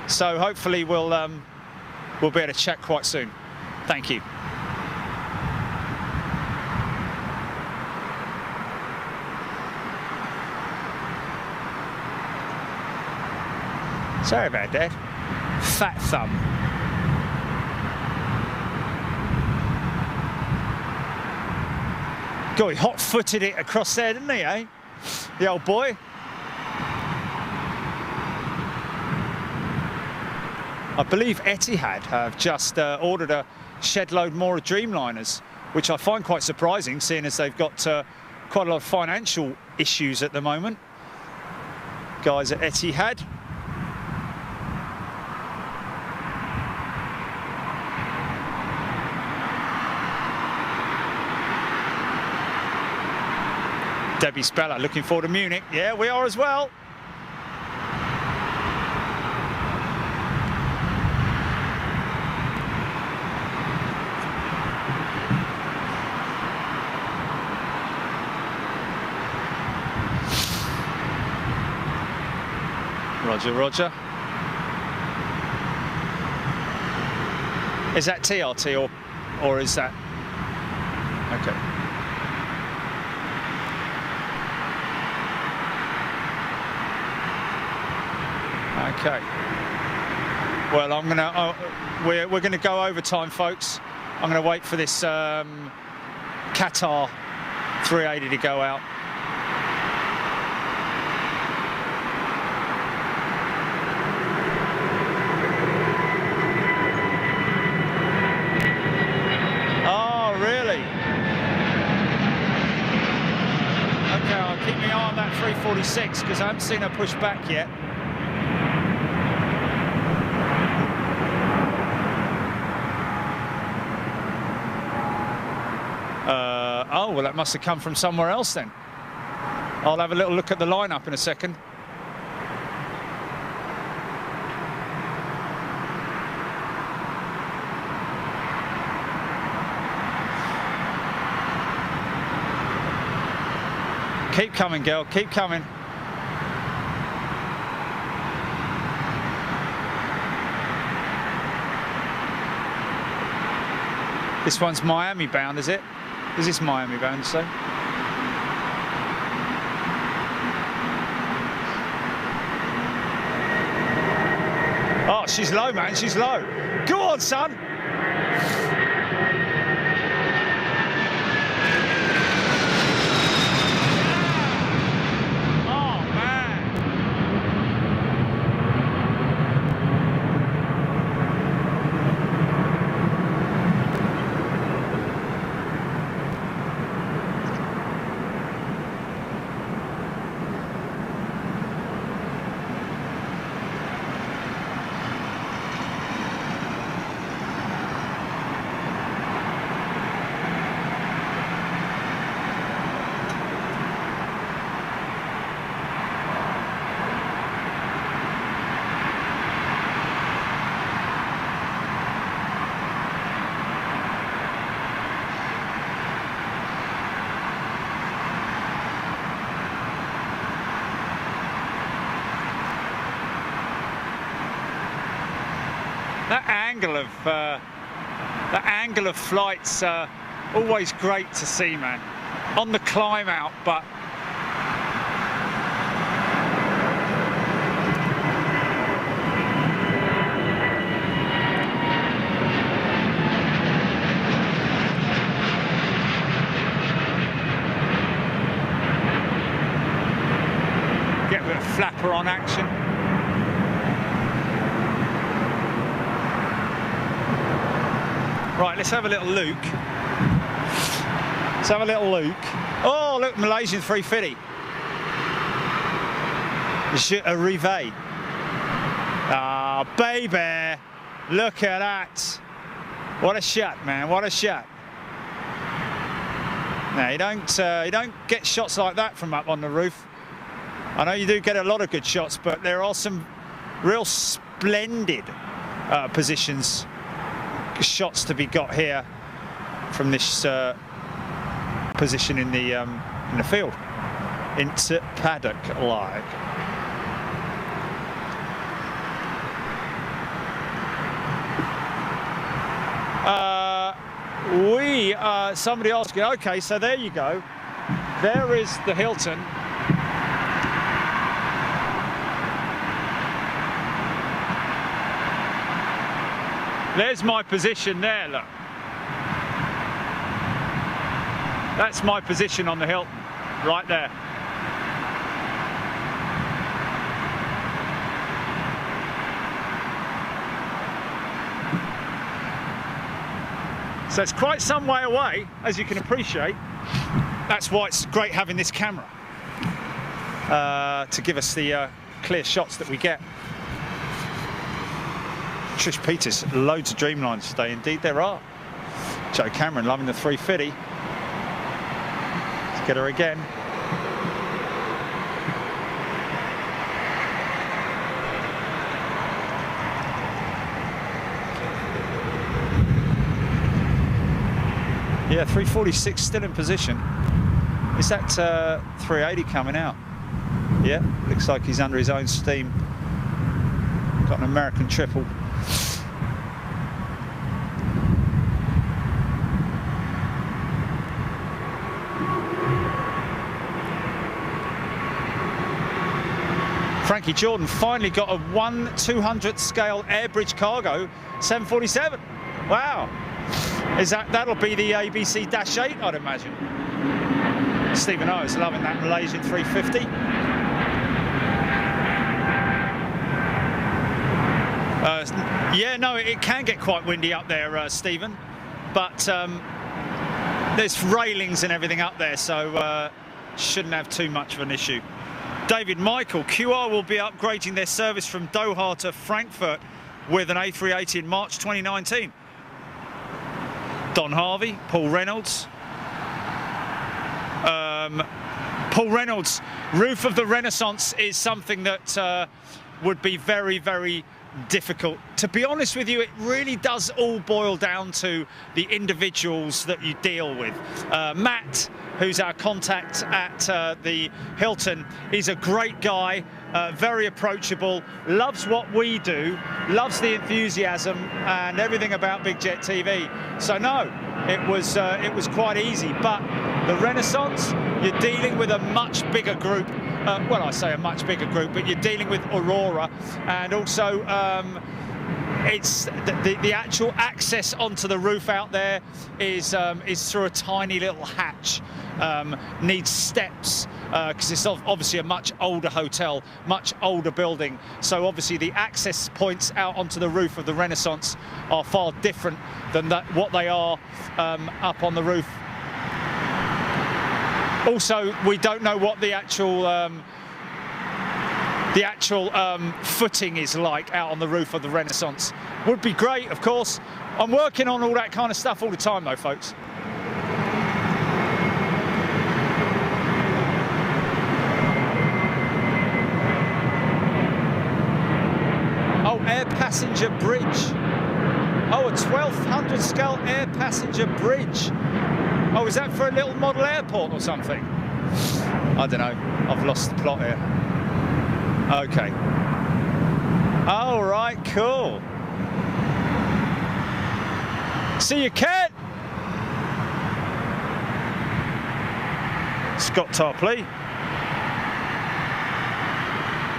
So hopefully we'll be able to chat quite soon. Thank you. Sorry about that. Fat thumb. God, he hot-footed it across there, didn't he, eh? The old boy. I believe Etihad have just ordered a shed load more of Dreamliners, which I find quite surprising, seeing as they've got quite a lot of financial issues at the moment. Guys at Etihad. Debbie Speller looking forward to Munich. Yeah, we are as well. Roger, Roger. Is that TRT or is that... Okay. Okay. Well, I'm gonna we're gonna go overtime, folks. I'm gonna wait for this Qatar 380 to go out. Oh, really? Okay, I'll keep my eye on that 346 because I haven't seen her push back yet. Oh, well, that must have come from somewhere else then. I'll have a little look at the lineup in a second. Keep coming, girl, keep coming. This one's Miami bound, is it? Is this Miami bound, so? Oh, she's low, man, she's low. Go on, son. That angle of flight's always great to see, man. On the climb out, but get a bit of flapper on action. Right, let's have a little look. Let's have a little look. Oh, look, Malaysian 350. Je arrive. Ah, baby. Look at that. What a shot, man. What a shot. Now, you don't get shots like that from up on the roof. I know you do get a lot of good shots, but there are some real splendid positions. Shots to be got here from this position in the field into Paddock like. Somebody asking, okay, so there you go. There is the Hilton. There's my position there, look. That's my position on the Hilton, right there. So it's quite some way away, as you can appreciate. That's why it's great having this camera to give us the clear shots that we get. Trish Peters, loads of Dreamlines today, indeed there are. Joe Cameron loving the 350. Let's get her again. Yeah, 346 still in position. Is that 380 coming out? Yeah, looks like he's under his own steam. Got an American triple. Frankie Jordan finally got a 1/200th scale Airbridge Cargo 747. Wow. That'll be the ABC-8, I'd imagine. Stephen O is loving that Malaysian 350. Yeah, no, it can get quite windy up there, Stephen, but there's railings and everything up there, so shouldn't have too much of an issue. David Michael, QR will be upgrading their service from Doha to Frankfurt with an A380 in March 2019. Don Harvey, Paul Reynolds. Paul Reynolds, Roof of the Renaissance is something that would be very, very difficult. To be honest with you, it really does all boil down to the individuals that you deal with. Matt, who's our contact at the Hilton, is a great guy, very approachable, loves what we do, loves the enthusiasm and everything about Big Jet TV. So no, it was quite easy. But the Renaissance, you're dealing with a much bigger group. Well, I say a much bigger group, but you're dealing with Aurora, and also it's the actual access onto the roof out there is through a tiny little hatch. Needs steps because it's obviously a much older hotel, much older building. So obviously the access points out onto the roof of the Renaissance are far different than what they are up on the roof. Also, we don't know what the actual footing is like out on the roof of the Renaissance. Would be great, of course. I'm working on all that kind of stuff all the time, though, folks. Oh, air passenger bridge. Oh, a 1200 scale air passenger bridge. Oh, is that for a little model airport or something? I don't know. I've lost the plot here. Okay. All right, cool. See you, Cat. Scott Tarpley.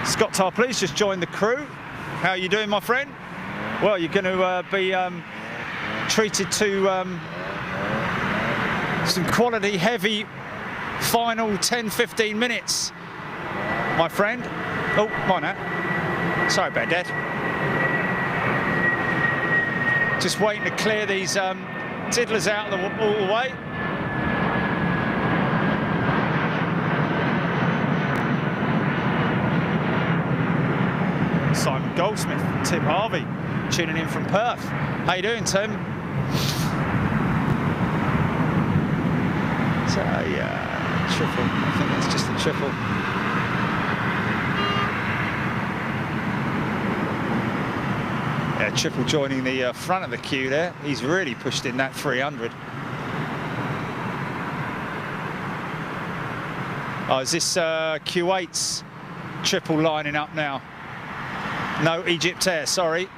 Scott Tarpley's just joined the crew. How are you doing, my friend? Well, you're going to be treated to some quality heavy final 10-15 minutes, my friend. Oh, my Nat. Sorry about that. Just waiting to clear these tiddlers out all the way. Simon Goldsmith, Tim Harvey, tuning in from Perth. How you doing, Tim? So yeah, triple. I think that's just a triple. Yeah, triple joining the front of the queue there. He's really pushed in that 300. Oh, is this Q8's triple lining up now? No, Egyptair, sorry.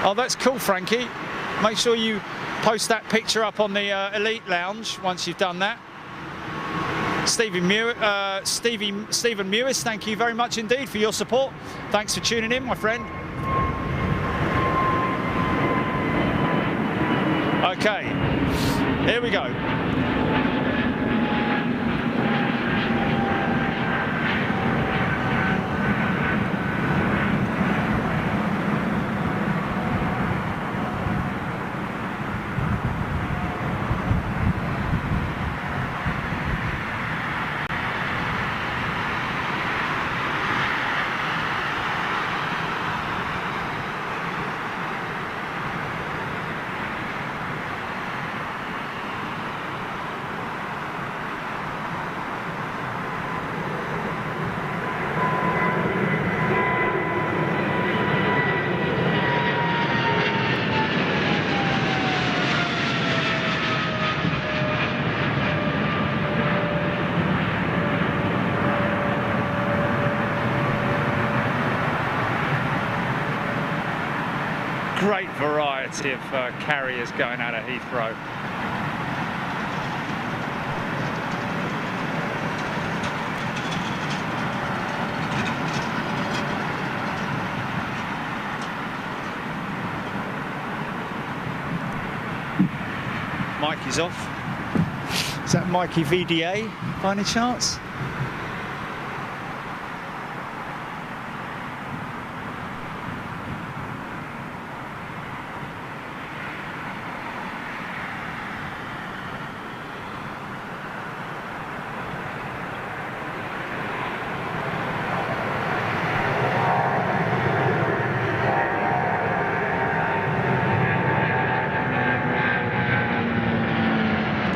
Oh, that's cool, Frankie. Make sure you post that picture up on the Elite Lounge once you've done that. Stephen Mewis, thank you very much indeed for your support. Thanks for tuning in, my friend. Okay, here we go. Great variety of carriers going out of Heathrow. Mikey's off. Is that Mikey VDA by any chance?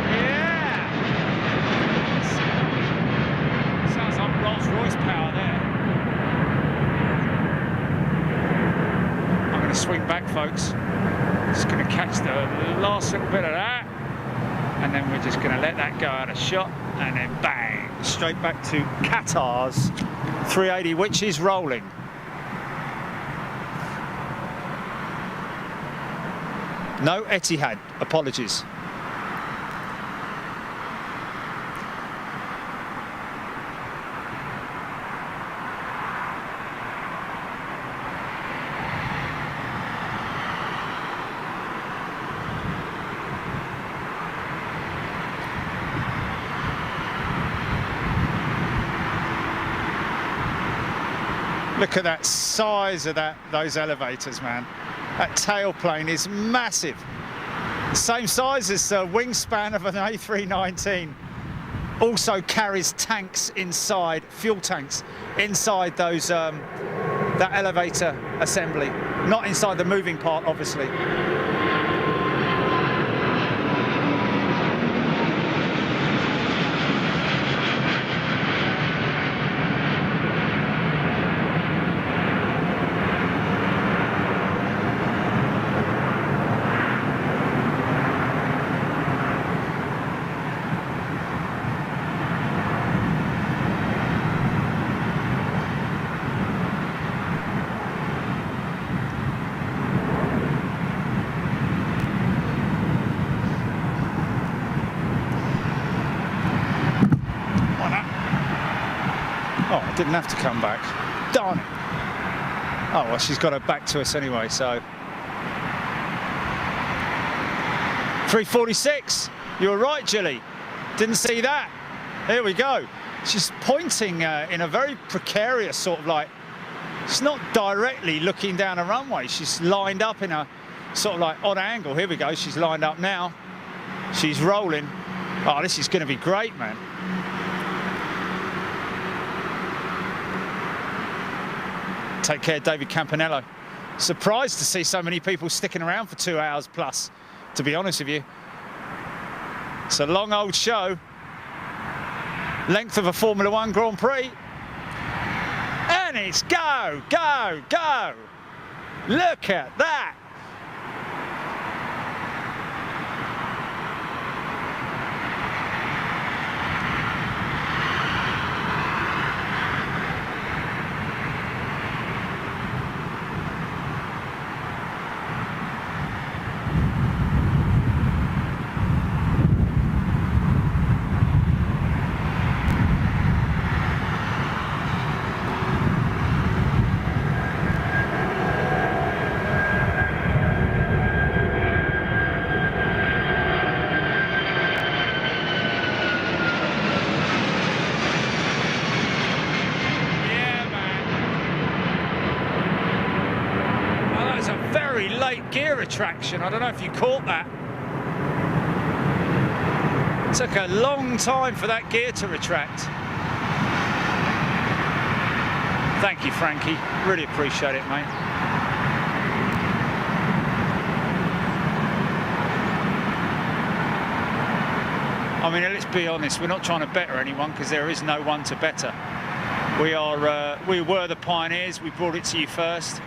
Yeah! swing back, folks. Just going to catch the last little bit of that, and then we're just going to let that go out of shot, and then bang, straight back to Qatar's 380, which is rolling. No Etihad, apologies. Look at that size of those elevators, man. That tailplane is massive. Same size as the wingspan of an A319. Also carries tanks inside, fuel tanks inside those that elevator assembly. Not inside the moving part, obviously. Didn't have to come back. Darn it. Oh, well, she's got her back to us anyway, so. 346. You were right, Jilly. Didn't see that. Here we go. She's pointing in a very precarious sort of like, she's not directly looking down a runway. She's lined up in a sort of like odd angle. Here we go. She's lined up now. She's rolling. Oh, this is going to be great, man. Take care, David Campanello. Surprised to see so many people sticking around for 2 hours plus, to be honest with you. It's a long old show. Length of a Formula One Grand Prix. And it's go, go, go. Look at that. Gear retraction. I don't know if you caught that. It took a long time for that gear to retract. Thank you, Frankie. Really appreciate it, mate. I mean, let's be honest, we're not trying to better anyone because there is no one to better. We were the pioneers. We brought it to you first,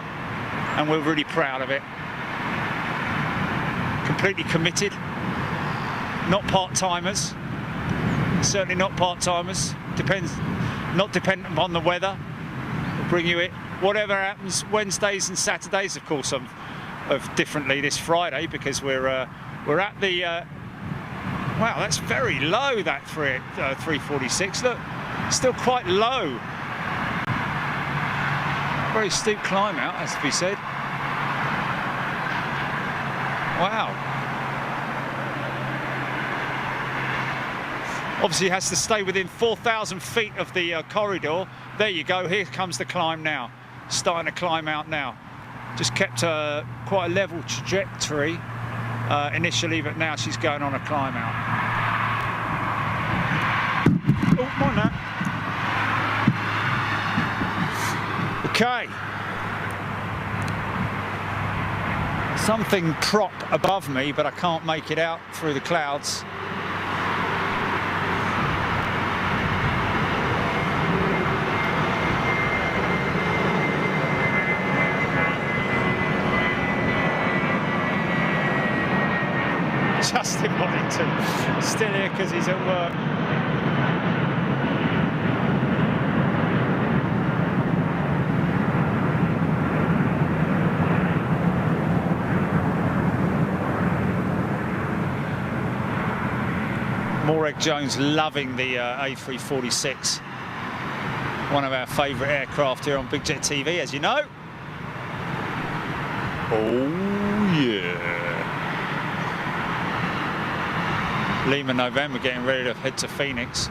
and we're really proud of it. Completely committed, not part-timers, certainly not part-timers, not dependent upon the weather. We'll bring you it, whatever happens, Wednesdays and Saturdays, of course, of differently this Friday, because we're at the, wow, that's very low, that 346, look, still quite low. Very steep climb out, has to be said. Wow. Obviously has to stay within 4,000 feet of the corridor. There you go, here comes the climb now. Starting to climb out now. Just kept quite a level trajectory initially, but now she's going on a climb out. Oh, come on now. Okay. Something prop above me, but I can't make it out through the clouds. to. Still here because he's at work. Morag Jones loving the A346, one of our favourite aircraft here on Big Jet TV, as you know. Oh yeah. Lima November getting ready to head to Phoenix.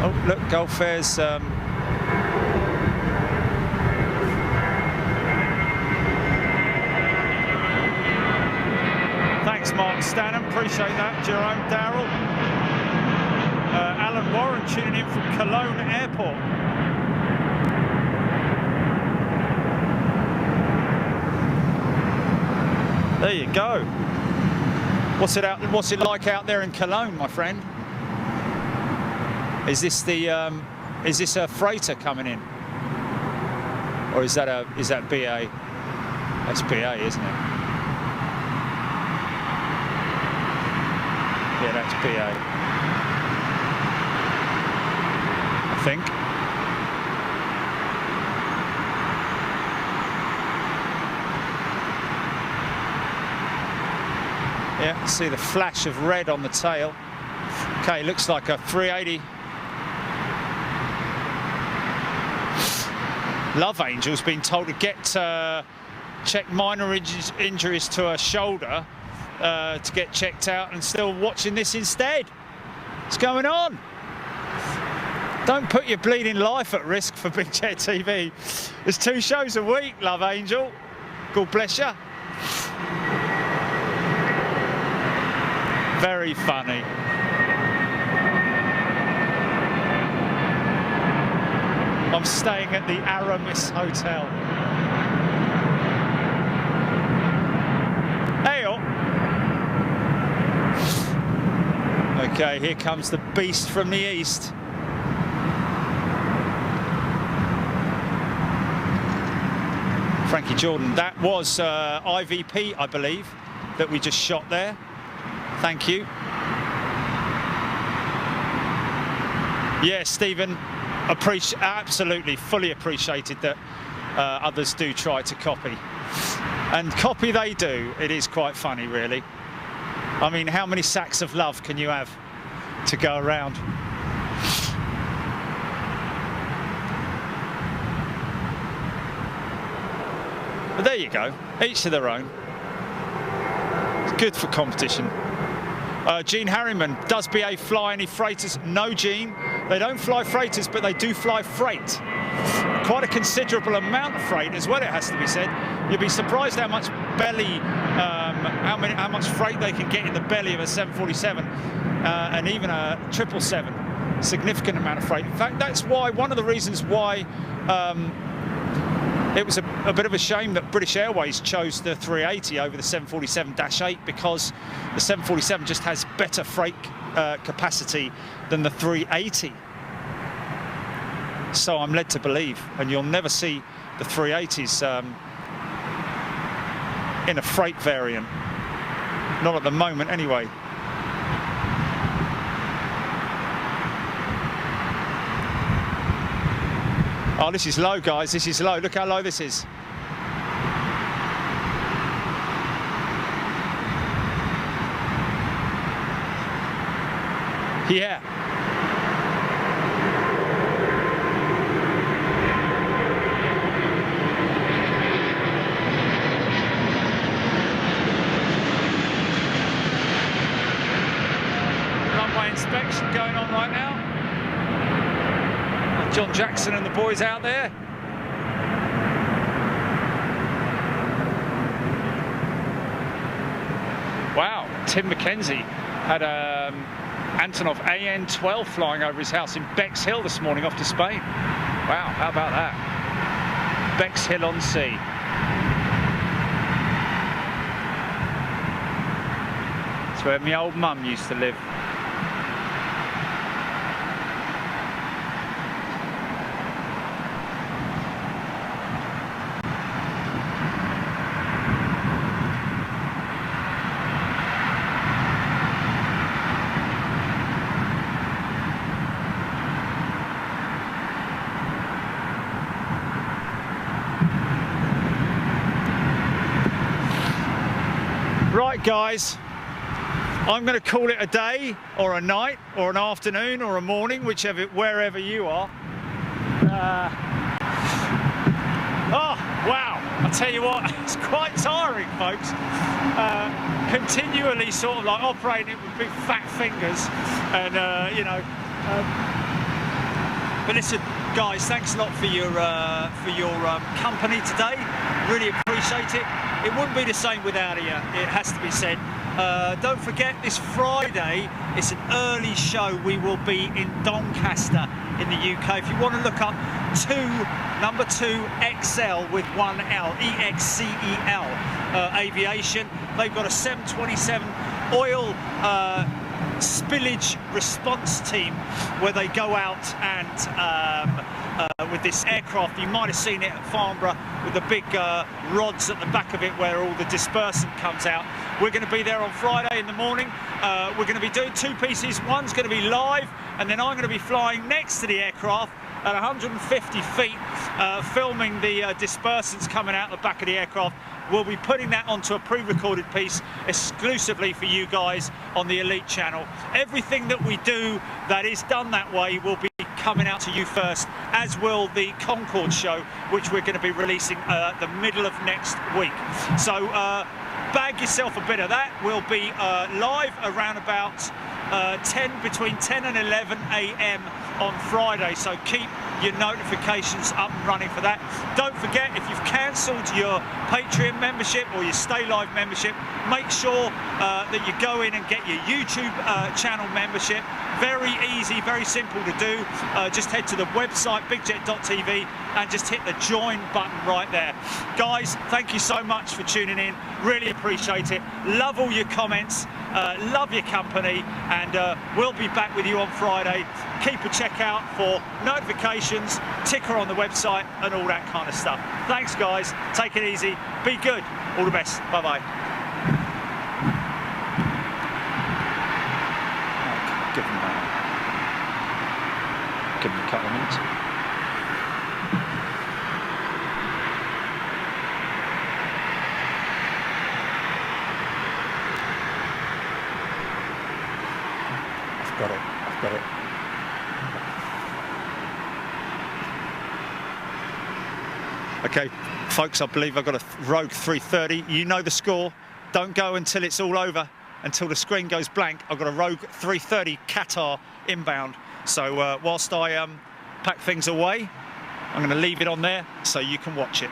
Oh look, Gulf Air's thanks Mark Stanham, appreciate that. Jerome Darrell. Alan Warren tuning in from Cologne Airport. There you go. What's it like out there in Cologne, my friend? Is this a freighter coming in? Or is that BA? That's BA, isn't it? Yeah, that's BA. I think. Yeah, see the flash of red on the tail. Okay, looks like a 380. Love Angel's been told to get check minor injuries to her shoulder to get checked out, and still watching this instead. What's going on? Don't put your bleeding life at risk for Big Jet TV. There's 2 shows a week, Love Angel. God bless you. Very funny. I'm staying at the Aramis Hotel. Hey-oh. Okay, here comes the beast from the east. Frankie Jordan, that was IVP, I believe, that we just shot there. Thank you. Yeah, Stephen, absolutely, fully appreciated that others do try to copy. And copy they do. It is quite funny, really. I mean, how many sacks of love can you have to go around? But there you go, each to their own. It's good for competition. Gene Harriman, does BA fly any freighters? No, Gene, they don't fly freighters, but they do fly freight. Quite a considerable amount of freight as well, it has to be said. You'd be surprised how much belly, how much freight they can get in the belly of a 747 and even a 777. Significant amount of freight. In fact, that's why, one of the reasons why it was a bit of a shame that British Airways chose the 380 over the 747-8, because the 747 just has better freight capacity than the 380. So I'm led to believe, and you'll never see the 380s in a freight variant. Not at the moment, anyway. Oh, this is low, guys. This is low. Look how low this is. Yeah. Runway inspection going on right now. John Jackson and the boys out there. Wow, Tim McKenzie had Antonov AN-12 flying over his house in Bexhill this morning off to Spain. Wow, how about that? Bexhill on Sea. That's where my old mum used to live. Right, guys, I'm going to call it a day or a night or an afternoon or a morning, wherever you are. Oh, wow. I tell you what, it's quite tiring, folks. Continually sort of like operating it with big fat fingers and, you know. But listen, guys, thanks a lot for your company today. Really appreciate it. It wouldn't be the same without you, it has to be said. Don't forget, this Friday, it's an early show. We will be in Doncaster in the UK. If you want to look up number 2XL with 1L, EXCEL Aviation. They've got a 727 oil spillage response team where they go out and with this aircraft, you might have seen it at Farnborough with the big rods at the back of it where all the dispersant comes out. We're going to be there on Friday in the morning. We're going to be doing two pieces. One's going to be live, and then I'm going to be flying next to the aircraft at 150 feet, filming the dispersants coming out the back of the aircraft. We'll be putting that onto a pre-recorded piece exclusively for you guys on the Elite channel. Everything that we do that is done that way will be coming out to you first, as will the Concorde show, which we're going to be releasing the middle of next week. So bag yourself a bit of that. We'll be live around about between 10 and 11 a.m. on Friday, so keep your notifications up and running for that. Don't forget, if you've cancelled your Patreon membership or your Stay Live membership, make sure that you go in and get your YouTube channel membership. Very easy, very simple to do. Just head to the website bigjet.tv and just hit the join button right there. Guys, thank you so much for tuning in. Really appreciate it. Love all your comments. Love your company, and we'll be back with you on Friday. Keep a check out for notifications, ticker on the website, and all that kind of stuff. Thanks, guys. Take it easy. Be good. All the best. Bye-bye. Give them a couple of minutes. Got it. I've got it. Okay, folks, I believe I've got a Rogue 330. You know the score. Don't go until it's all over, until the screen goes blank. I've got a Rogue 330 Qatar inbound. So whilst I pack things away, I'm going to leave it on there so you can watch it.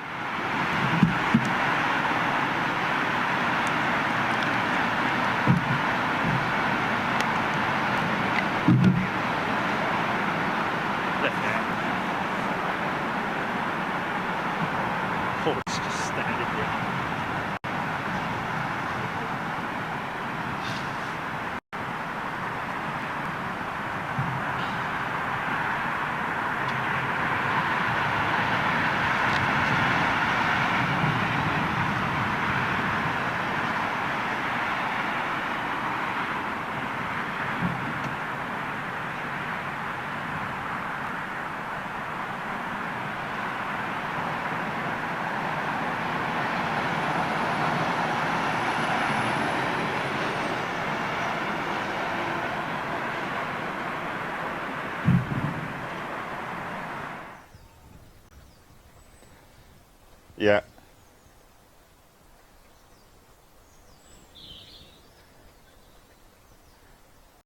Yeah.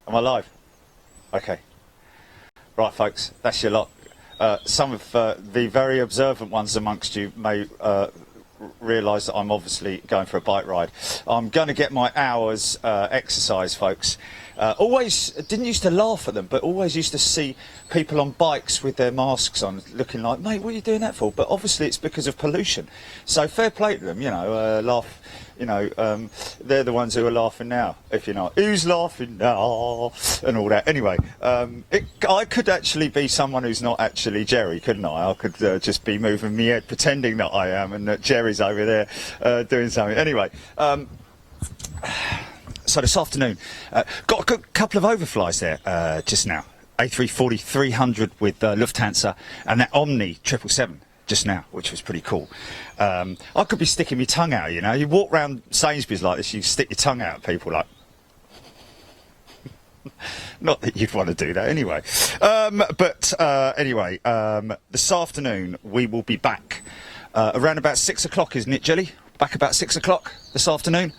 Am I live? Okay. Right, folks, that's your lot. Some of the very observant ones amongst you may realise that I'm obviously going for a bike ride. I'm going to get my hours exercise, folks. Always didn't used to laugh at them, but always used to see people on bikes with their masks on looking like, mate, what are you doing that for? But obviously it's because of pollution. So fair play to them, you know, laugh, you know, they're the ones who are laughing now, if you know, who's laughing now, and all that. Anyway, I could actually be someone who's not actually Jerry, couldn't I? I could just be moving my head, pretending that I am, and that Jerry's over there doing something. Anyway, so this afternoon, got a good couple of overflies there just now. A340-300 with Lufthansa, and that Omni 777 just now, which was pretty cool. I could be sticking my tongue out, you know. You walk around Sainsbury's like this, you stick your tongue out at people like... Not that you'd want to do that anyway. Anyway, this afternoon we will be back around about 6 o'clock, isn't it, Jelly? Back about 6 o'clock this afternoon.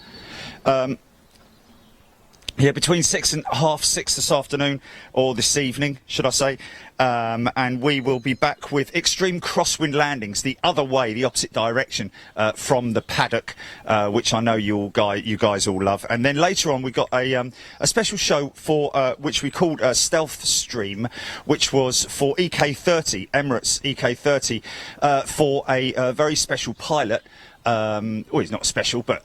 Yeah, between 6 and half 6 this afternoon, or this evening, should I say. And we will be back with extreme crosswind landings, the other way, the opposite direction from the Paddock, which I know you guys all love. And then later on, we got a special show for which we called Stealth Stream, which was for EK30, Emirates EK30, for a very special pilot. Well, he's not special, but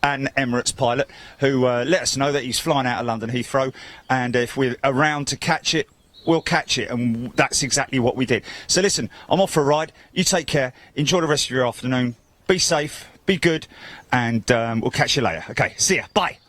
an Emirates pilot who let us know that he's flying out of London Heathrow, and if we're around to catch it, we'll catch it, and that's exactly what we did. So listen, I'm off for a ride. You take care. Enjoy the rest of your afternoon. Be safe. Be good, and we'll catch you later. Okay, see ya. Bye.